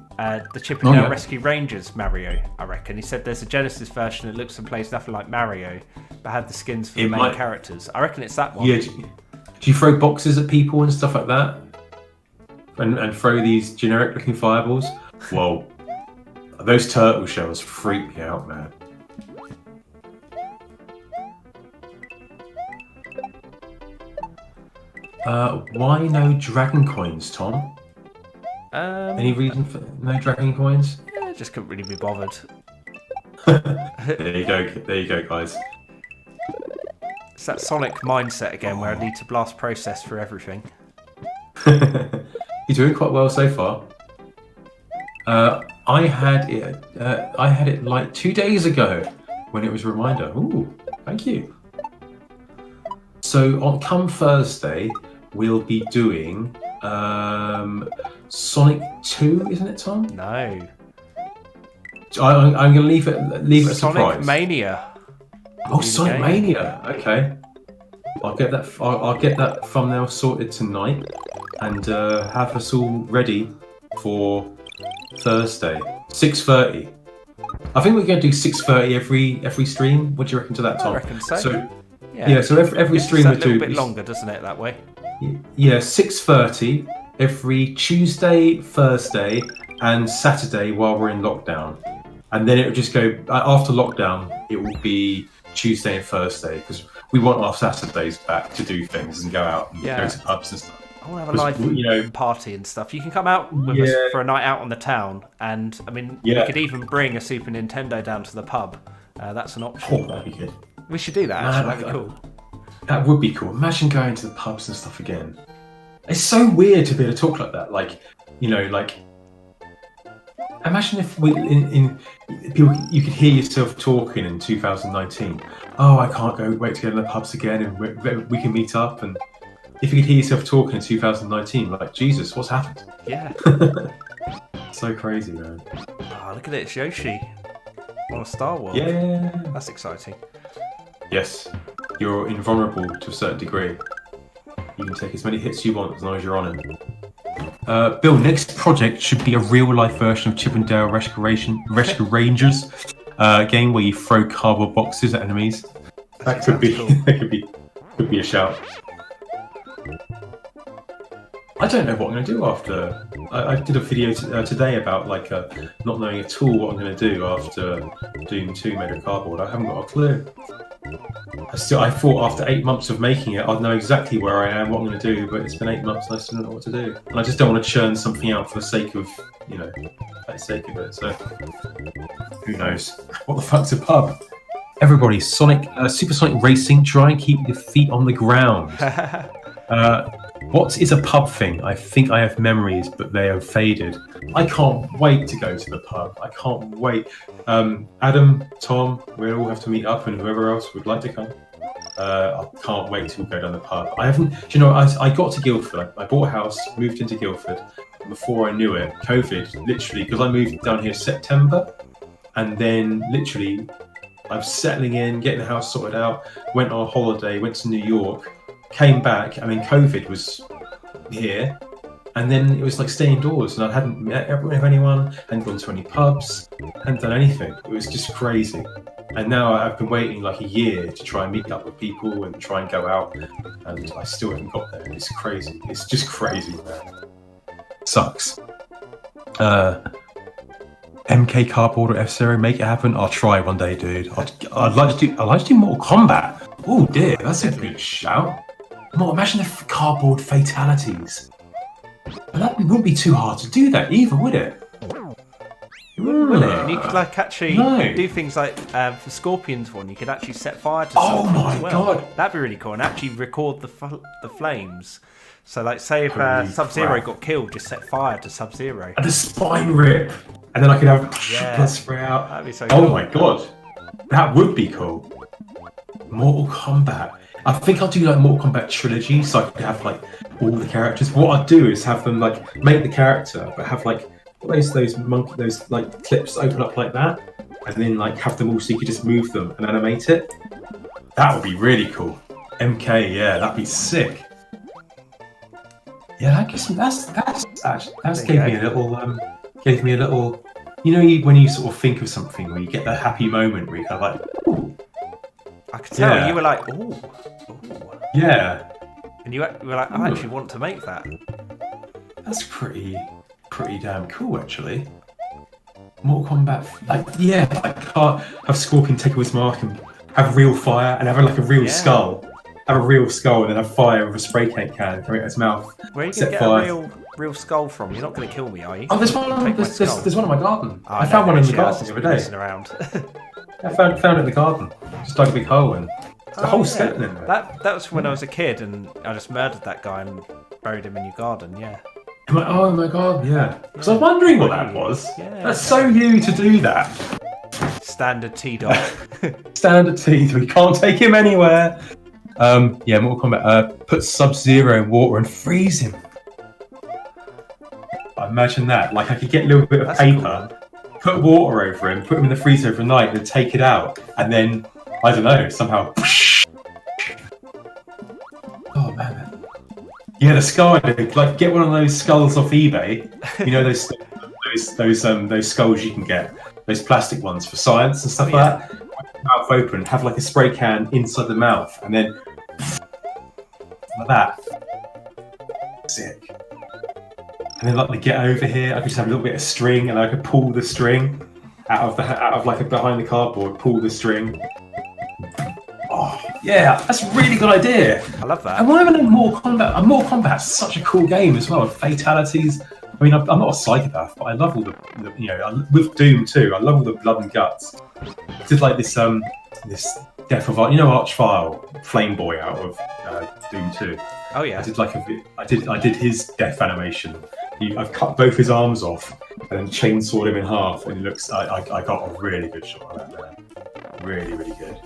the Chippendale Rescue Rangers Mario, I reckon. He said there's a Genesis version that looks and plays nothing like Mario, but had the skins for the main characters. I reckon it's that one. Yeah. Do you throw boxes at people and stuff like that? And throw these generic looking fireballs? Whoa. Those turtle shells freak me out, man. Why no dragon coins, Tom? Any reason for no dragon coins? Yeah, just couldn't really be bothered. There you go, guys. It's that Sonic mindset again, where I need to blast process through everything. You're doing quite well so far. I had it like 2 days ago when it was a reminder. Ooh, thank you. So come Thursday, we'll be doing Sonic 2, isn't it, Tom? No. I'm going to leave it a surprise. Sonic Mania. Oh, Sonic Mania. Okay. I'll get that thumbnail sorted tonight and have us all ready for Thursday, 6:30. I think we're going to do 6:30 every stream. What do you reckon to that, Tom? I reckon so. Yeah, so every stream we do. It's a little bit longer, doesn't it, that way? Yeah, 6:30 every Tuesday, Thursday, and Saturday while we're in lockdown. And then it will just go, after lockdown, it will be Tuesday and Thursday, because we want our Saturdays back to do things and go out and go to pubs and stuff. I want to have a live party and stuff. You can come out with us for a night out on the town, and I mean, we could even bring a Super Nintendo down to the pub. That's an option. Oh, that'd be good. We should do that. Actually, that'd be cool. That would be cool. Imagine going to the pubs and stuff again. It's so weird to be able to talk like that. Like, imagine if people, you could hear yourself talking in 2019. Oh, I can't wait to go to the pubs again, and we can meet up. And if you could hear yourself talking in 2019, like, Jesus, what's happened? Yeah. So crazy, man. Oh, look at it, it's Yoshi on a Star Wars. Yeah. That's exciting. Yes, you're invulnerable to a certain degree. You can take as many hits you want as long as you're on it. Bill, next project should be a real-life version of Chip and Dale Rescue Rangers game where you throw cardboard boxes at enemies. That could be, cool. that could be a shout. I don't know what I'm going to do after. I did a video today about like not knowing at all what I'm going to do after Doom 2 made of cardboard. I haven't got a clue. I thought after 8 months of making it, I'd know exactly where I am, what I'm going to do, but it's been 8 months and I still don't know what to do. And I just don't want to churn something out for the sake of, for the sake of it. So who knows? What the fuck's a pub? Everybody, Supersonic Racing, try and keep your feet on the ground. What is a pub thing? I think I have memories, but they have faded. I can't wait to go to the pub. I can't wait. Adam, Tom, we'll all have to meet up, and whoever else would like to come. I can't wait to go down the pub. I haven't. I got to Guildford. I bought a house, moved into Guildford. And before I knew it, COVID, literally, because I moved down here September, and then literally, I was settling in, getting the house sorted out. Went on a holiday, went to New York. Came back, COVID was here, and then it was like staying indoors, and I hadn't met anyone, hadn't gone to any pubs, hadn't done anything. It was just crazy. And now I've been waiting like a year to try and meet up with people and try and go out, and I still haven't got there. It's crazy. It's just crazy, man. Sucks. MK Cardboard or F-Zero, make it happen. I'll try one day, dude. I'd like to do Mortal Kombat. Oh dear, that's a good shout. Imagine the cardboard fatalities. That wouldn't be too hard to do that either, would it? Will it? And you could actually do things like for Scorpion's one, you could actually set fire to something. Oh my god, that'd be really cool, and actually record the flames. So, say if Sub-Zero got killed, just set fire to Sub-Zero. And the spine rip, and then I could have blood spray out. That'd be so cool. Oh my god, that would be cool. Mortal Kombat. I think I'll do Mortal Kombat trilogy, so I could have all the characters. What I'd do is have them make the character, but have those clips open up like that, and then have them all so you could just move them and animate it. That would be really cool. MK, yeah, that'd be sick. Yeah, I guess that's gave me a little. When you sort of think of something where you get that happy moment where you kind of ooh. I could tell you were like, ooh. Yeah. And you were like, I actually want to make that. That's pretty damn cool, actually. Mortal Kombat, I can't have Scorpion take away his mark and have real fire and have a real skull. Have a real skull and then have fire with a spray paint can coming out his mouth. Where are you going to get a real skull from? You're not going to kill me, are you? Oh, there's one in my garden. I found one in the garden the other day. Around. I found it in the garden. Just dug a big hole and there's a whole skeleton in there. That was when I was a kid and I just murdered that guy and buried him in your garden, yeah. Oh my god, yeah. Because I was wondering what that was. Yeah, that's so you to do that. Standard T-Dog. Standard T-Dog. You can't take him anywhere. Mortal Kombat. Put Sub-Zero in water and freeze him. Imagine that. I could get a little bit of paper, put water over him, put him in the freezer overnight, and then take it out, and then I don't know, somehow. Oh man. Yeah, the skull. Get one of those skulls off eBay. Those skulls you can get, those plastic ones for science and stuff like that. Mouth open, have a spray can inside the mouth, and then like that. Sick. And then they get over here, I could just have a little bit of string, and I could pull the string out of behind the cardboard, pull the string. Oh yeah, that's a really good idea. I love that. And why haven't Mortal Kombat? Mortal Kombat's such a cool game as well. Fatalities. I mean, I'm not a psychopath, but I love all the with Doom too. I love all the blood and guts. I did this Death of Archvile, Flame Boy out of Doom 2. Oh yeah. I did his death animation. I've cut both his arms off and then chainsawed him in half, and it looks. I got a really good shot of that man. Really, really good.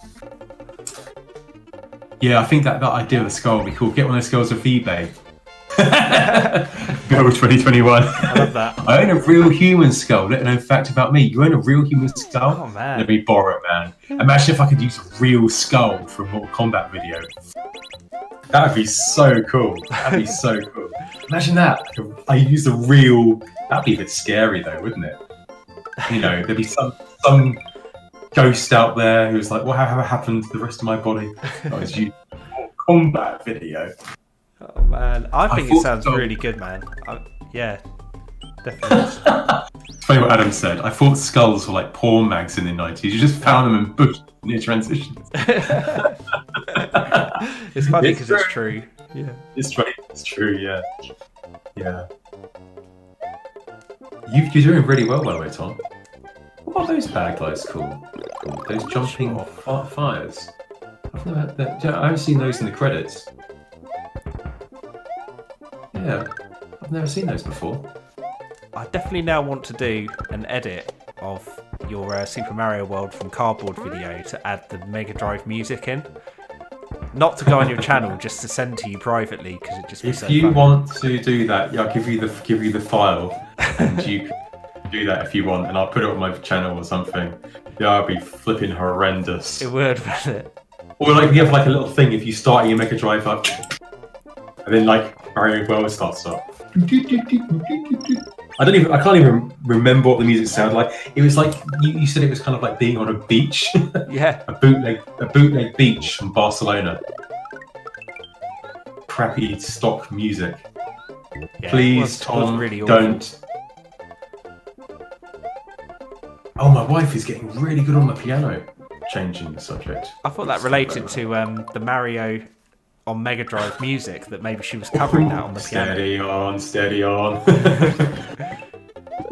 Yeah, I think that idea of the skull would be cool. Get one of those skulls off eBay, Build 2021. I love that. I own a real human skull. Little known fact about me: you own a real human skull. Oh man. Let me borrow it, man. Imagine if I could use a real skull for a Mortal Kombat video. That'd be so cool. That'd be so cool. Imagine that. I use a real. That'd be a bit scary though, wouldn't it? You know, there'd be some ghost out there who's like, "Whatever happened to the rest of my body?" I was using a Mortal Kombat video. Oh man, I think it sounds really good, man. Yeah, definitely. It's funny what Adam said. I thought skulls were like porn mags in the 90s. You just found them in bush near transitions. It's funny because it's true. Yeah, it's true. Yeah, yeah. You're doing really well, by the way, Tom. What are those bad guys called? Those jumping fires. I haven't seen those in the credits. Yeah, I've never seen those before. I definitely now want to do an edit of your Super Mario World from Cardboard video to add the Megadrive music in. Not to go on your channel, just to send to you privately because it just. If you want to do that, yeah, I'll give you the file, and you can do that if you want, and I'll put it on my channel or something. Yeah, it'll be flipping horrendous. It would, wouldn't it? Or like you have like a little thing if you start your Megadrive up, and then like Mario World starts up. I can't even remember what the music sounded like. It was like you said it was kind of like being on a beach. Yeah. a bootleg beach from Barcelona. Crappy stock music. Yeah, please, Tom, really don't. Oh, my wife is getting really good on the piano. Changing the subject. I thought that related to the Mario on Megadrive music, that maybe she was covering that on the piano. Steady on.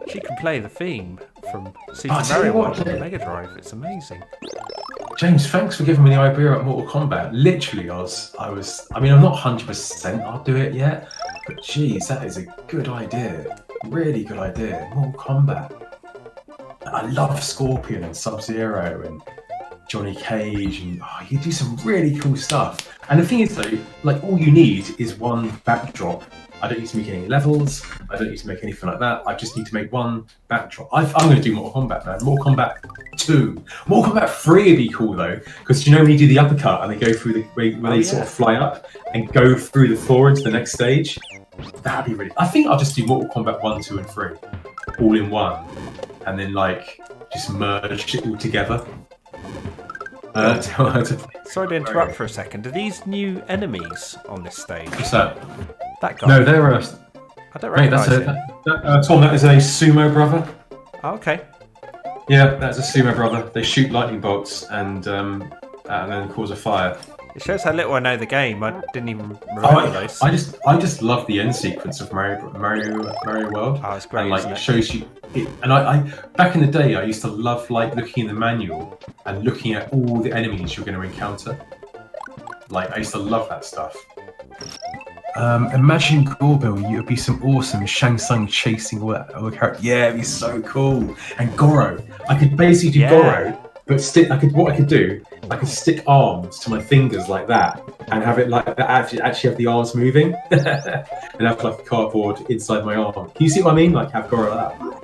She can play the theme from Super Mario World on the Megadrive. It's amazing. James, thanks for giving me the idea about Mortal Kombat. Literally, I mean, I'm not 100% I'll do it yet, but geez, that is a good idea. Really good idea. Mortal Kombat. I love Scorpion and Sub-Zero and Johnny Cage, and you do some really cool stuff. And the thing is though, like all you need is one backdrop. I don't need to make any levels. I don't need to make anything like that. I just need to make one backdrop. I'm going to do Mortal Kombat, man. Mortal Kombat 2. Mortal Kombat 3 would be cool though, because you know when you do the uppercut and they go through where they sort of fly up and go through the floor into the next stage. That'd be really. I think I'll just do Mortal Kombat 1, 2, and 3, all in one, and then like just merge it all together. Sorry to interrupt for a second. Are these new enemies on this stage? What's that? That guy? No, they're I don't recognise him. Tom, that is a sumo brother. Oh, okay. Yeah, that's a sumo brother. They shoot lightning bolts and then cause a fire. It shows how little I know the game. I didn't even remember those. I just love the end sequence of Mario World. Oh, it's great. And like it shows you. I back in the day, I used to love like looking in the manual and looking at all the enemies you're going to encounter. Like I used to love that stuff. Imagine Gorbil, you would be some awesome Shang Tsung chasing all the characters. Yeah, it'd be so cool. And Goro, I could basically do Goro, but I could stick arms to my fingers like that and have it like that. Actually have the arms moving and have like a cardboard inside my arm. Can you see what I mean? Like have Goro like that.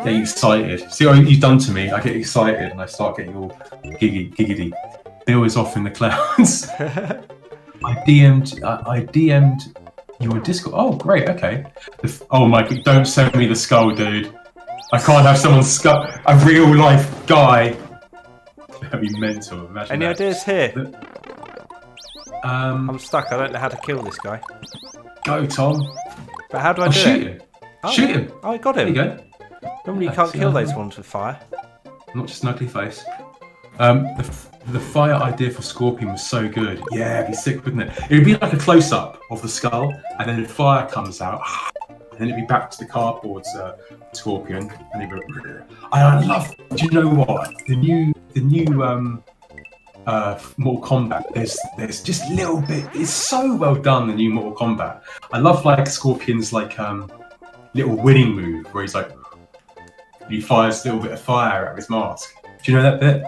Getting excited. See what you've done to me? I get excited and I start getting all giggity. Bill is off in the clouds. I DM'd your Discord. Oh, great. Okay. Oh my God! Don't send me the skull, dude. I can't have someone's skull. A real life guy. That'd be mental. Imagine. Any ideas here? I'm stuck. I don't know how to kill this guy. Go, Tom. But how do I do shoot it? him. Oh, shoot him. Oh, I got him. There you go. Normally you can't kill those ones with fire. Not just an ugly face. The fire idea for Scorpion was so good. Yeah, it'd be sick, wouldn't it? It would be like a close-up of the skull, and then the fire comes out, and then it'd be back to the cardboard Scorpion, and it'd go. I love. Do you know what? The new Mortal Kombat. There's just little bit. It's so well done. The new Mortal Kombat. I love like Scorpion's like little winning move where he's like he fires a little bit of fire out of his mask. Do you know that bit?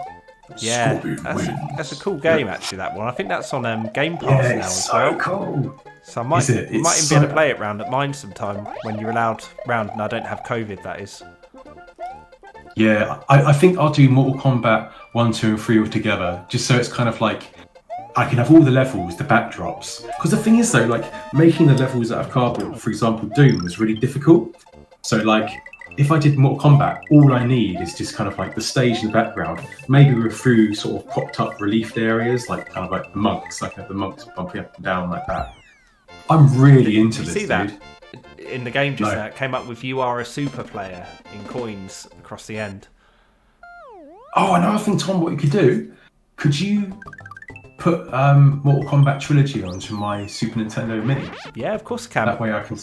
Yeah, Scorpion that's a cool game actually. That one. I think that's on Game Pass Yeah, now it's as so well. cool. So I might, Is it? we might It's even be able so- to play it round at mine sometime when you're allowed round and I don't have COVID. That is. Yeah, I think I'll do Mortal Kombat 1, 2, and 3 all together, just so it's kind of like I can have all the levels, the backdrops. Because the thing is though, like making the levels out of cardboard, for example, Doom was really difficult. So like if I did Mortal Kombat, all I need is just kind of like the stage in the background, maybe with a few sort of popped up relief areas, like kind of like the monks, like the monks bumping up and down like that. I'm really into this, See dude. that in the game just No. now? It came up with "You are a super player" in coins across the end. Oh, another thing, Tom, what you could do, could you put Mortal Kombat Trilogy onto my Super Nintendo Mini? Yeah, of course I can. That way I can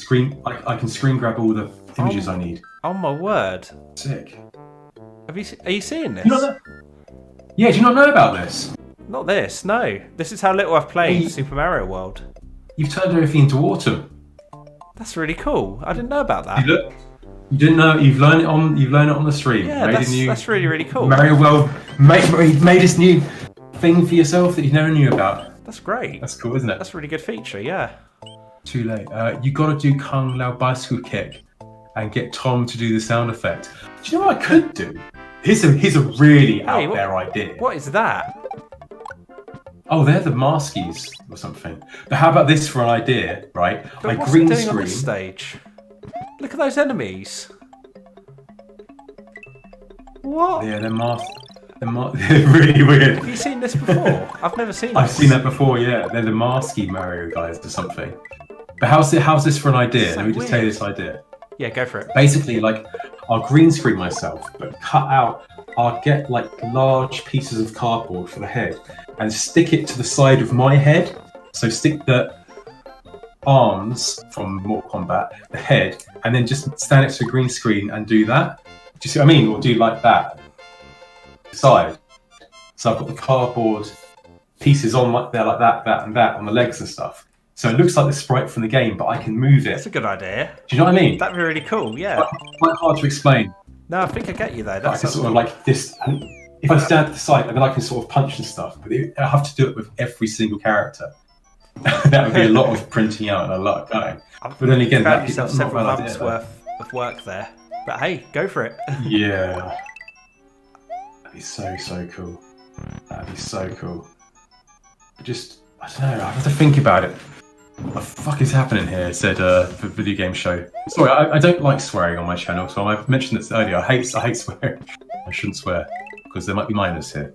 I can screen grab all the images I need. Oh my word! Sick. Are you seeing this? You not know? Yeah, do you not know about this? Not this. No. This is how little I've played Hey. Super Mario World. You've turned everything into autumn. That's really cool. I didn't know about that. You look. You didn't know. You've learned it on the stream. Yeah, that's really really cool. Mario World made this new thing for yourself that you never knew about. That's great. That's cool, isn't it? That's a really good feature. Yeah. Too late. You got to do Kung Lao bicycle kick and get Tom to do the sound effect. Do you know what I could do? Here's a really out there idea. What is that? Oh, they're the maskies or something. But how about this for an idea, right? But Like what's green it doing on screen. this stage? Look at those enemies. What? Yeah, they're really weird. Have you seen this before? I've never seen I've this. seen that before. Yeah, they're the masky Mario guys or something. But how's this for an idea? So Let me just tell you weird. this idea. Yeah, go for it. Basically, like I'll green screen myself, but cut out. I'll get like large pieces of cardboard for the head and stick it to the side of my head. So stick the arms from Mortal Kombat, the head, and then just stand next to a green screen and do that. Do you see what I mean? Or do like that side. So I've got the cardboard pieces on like there, like that, and that on the legs and stuff. So it looks like the sprite from the game, but I can move it. That's a good idea. Do you know what I mean? That'd be really cool. Yeah. Quite hard to explain. No, I think I get you though. I That's can sort of like this. If I stand at the side, then I can sort of punch and stuff. But I have to do it with every single character. That would be a lot of printing out and a lot of going. But then again, found that's yourself not a several bad months idea, worth of work there. But hey, go for it. Yeah. That'd be so cool. That'd be so cool. I don't know, I have to think about it. What the fuck is happening here? Said for video game show. Sorry, I don't like swearing on my channel, so I've mentioned this earlier. I hate swearing. I shouldn't swear because there might be minors here.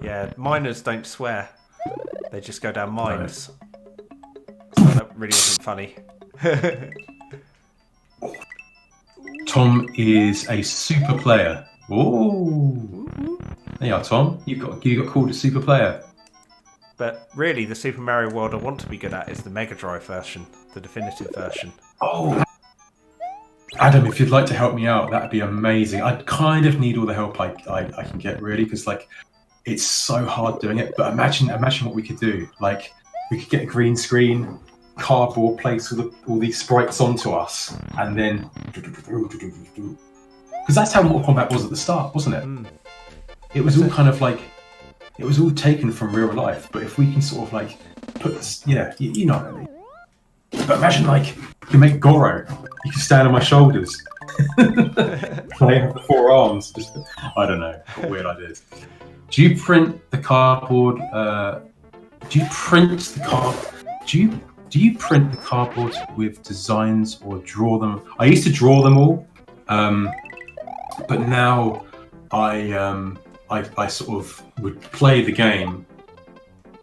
Yeah, miners don't swear. They just go down mines. So that really isn't funny. Tom is a super player. Ooh. There you are, Tom. You got called a super player. But really, the Super Mario World I want to be good at is the Megadrive version, the definitive version. Oh, Adam, if you'd like to help me out, that'd be amazing. I kind of need all the help I can get, really, because like it's so hard doing it. But imagine what we could do. Like we could get a green screen, cardboard, place all these sprites onto us, and then because that's how Mortal Kombat was at the start, wasn't it? Mm. It was all kind of like. It was all taken from real life, but if we can sort of like put this, yeah, you know what I mean. But imagine like you can make Goro, you can stand on my shoulders, play have the 4 arms. Just, I don't know, weird ideas. Do you print the cardboard? Do you print the cardboard with designs or draw them? I used to draw them all, but now I sort of would play the game,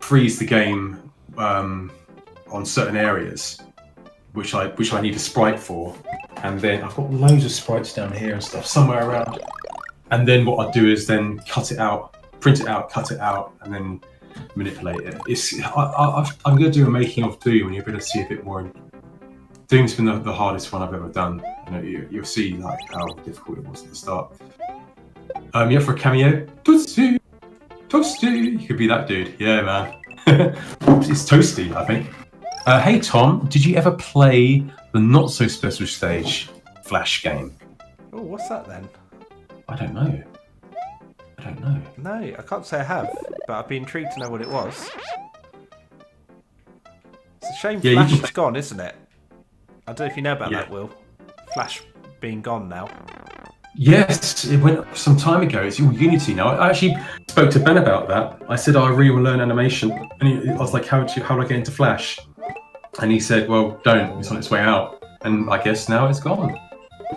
freeze the game on certain areas, which I need a sprite for, and then I've got loads of sprites down here and stuff somewhere around. And then what I do is then cut it out, print it out, cut it out, and then manipulate it. I'm going to do a making of Doom, and you're going to see a bit more. Doom's been the hardest one I've ever done. You'll see like how difficult it was at the start. You up for a cameo? Toasty! Toasty! You could be that dude. Yeah, man. Oops, it's Toasty, I think. Hey, Tom, did you ever play the Not So Special Stage Flash game? Oh, what's that then? I don't know. know. No, I can't say I have, but I'd be intrigued to know what it was. It's a shame Flash is gone, isn't it? I don't know if you know about that, Will. Flash being gone now. Yes, it went some time ago. It's all Unity now. I actually spoke to Ben about that. I said, I really want to learn animation. And I was like, how do I get into Flash? And he said, well, don't. It's on its way out. And I guess now it's gone.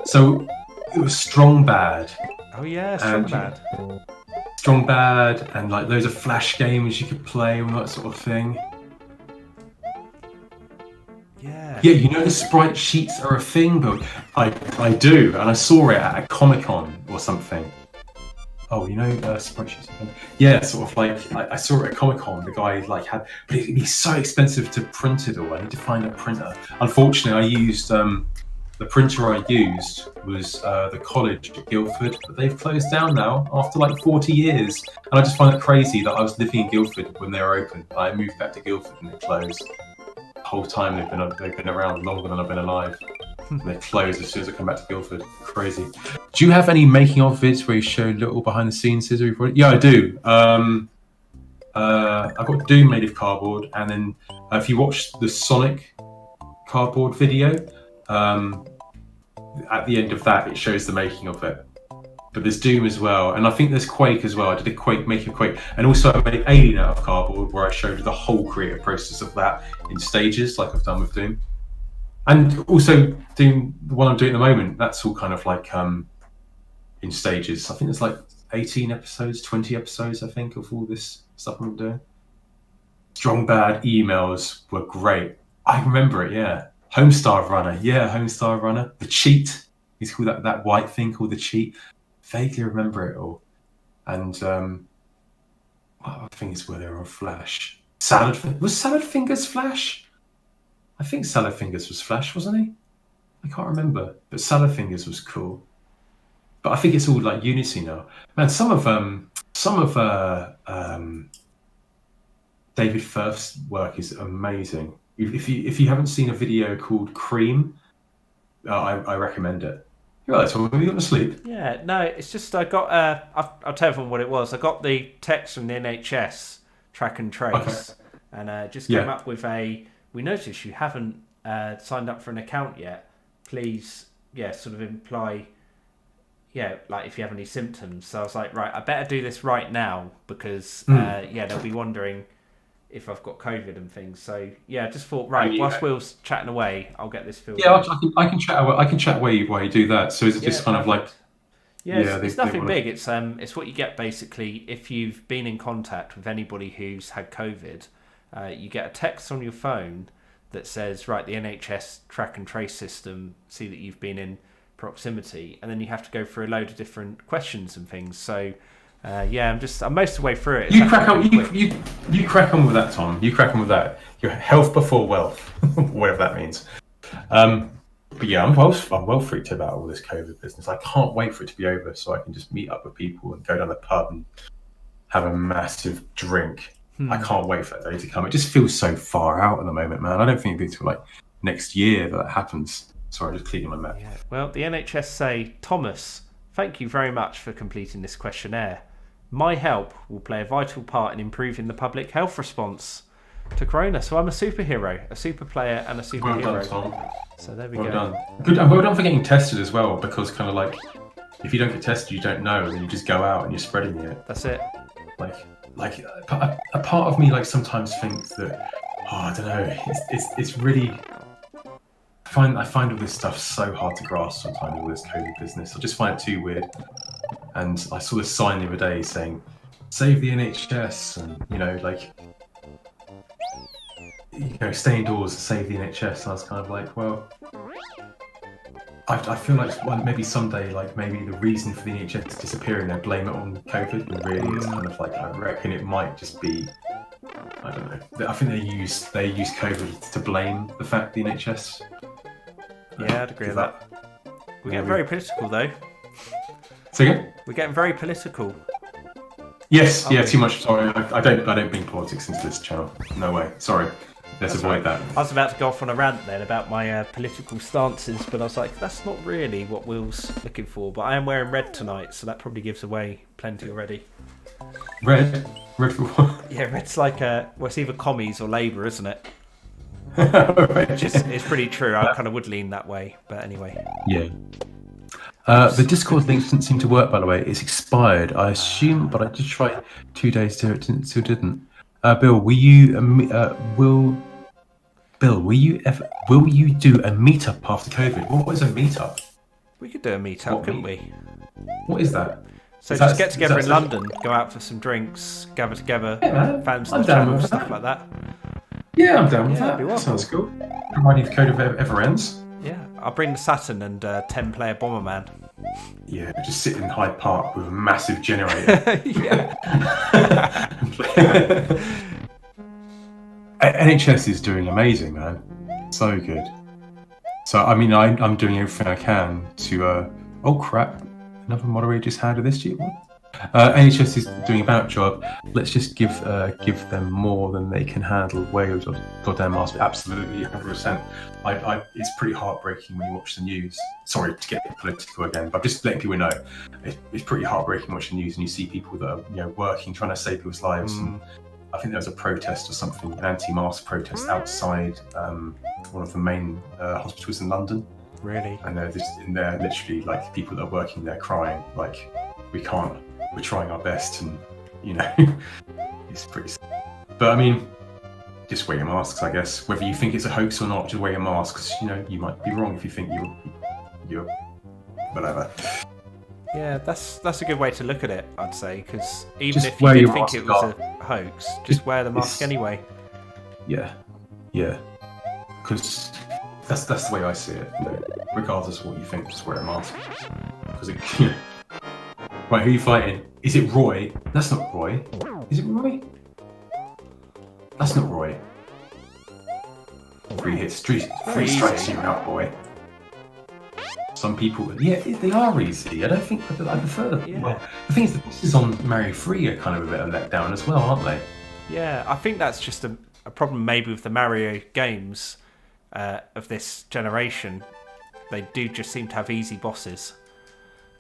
So it was Strong Bad. Oh, yeah, Strong Bad. Strong Bad and like loads of Flash games you could play and that sort of thing. Yeah. Yeah, you know the sprite sheets are a thing, but I do, and I saw it at a Comic-Con or something. Oh, you know sprite sheets? Yeah, sort of like I saw it at Comic-Con. The guy like had, but it'd be so expensive to print it all. I need to find a printer. Unfortunately, I used the printer I used was the college at Guildford, but they've closed down now after like 40 years. And I just find it crazy that I was living in Guildford when they were open. I moved back to Guildford and they closed. Whole time they've been around longer than I've been alive. They close as soon as I come back to Guildford. Crazy. Do you have any making of vids where you show little behind the scenes? Yeah, I do. I've got Doom made of cardboard, and then if you watch the Sonic cardboard video, at the end of that it shows the making of it. But there's Doom as well, and I think there's Quake as well. I did a Quake, making Quake, and also I made Alien out of cardboard, where I showed the whole creative process of that in stages, like I've done with Doom. And also Doom, the one I'm doing at the moment, that's all kind of like in stages. I think there's like 18 episodes, 20 episodes, I think, of all this stuff I'm doing. Strong Bad emails were great. I remember it, yeah. Homestar Runner. The cheat. He's called that white thing called the cheat. Vaguely remember it all. And what other things were there on Flash? Was Salad Fingers Flash? I think Salad Fingers was Flash, wasn't he? I can't remember. But Salad Fingers was cool. But I think it's all like Unity now. Man, some of David Firth's work is amazing. If you haven't seen a video called Cream, I recommend it. You're right, Tom. Are you going to sleep? Yeah, no, it's just I got. I'll tell everyone what it was. I got the text from the NHS track and trace, and just came up with a. We noticed you haven't signed up for an account yet. Please, sort of imply, like if you have any symptoms. So I was like, right, I better do this right now because they'll be wondering if I've got COVID and things. So I just thought, right, whilst Will's chatting away, I'll get this filled. Yeah, I can chat away while you do that. So is it just kind of like? It's nothing big. It's what you get basically if you've been in contact with anybody who's had COVID. You get a text on your phone that says, right, the NHS track and trace system see that you've been in proximity, and then you have to go through a load of different questions and things. So. I'm most of the way through it. You crack on. You crack on with that, Tom. You crack on with that. Your health before wealth, whatever that means. But yeah, I'm well freaked about all this COVID business. I can't wait for it to be over so I can just meet up with people and go down the pub and have a massive drink. I can't wait for that day to come. It just feels so far out at the moment, man. I don't think it'll be till like next year that happens. Sorry, just cleaning my mouth. Yeah. Well, the NHS say, Thomas, thank you very much for completing this questionnaire. My help will play a vital part in improving the public health response to Corona. So I'm a superhero, a super player, and a superhero. Well done, Tom. So there we go. Done. Good, and well done for getting tested as well, because kind of like, if you don't get tested, you don't know, and then you just go out and you're spreading it. That's it. Like a part of me like sometimes thinks that, I don't know, it's really. I find all this stuff so hard to grasp sometimes, all this COVID business. I just find it too weird. And I saw this sign the other day saying, save the NHS, and, stay indoors and save the NHS. And I was kind of like, well, I feel like maybe someday, maybe the reason for the NHS disappearing, they'll blame it on COVID. And really, it's kind of like, I reckon it might just be, I don't know. I think they use COVID to blame the fact the NHS. Yeah, I'd agree with that. We're getting very political, though. Say again? We're getting very political. Yes, too much. Sorry, I don't bring politics into this channel. No way. Sorry. let's avoid that. I was about to go off on a rant then about my political stances, but I was like, that's not really what Will's looking for. But I am wearing red tonight, so that probably gives away plenty already. Red for what? Yeah, red's like it's either commies or Labour, isn't it? Right. It's pretty true. I kind of would lean that way, but anyway. Yeah. The Discord link didn't seem to work, by the way. It's expired, I assume, but I did try 2 days to it, still didn't. Bill, will you do a meetup after COVID? What is a meetup? We could do a meetup, couldn't we? What is that? So just get together in London, go out for some drinks, gather together, fans on the channel, stuff like that. Yeah, I'm down with that. Sounds cool. Providing the code ever ends. Yeah, I'll bring the Saturn and 10-player Bomberman. Yeah, just sit in Hyde Park with a massive generator. Yeah. NHS is doing amazing, man. So good. So, I mean, I'm doing everything I can to... oh, crap. Another moderator just handed this to you. NHS is doing a about job. Let's just give them more than they can handle. Wear your goddamn mask. Absolutely, 100%. It's pretty heartbreaking when you watch the news. Sorry to get political again, but just letting people know, it's pretty heartbreaking watching the news and you see people that are working, trying to save people's lives. And I think there was a protest or something, an anti-mask protest outside one of the main hospitals in London. Really? And they're just in there, literally, like people that are working there crying, like we can't. We're trying our best, and it's pretty sad. But I mean, just wear your masks, I guess. Whether you think it's a hoax or not, just wear your masks. You might be wrong if you think you're whatever. Yeah, that's a good way to look at it, I'd say, because even Just if you wear did your think it mask was a hoax, just wear the mask anyway. Yeah, because that's the way I see it. Regardless of what you think, just wear a mask. Because right, who are you fighting? Is it Roy? That's not Roy. Is it Roy? That's not Roy. 3 hits, 3 strikes, you're out, boy. Some people, yeah, they are easy. I don't think I prefer them. Yeah. Well, the thing is, the bosses on Mario 3 are kind of a bit of a letdown as well, aren't they? Yeah, I think that's just a problem maybe with the Mario games of this generation. They do just seem to have easy bosses.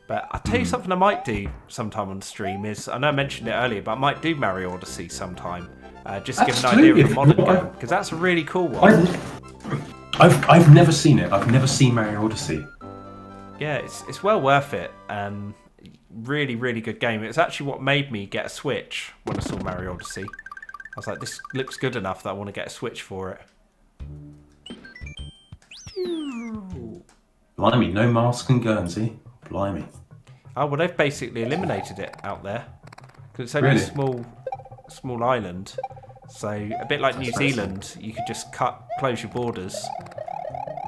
But I'll tell you something I might do sometime on stream is, I know I mentioned it earlier, but I might do Mario Odyssey sometime. Just to give an idea of a modern game, because that's a really cool one. I've never seen it. I've never seen Mario Odyssey. Yeah, it's well worth it. Really, really good game. It was actually what made me get a Switch when I saw Mario Odyssey. I was like, this looks good enough that I want to get a Switch for it. Blimey, no mask and Guernsey. Blimey. Oh, well, they've basically eliminated it out there. Because it's only a small island. So, a bit like New Zealand, you could just close your borders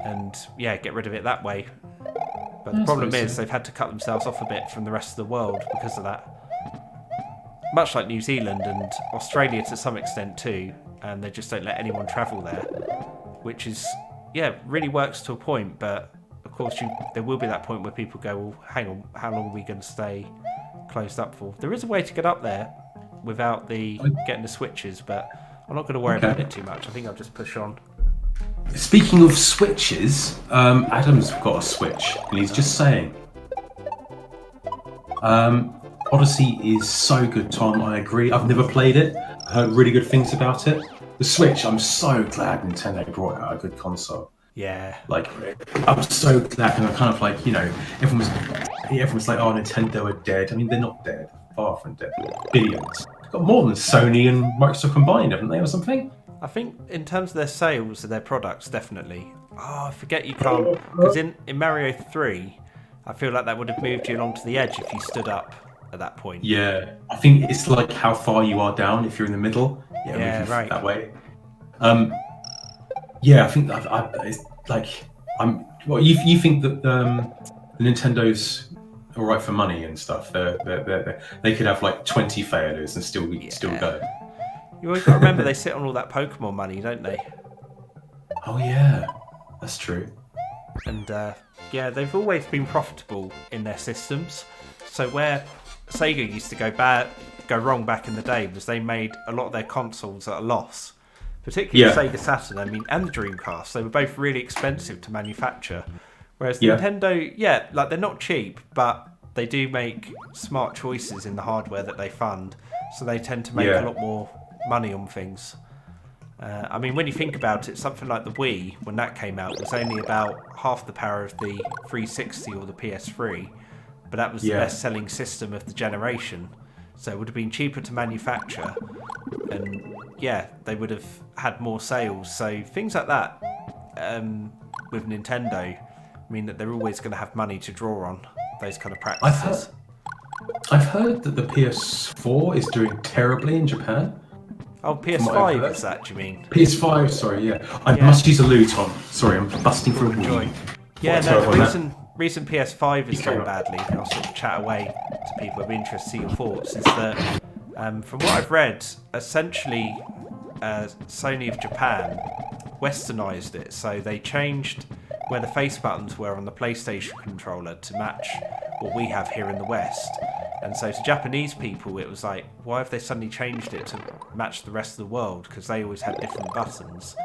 and, get rid of it that way. But the problem is they've had to cut themselves off a bit from the rest of the world because of that. Much like New Zealand and Australia to some extent too, and they just don't let anyone travel there, which is, really works to a point, but of course there will be that point where people go, well, hang on, how long are we going to stay closed up for? There is a way to get up there without getting the switches, but I'm not going to worry about it too much. I think I'll just push on. Speaking of switches, Adam's got a Switch, and he's just saying, Odyssey is so good, Tom. I agree. I've never played it. I heard really good things about it. The Switch, I'm so glad Nintendo brought out a good console. Yeah. Like, I'm so glad, and I'm kind of like, everyone's like, oh, Nintendo are dead. I mean, they're not dead. Far from dead. Billions. They've got more than Sony and Microsoft combined, haven't they, or something? I think in terms of their sales of their products, definitely. Oh, I forget you can't... Because in Mario 3, I feel like that would have moved you along to the edge if you stood up at that point. Yeah. I think it's like how far you are down if you're in the middle. Yeah, right. That way. I think it's like... Well, you think that the Nintendo's all right for money and stuff? They could have like 20 failures and still go. You've got to remember they sit on all that Pokemon money, don't they? Oh yeah, that's true. And they've always been profitable in their systems. So where Sega used to go wrong back in the day was they made a lot of their consoles at a loss particularly the Sega Saturn. I mean, and the Dreamcast. They were both really expensive to manufacture. Whereas Nintendo, like they're not cheap, but they do make smart choices in the hardware that they fund. So they tend to make a lot more money on things. I mean, when you think about it, something like the Wii, when that came out, was only about half the power of the 360 or the PS3, but that was the best-selling system of the generation. So it would have been cheaper to manufacture, and they would have had more sales. So things like that with Nintendo mean that they're always going to have money to draw on, those kind of practices. I've heard that the PS4 is doing terribly in Japan. Oh, PS5 is that, do you mean? PS5, sorry, I must use a loo, Tom. Sorry, I'm busting through a wall. Yeah, no, the reason PS5 is doing badly, and I'll sort of chat away to people who'd be interested to see your thoughts, is that from what I've read, essentially Sony of Japan westernized it. So they changed where the face buttons were on the PlayStation controller to match what we have here in the West. And so to Japanese people, it was like, why have they suddenly changed it to match the rest of the world? Because they always had different buttons.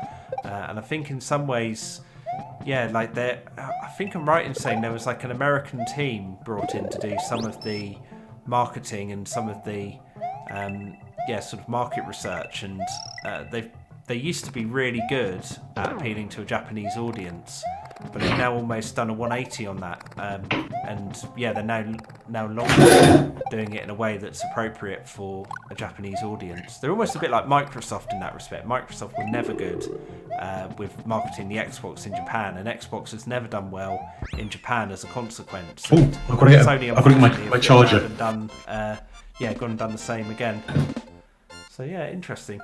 And I think in some ways, like I think I'm right in saying there was like an American team brought in to do some of the marketing and some of the sort of market research. And they used to be really good at appealing to a Japanese audience. But they've now almost done a 180 on that, they're now longer doing it in a way that's appropriate for a Japanese audience. They're almost a bit like Microsoft in that respect. Microsoft were never good with marketing the Xbox in Japan, and Xbox has never done well in Japan as a consequence. Oh, I've got to get my charger. Gone and done the same again. So interesting.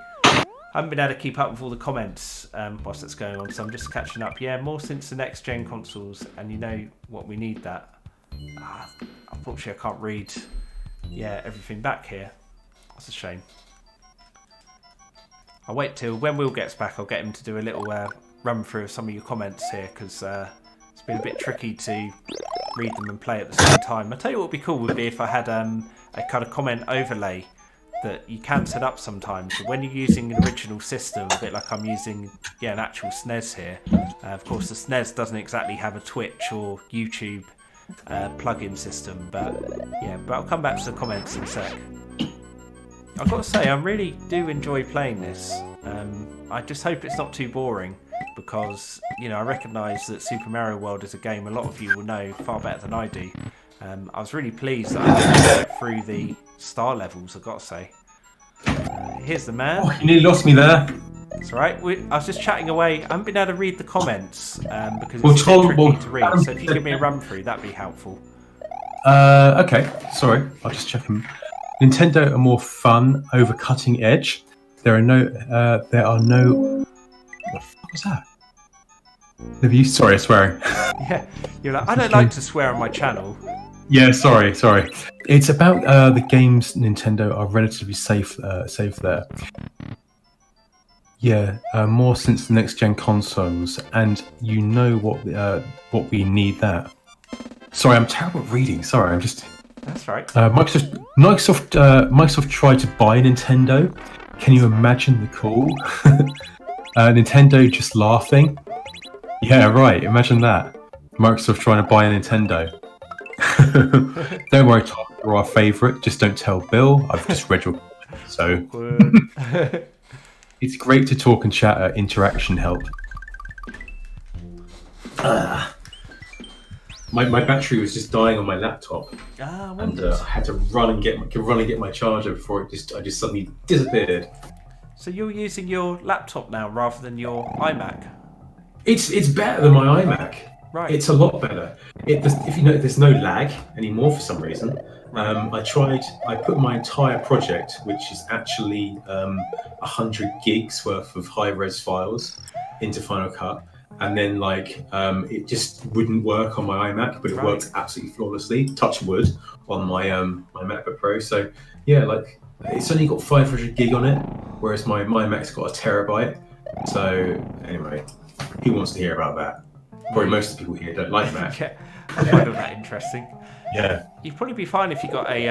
I haven't been able to keep up with all the comments whilst that's going on, so I'm just catching up. More since the next gen consoles, and you know what, we need that. Unfortunately, I can't read everything back here. That's a shame. I'll wait till when Will gets back. I'll get him to do a little run through of some of your comments here, because it's been a bit tricky to read them and play at the same time. I tell you what would be cool would be if I had a kind of comment overlay that you can set up sometimes. But when you're using an original system, a bit like I'm using an actual SNES here, of course the SNES doesn't exactly have a Twitch or YouTube plug-in system, but I'll come back to the comments in a sec. I've got to say, I really do enjoy playing this. I just hope it's not too boring, because I recognise that Super Mario World is a game a lot of you will know far better than I do. I was really pleased that I managed to get through the star levels, I've got to say. Here's the man. Oh, you nearly lost me there. It's alright. I was just chatting away. I haven't been able to read the comments because it's tricky to read. So if you give me a run through, that'd be helpful. Okay, sorry. I'll just check them. Nintendo are more fun over cutting edge. There are no. What the fuck was that? Sorry, swearing. Yeah, you're like, I don't like to swear on my channel. Yeah, sorry. It's about the games Nintendo are relatively safe there. More since the next gen consoles, and what we need that. Sorry, I'm terrible at reading. Sorry, I'm just. That's right. Microsoft tried to buy Nintendo. Can you imagine the call? Nintendo just laughing. Yeah, right. Imagine that. Microsoft trying to buy a Nintendo. Don't worry, Tom. You're our favourite. Just don't tell Bill. I've just read your comment, so it's great to talk and chat. Interaction help. My battery was just dying on my laptop, and I had to run and get my charger before I just suddenly disappeared. So you're using your laptop now rather than your iMac? It's better than my iMac. Right. It's a lot better. If you know, there's no lag anymore for some reason. I put my entire project, which is actually 100 gigs worth of high-res files, into Final Cut, and then it just wouldn't work on my iMac, but it worked absolutely flawlessly. Touch wood on my my MacBook Pro. So it's only got 500 gig on it, whereas my Mac's got a terabyte. So anyway, who wants to hear about that? Probably most of the people here don't like Mac. Yeah, I find that interesting. Yeah. You'd probably be fine if you got a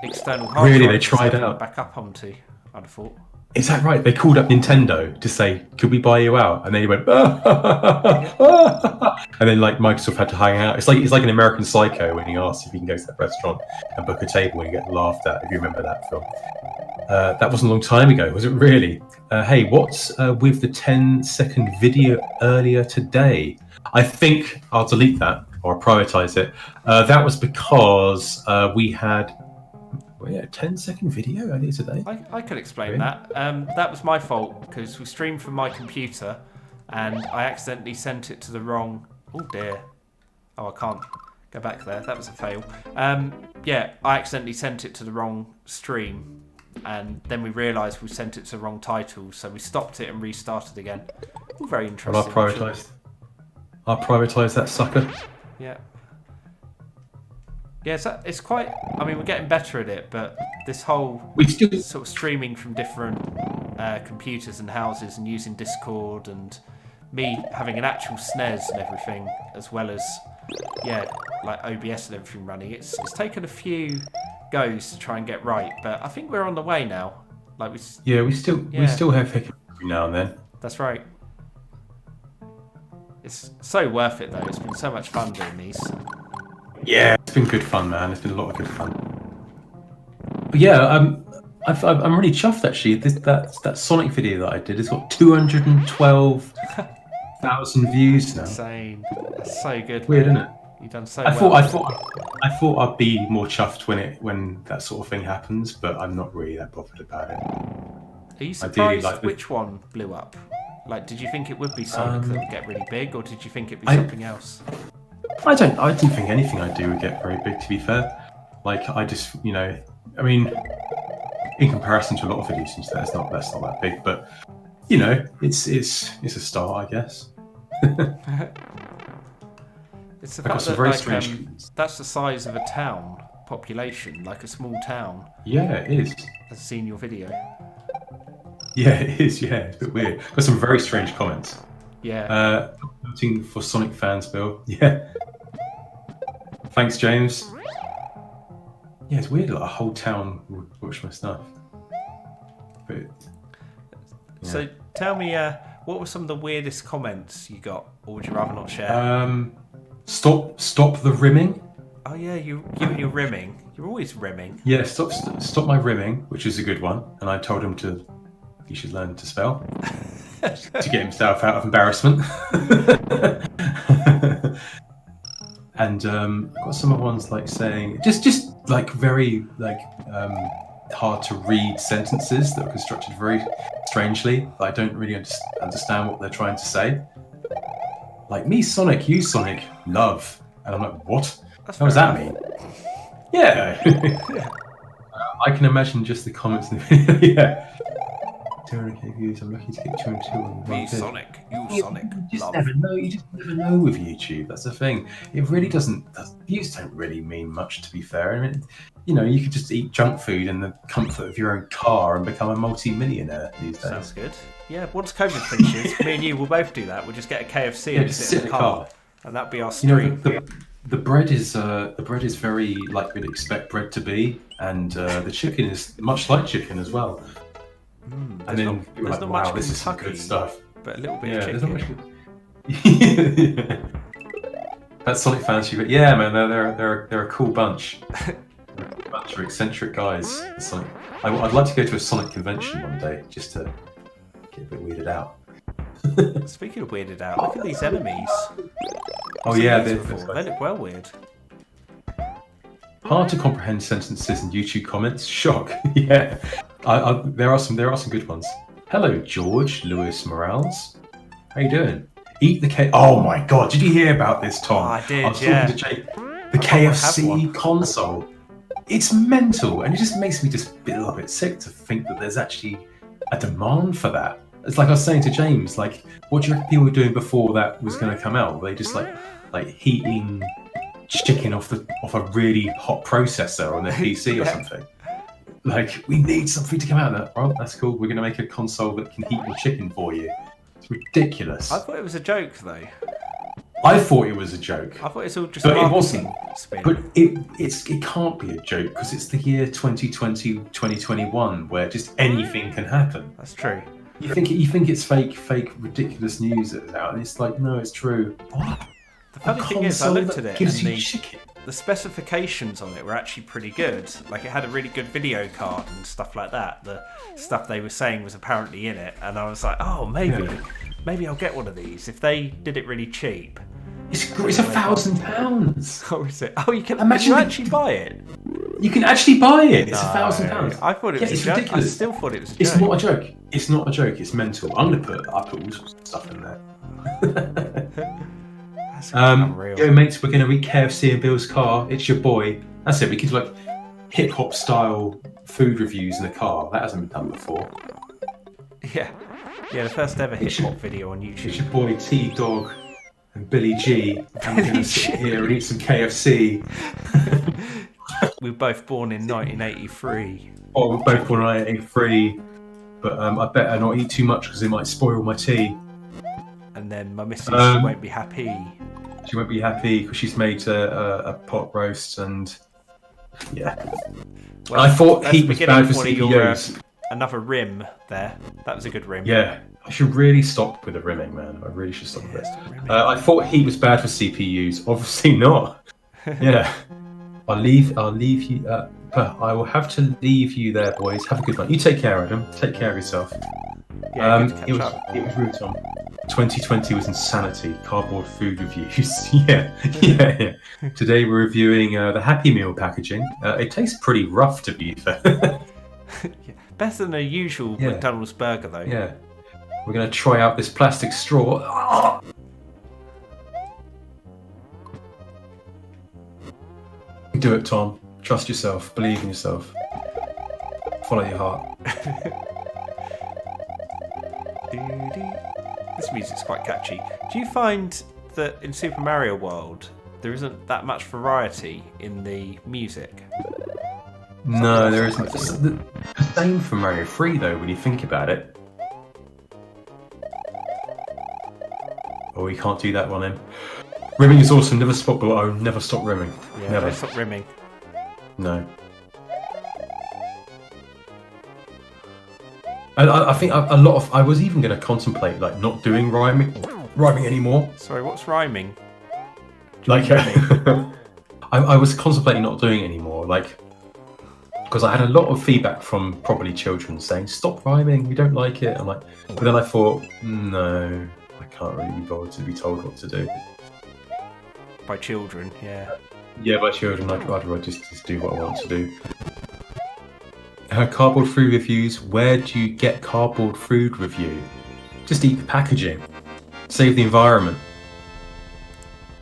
external hard drive. Really, they tried out. Back up onto, I'd have thought. Is that right? They called up Nintendo to say, "Could we buy you out?" And then he went, and then like Microsoft had to hang out. It's like an American Psycho when he asks if he can go to that restaurant and book a table and you get laughed at. If you remember that film, that wasn't a long time ago, was it? Really? Hey, what's with the 10-second video earlier today? I think I'll delete that or prioritize it. That was because we had. Well, yeah, 10-second video earlier today. I could explain that. That was my fault because we streamed from my computer and I accidentally sent it to the wrong... Oh dear. Oh, I can't go back there. That was a fail. Yeah, I accidentally sent it to the wrong stream and then we realised we sent it to the wrong title, so we stopped it and restarted again. All very interesting. Well, I'll prioritise that sucker. Yeah. Yeah, it's quite... I mean, we're getting better at it, but this whole sort of streaming from different computers and houses and using Discord and me having an actual SNES and everything, as well as, yeah, like OBS and everything running, it's taken a few goes to try and get right, but I think we're on the way now. Like we still have hiccups every now and then. That's right. It's so worth it, though. It's been so much fun doing these. Yeah, it's been good fun, man. It's been a lot of good fun. But yeah, I'm really chuffed actually. That Sonic video that I did has got 212,000 views now. Insane. That's so good. Weird, isn't it? You've done so well. I thought I'd be more chuffed when that sort of thing happens, but I'm not really that bothered about it. Are you surprised which one blew up? Like, did you think it would be Sonic that would get really big, or did you think it'd be something else? I didn't think anything I do would get very big, to be fair. Like, I just, I mean, in comparison to a lot of videos, that's not that big, but it's a start, I guess. It's the fact that that's the size of a town population, like a small town. Yeah, it is. I've seen your video. Yeah, it is. Yeah, it's a bit weird. Got some very strange comments. Yeah. Voting for Sonic fans, Bill. Yeah. Thanks, James. Yeah, it's weird. Like a whole town would watch my stuff. But, yeah. So tell me, what were some of the weirdest comments you got, or would you rather not share? Stop the rimming. Oh yeah, you and your rimming. You're always rimming. Yeah, stop my rimming, which is a good one. And I told him he should learn to spell to get himself out of embarrassment. And I've got some other ones like saying just like very like hard to read sentences that are constructed very strangely. I don't really understand what they're trying to say. Like, me Sonic, you Sonic, love. And I'm like, what? What does that mean? Yeah. I can imagine just the comments in the video. Yeah. 200k views, I'm lucky to get 202 on Me Sonic, you Sonic, you love. You just never know with YouTube. That's the thing. It really doesn't. Views don't really mean much, to be fair. I mean, you could just eat junk food in the comfort of your own car and become a multi-millionaire these days. Sounds good. Yeah, once COVID finishes, me and you will both do that. We'll just get a KFC and sit in the car, and that'll be our stream. The bread is very like we'd expect bread to be, and the chicken is much like chicken as well. And then there's not much this is some Kentucky good stuff. But a little bit of chicken. There's not much. That's Sonic fans, but yeah, man, they're a cool bunch. They're a bunch of eccentric guys. I'd like to go to a Sonic convention one day just to get a bit weirded out. Speaking of weirded out, look at these enemies. Oh yeah, they look well weird. Hard to comprehend sentences in YouTube comments. Shock. Yeah, there are some good ones. Hello, George Lewis Morales. How you doing? Eat the cake. Oh my God! Did you hear about this, Tom? Oh, I did. I was talking to Jake. The KFC console. It's mental, and it just makes me just a little bit sick to think that there's actually a demand for that. It's like I was saying to James, like, what do you reckon people were doing before that was going to come out? Were they just like heating chicken off a really hot processor on their PC or something? Like, we need something to come out of that. Well, that's cool. We're going to make a console that can heat your chicken for you. It's ridiculous. I thought it was a joke, though. I thought it was a joke. I thought it's all just But it marketing wasn't. spin. But it can't be a joke because it's the year 2020, 2021 where just anything can happen. That's true. You think it's fake, ridiculous news that's out, and it's like, no, it's true. What? The funny thing is, I console looked at that it, gives and you chicken. the specifications on it were actually pretty good. Like, it had a really good video card and stuff like that. The stuff they were saying was apparently in it, and I was like, oh, maybe I'll get one of these if they did it really cheap. It's £1,000. Oh, is it? Oh, you can actually buy it. You can actually buy it. It's No, £1,000. I thought it was a it's joke. ridiculous. I still thought it was a joke. It's not a joke. It's not a joke. It's mental. I put all sorts of stuff in there. That's unreal. Yo, mates, we're going to eat KFC in Bill's car. It's your boy. That's it. We could like hip hop style food reviews in a car. That hasn't been done before. Yeah, the first ever hip hop video on YouTube. It's your boy T Dog and Billy G. And we're going to sit here and eat some KFC. We were both born in 1983. Oh, we're both born in 1983. But I better not eat too much because it might spoil my tea. And then my missus won't be happy. She won't be happy because she's made a pot roast and yeah. Well, I thought that's heat was beginning bad for of one of your, CPUs. Another rim there. That was a good rim. Yeah, I should really stop with the rimming, man. I really should stop with it. Stop rimming. I thought heat was bad for CPUs. Obviously not. Yeah, I'll leave you. I will have to leave you there, boys. Have a good one. You take care, Adam. Take care of yourself. Yeah, good to catch up. It was rude, Tom. 2020 was insanity. Cardboard food reviews. yeah. Today we're reviewing the Happy Meal packaging. It tastes pretty rough, to be fair. Yeah. Better than a usual McDonald's burger, though. Yeah. We're going to try out this plastic straw. Do it, Tom. Trust yourself. Believe in yourself. Follow your heart. This music's quite catchy. Do you find that in Super Mario World there isn't that much variety in the music? No, there isn't. It's the same for Mario 3, though, when you think about it. Oh, you can't do that one then. Rimming is awesome. Never stop rimming. Yeah, never. don't stop rimming. No. I think a lot of... I was even going to contemplate, like, not doing rhyming anymore. Sorry, what's rhyming? Like, I was contemplating not doing it anymore, like... Because I had a lot of feedback from probably children saying, stop rhyming, we don't like it. I'm like... But then I thought, no, I can't really be bothered to be told what to do. By children, yeah. Yeah, by children, I'd rather just do what I want to do. Cardboard food reviews. Where do you get cardboard food review? Just eat the packaging. Save the environment.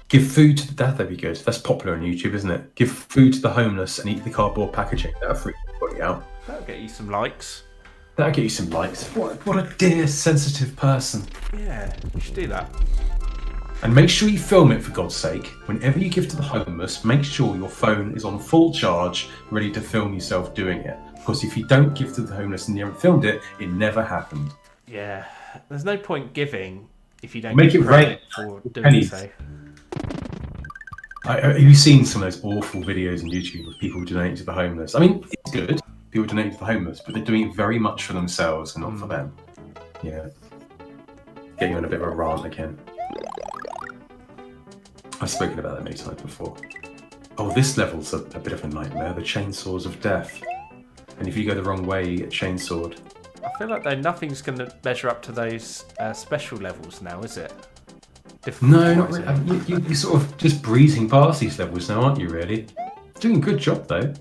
Give food to that'd be good. That's popular on YouTube, isn't it? Give food to the homeless and eat the cardboard packaging. That'll freak everybody out. That'll get you some likes. That'll get you some likes. What a dear, sensitive person. Yeah, you should do that. And make sure you film it, for God's sake. Whenever you give to the homeless, make sure your phone is on full charge, ready to film yourself doing it. Because if you don't give to the homeless and you haven't filmed it, it never happened. Yeah, there's no point giving if you don't Make get it rain for doing pennies. so. Have you seen some of those awful videos on YouTube of people donating to the homeless? I mean, it's good, people donating to the homeless, but they're doing it very much for themselves and not for them. Yeah. Getting on a bit of a rant again. I've spoken about that many times before. Oh, this level's a bit of a nightmare. The chainsaws of death. And if you go the wrong way, you get chainsawed. I feel like though nothing's going to measure up to those special levels now, is it? No, not really. I mean, you're sort of just breezing past these levels now, aren't you, really? Doing a good job, though.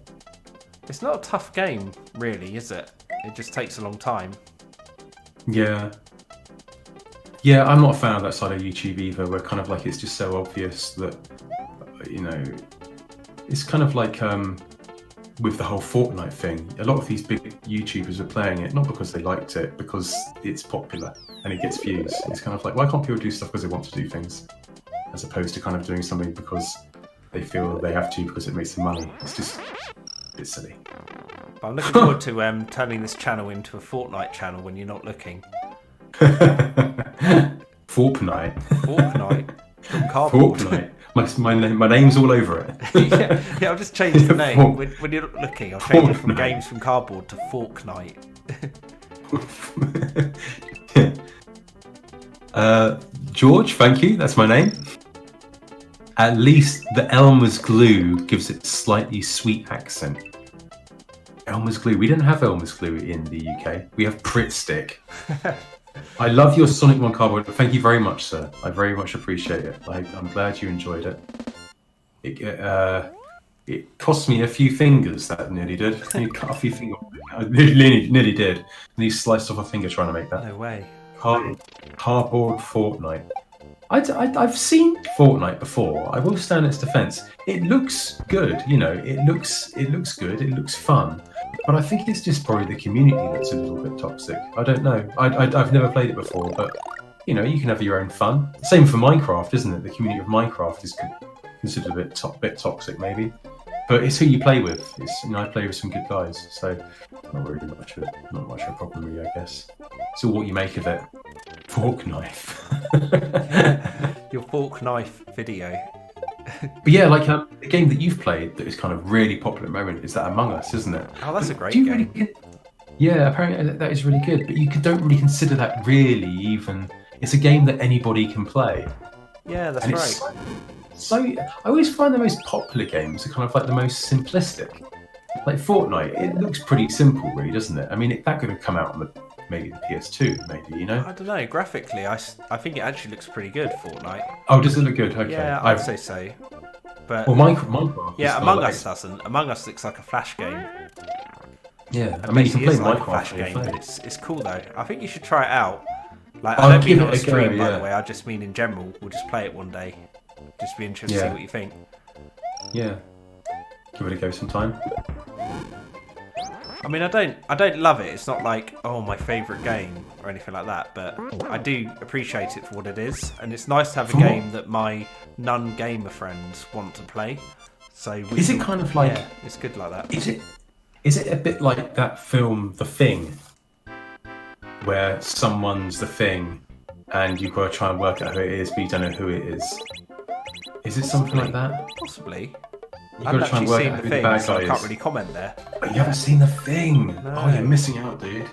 It's not a tough game, really, is it? It just takes a long time. Yeah. Yeah, I'm not a fan of that side of YouTube either, where kind of like it's just so obvious that, you know, it's kind of like with the whole Fortnite thing. A lot of these big YouTubers are playing it, not because they liked it, because it's popular and it gets views. It's kind of like, why can't people do stuff because they want to do things, as opposed to kind of doing something because they feel they have to because it makes them money. It's just a bit silly. But I'm looking forward to turning this channel into a Fortnite channel when you're not looking. Fortnite. Fortnite? from cardboard. Fortnite. My name's all over it. Yeah, I'll just change the name. When you're looking, I'll change it from Games from Cardboard to Fortnite. George, thank you. That's my name. At least the Elmer's glue gives it slightly sweet accent. Elmer's glue. We don't have Elmer's glue in the UK. We have Pritt Stick. I love your Sonic 1 cardboard. Thank you very much, sir. I very much appreciate it. I'm glad you enjoyed it. It cost me a few fingers, that nearly did. You cut a few fingers. I nearly did. And he sliced off a finger trying to make that. No way. Cardboard Fortnite. I've seen Fortnite before. I will stand its defence. It looks good, you know. It looks good. It looks fun. But I think it's just probably the community that's a little bit toxic. I don't know. I've never played it before, but you know, you can have your own fun. Same for Minecraft, isn't it? The community of Minecraft is considered a bit toxic, maybe. But it's who you play with. I play with some good guys, so not much of a problem, really, I guess. So what you make of it? Fork knife. Your fork knife video. But yeah, like a game that you've played that is kind of really popular at the moment is that Among Us, isn't it? Oh, that's a great game. Yeah, apparently that is really good, but you don't really consider that really even. It's a game that anybody can play. Yeah, that's right. So I always find the most popular games are kind of like the most simplistic. Like Fortnite, it looks pretty simple, really, doesn't it? I mean, that could have come out on maybe the PS2, maybe, you know? I don't know. Graphically, I think it actually looks pretty good, Fortnite. Oh, does it look good? Okay. Yeah, I'd say so. But well, Minecraft. Yeah, Among Us doesn't. Among Us looks like a Flash game. Yeah, I mean, you can play like Minecraft. A Flash game, but it's cool though. I think you should try it out. Like, I don't mean on a stream, by the way. I just mean in general. We'll just play it one day. Just be interested to see what you think. Yeah, give it a go sometime. I mean, I don't love it. It's not like, oh, my favourite game or anything like that. But I do appreciate it for what it is, and it's nice to have a game that my non-gamer friends want to play. So is it kind of like? Yeah, it's good like that. Is it a bit like that film, The Thing, where someone's the thing, and you've got to try and work out who it is, but you don't know who it is? Is it something like that? Possibly. You've got to try and work out who the bad guy is. I can't really comment there. But you haven't seen The Thing. No. Oh, you're missing out, dude.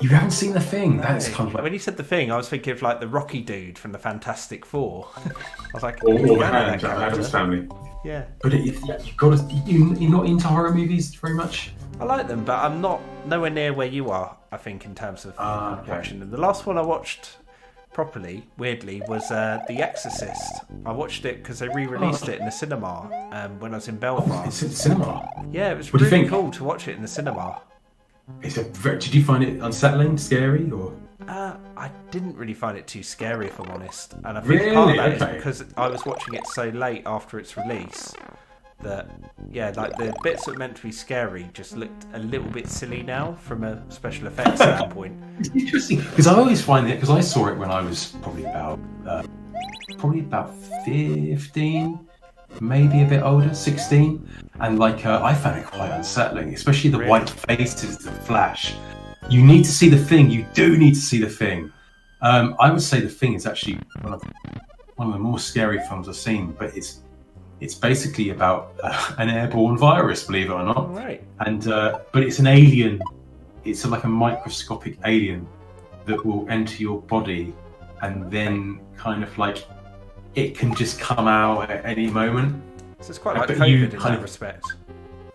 You haven't seen The Thing. No. That's kind of like... When you said The Thing, I was thinking of like the Rocky dude from the Fantastic Four. I was like, or Addams Family. Yeah. But you've got to. You're not into horror movies very much. I like them, but I'm not nowhere near where you are. I think in terms of watching them. The last one I watched properly, weirdly, was The Exorcist. I watched it because they re-released it in the cinema when I was in Belfast. Oh, it's in the cinema? Yeah, it was really cool to watch it in the cinema. Did you find it unsettling, scary, or? I didn't really find it too scary, if I'm honest. And I think part of that is because I was watching it so late after its release that, yeah, like the bits that were meant to be scary just looked a little bit silly now from a special effects standpoint. It's interesting because I always find it, because I saw it when I was probably about 15, maybe a bit older, 16, and like I found it quite unsettling, especially the white faces that flash. You need to see The Thing. You do need to see The Thing. I would say The Thing is actually one of the more scary films I've seen, but it's basically about an airborne virus, believe it or not. Right. And but it's an alien. It's like a microscopic alien that will enter your body, and then kind of like it can just come out at any moment. So it's quite like COVID in that respect.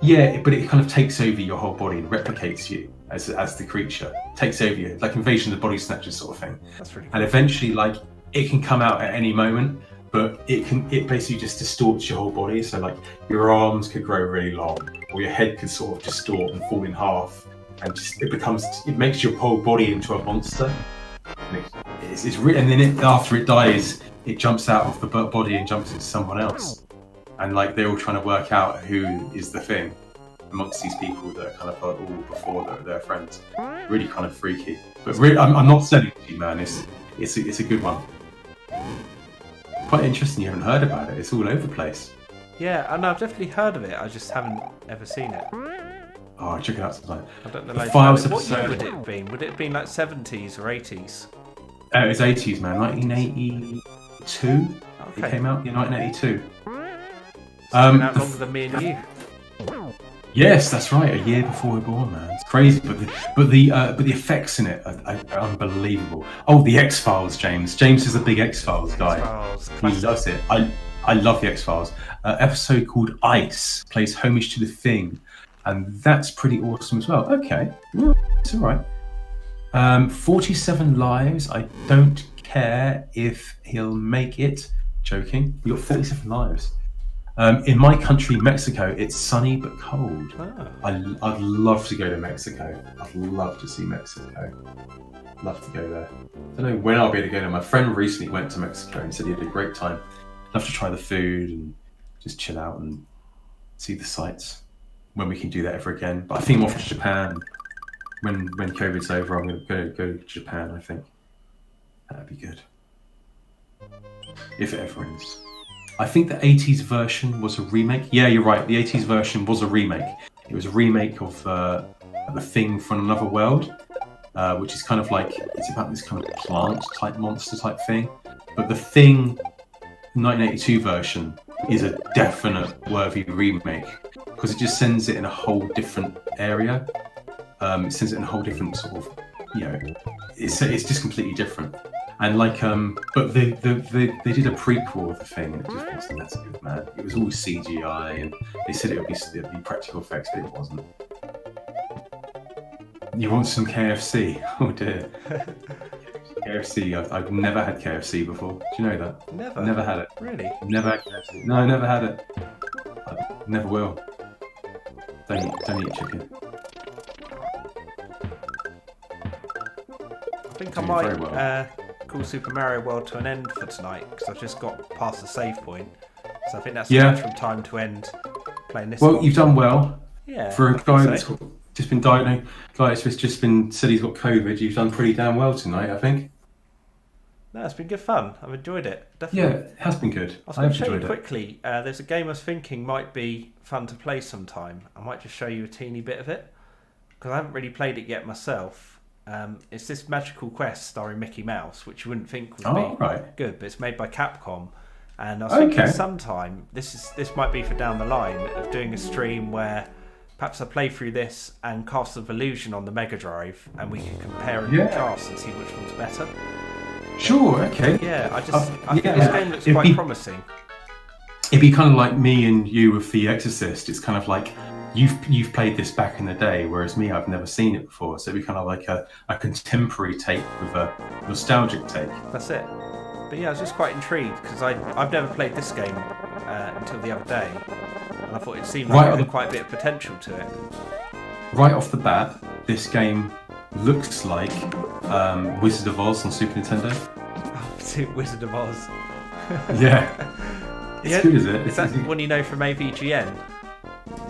Yeah, but it kind of takes over your whole body and replicates you as the creature. Takes over you, like Invasion of the Body Snatchers sort of thing. That's really cool. And eventually, like, it can come out at any moment, but it basically just distorts your whole body. So like your arms could grow really long, or your head could sort of distort and fall in half, and just it makes your whole body into a monster. It's really, and then after it dies, it jumps out of the body and jumps into someone else. And like they're all trying to work out who is the thing amongst these people that are kind of all before they're friends. Really kind of freaky. But really, I'm not selling it to you, man. It's a good one. Quite interesting. You haven't heard about it. It's all over the place. Yeah, and I've definitely heard of it. I just haven't ever seen it. Oh, check it out sometime. I don't know. What year would it have been? Would it have been like 70s or 80s? It was 80s, man. 1982. Okay. Okay. It came out in 1982. It's been out longer than me and you. Yes, that's right. A year before we were born, man. It's crazy, but the effects in it are unbelievable. Oh, the X-Files, James. James is a big X-Files guy. He loves it. I love the X-Files. Episode called Ice plays homage to The Thing, and that's pretty awesome as well. Okay, it's all right. 47 lives. I don't care if he'll make it. Joking. You got 47 lives. In my country, Mexico, it's sunny but cold. Oh. I'd love to go to Mexico. I'd love to see Mexico. Love to go there. I don't know when I'll be able to go there. My friend recently went to Mexico and said he had a great time. Love to try the food and just chill out and see the sights when we can do that ever again. But I think I'm off to Japan. When COVID's over, I'm going to go to Japan, I think. That'd be good. If it ever ends. I think the 80s version was a remake. Yeah, you're right. The 80s version was a remake. It was a remake of The Thing from Another World, which is kind of like, it's about this kind of plant-type monster-type thing. But The Thing 1982 version is a definite worthy remake because it just sends it in a whole different area. It sends it in a whole different sort of, it's just completely different. And like, but they did a prequel of The Thing, and it just wasn't that good, man. It was all CGI, and they said it'd be practical effects, but it wasn't. You want some KFC? Oh dear. KFC. I've never had KFC before. Do you know that? Never had it. Really? Never had KFC. No, I never had it. I never will. Don't eat chicken. I think I might call Super Mario World to an end for tonight because I've just got past the save point. So I think that's the natural time to end playing this. Well, you've done well. Yeah. For a guy that's just been diagnosed, said he's got COVID, you've done pretty damn well tonight, I think. No, it's been good fun. I've enjoyed it. Definitely. Yeah, it has been good. I was going to show you quickly. There's a game I was thinking might be fun to play sometime. I might just show you a teeny bit of it because I haven't really played it yet myself. It's this Magical Quest starring Mickey Mouse, which you wouldn't think would be good, but it's made by Capcom. And I was thinking sometime, this might be for down the line, of doing a stream where perhaps I play through this and Castle of Illusion on the Megadrive, and we can compare and contrast and see which one's better. Sure, okay. Yeah, I think this game looks quite promising. It'd be kind of like me and you with The Exorcist. It's kind of like you've played this back in the day, whereas me, I've never seen it before. So it'd be kind of like a contemporary take with a nostalgic take. That's it. But yeah, I was just quite intrigued because I've never played this game until the other day, and I thought it seemed like it had quite a bit of potential to it. Right off the bat, this game looks like Wizard of Oz on Super Nintendo. Wizard of Oz. Yeah. It's good, is it? Is that one you know from AVGN?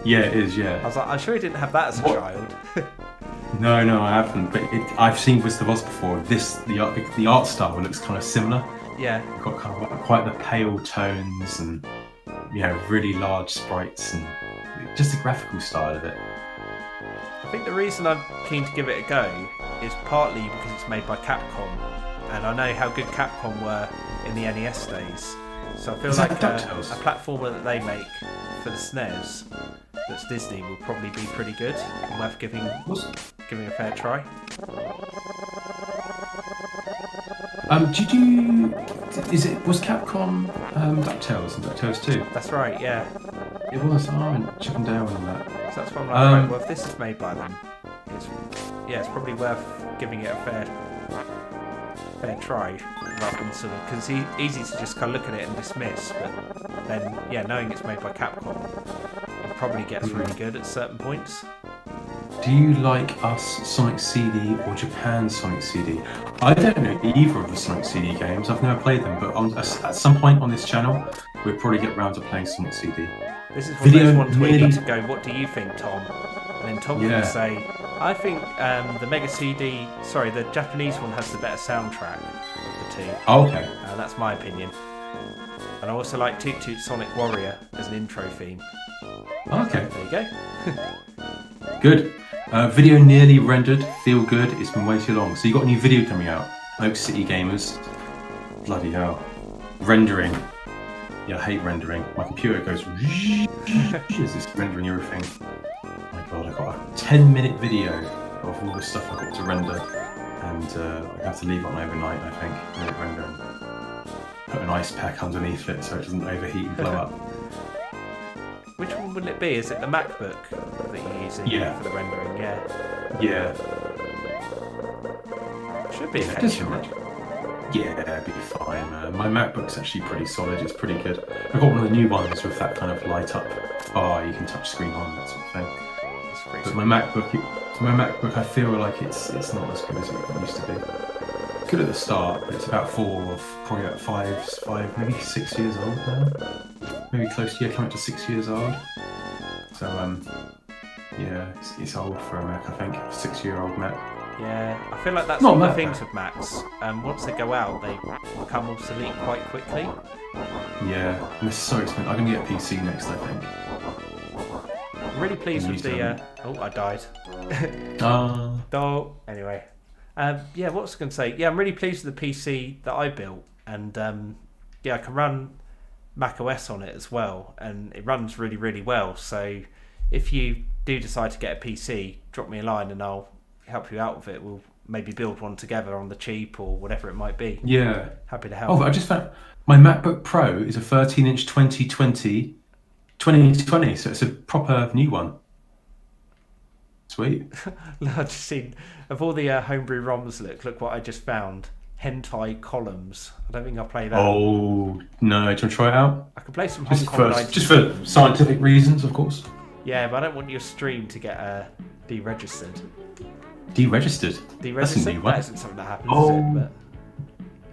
Yeah, it is, yeah. I was like, I'm sure he didn't have that as a child. No, I haven't. But I've seen Wizard of Oz before. The art style looks kind of similar. Yeah. You've got kind of quite the pale tones and, really large sprites and just the graphical style of it. I think the reason I'm keen to give it a go is partly because it's made by Capcom, and I know how good Capcom were in the NES days. So I feel like a platformer that they make for the SNES that's Disney will probably be pretty good and worth giving a fair try. Was Capcom DuckTales and DuckTales 2? That's right, yeah. It was. I haven't chicken down on that. So that's what I'm like, right, well, if this is made by them, it's probably worth giving it a fair try, rather than sort of, because it's easy to just kind of look at it and dismiss, but then, knowing it's made by Capcom, it probably gets really good at certain points. Do you like us Sonic CD or Japan Sonic CD? I don't know either of the Sonic CD games. I've never played them, but at some point on this channel, we'll probably get round to playing Sonic CD. This is one of those ones where you need to go, what do you think, Tom? And then Tom can say, I think the Japanese one has the better soundtrack of the two. Oh, okay. That's my opinion. And I also like Toot Toot Sonic Warrior as an intro theme. Okay. There you go. Good. Video nearly rendered. Feel good. It's been way too long. So you got a new video coming out. Oak City Gamers. Bloody hell. Rendering. Yeah, I hate rendering. My computer goes is this rendering everything. Oh my god, I got a 10-minute video of all the stuff I've got to render, and I have to leave it on overnight, I think, let it render and put an ice pack underneath it so it doesn't overheat and blow up. Which one would it be? Is it the MacBook that you're using for the rendering? Yeah. Should be okay, shouldn't it? Yeah, it'd be fine, man. My MacBook's actually pretty solid. It's pretty good. I got one of the new ones with that kind of light up bar you can touch screen on, that sort of thing. But my MacBook, I feel like it's not as good as it used to be. Good at the start, but it's about probably about five, maybe 6 years old now. Maybe close to coming to 6 years old. So yeah, it's old for a Mac, I think. 6-year-old Mac. Yeah, I feel like that's one of the things with Macs. Once they go out, they become obsolete quite quickly. Yeah, and it's so expensive. I'm gonna get a PC next, I think. I'm really pleased with the. Oh, I died. Anyway, what was I going to say? Yeah, I'm really pleased with the PC that I built, and I can run Mac OS on it as well, and it runs really, really well. So if you do decide to get a PC, drop me a line and I'll help you out with it. We'll maybe build one together on the cheap or whatever it might be. Yeah. Happy to help. Oh, I just found my MacBook Pro is a 13-inch 2020, so it's a proper new one. Sweet. I've just seen, of all the homebrew ROMs, look what I just found. Hentai Columns. I don't think I'll play that. Oh, no. Do you want to try it out? I can play some Hong Kong 90s. Just for scientific reasons, of course. Yeah, but I don't want your stream to get deregistered. Deregistered? That's a new one. That isn't something that happens, is it? But...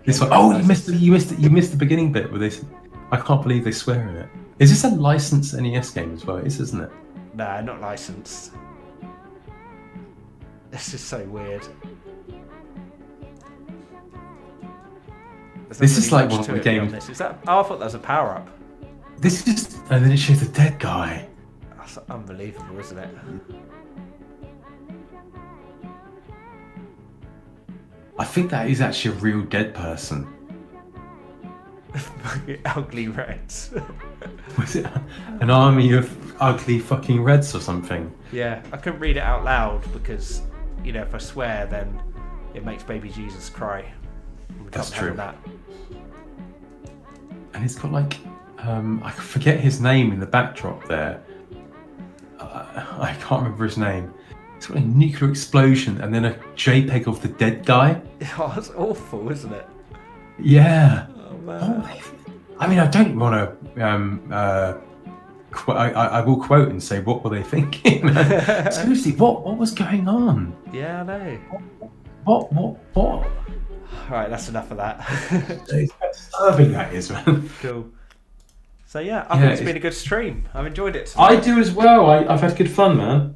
This one. Oh, you missed the beginning bit where they. I can't believe they swear in it. Is this a licensed NES game as well? It is, isn't it? Nah, not licensed. This is so weird. This is like one of the games. Is that? Oh, I thought that was a power up. This is, and then it shows the dead guy. That's unbelievable, isn't it? I think that is actually a real dead person. Ugly Reds. Was it an army of ugly fucking Reds or something? Yeah, I couldn't read it out loud because, if I swear, then it makes baby Jesus cry. That's true. That. And it's got like, I forget his name in the backdrop there. I can't remember his name. It's got a nuclear explosion and then a JPEG of the dead guy. Oh, that's awful, isn't it? Yeah. Oh, man. I mean, I don't want to. I will quote and say, what were they thinking? Seriously, what was going on? Yeah, I know. What? Right, that's enough of that. It's disturbing, that is, man. Cool. So yeah, I think it's been a good stream. I've enjoyed it. I do as well. I've had good fun, man.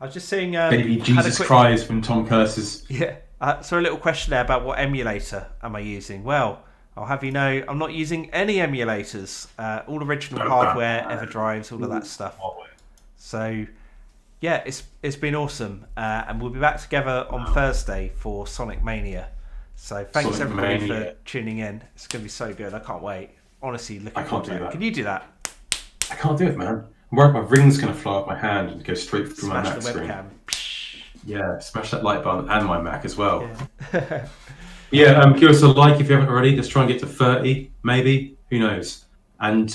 I was just seeing. Baby Jesus cries when Tom curses. Yeah. So a little question there about what emulator am I using? Well, I'll have you know, I'm not using any emulators. All original hardware, EverDrives, all of that stuff. So yeah, it's been awesome, and we'll be back together on Thursday for Sonic Mania. So thanks everybody for tuning in. It's going to be so good. I can't wait. Honestly, looking forward to it. Can you do that? I can't do it, man. I'm worried my ring's going to fly off my hand and go straight through my Mac screen. Yeah, smash that like button and my Mac as well. Yeah, give us a like if you haven't already. Let's try and get to 30, maybe. Who knows? And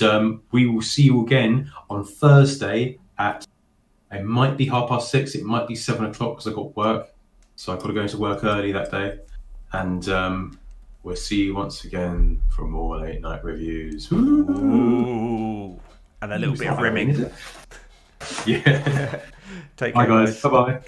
we will see you again on Thursday at, it might be 6:30, it might be 7 o'clock because I've got work. So I've got to go into work early that day. And we'll see you once again for more late night reviews. Ooh. And a little bit of rimming. Yeah. Take care, bye, guys. Bye-bye.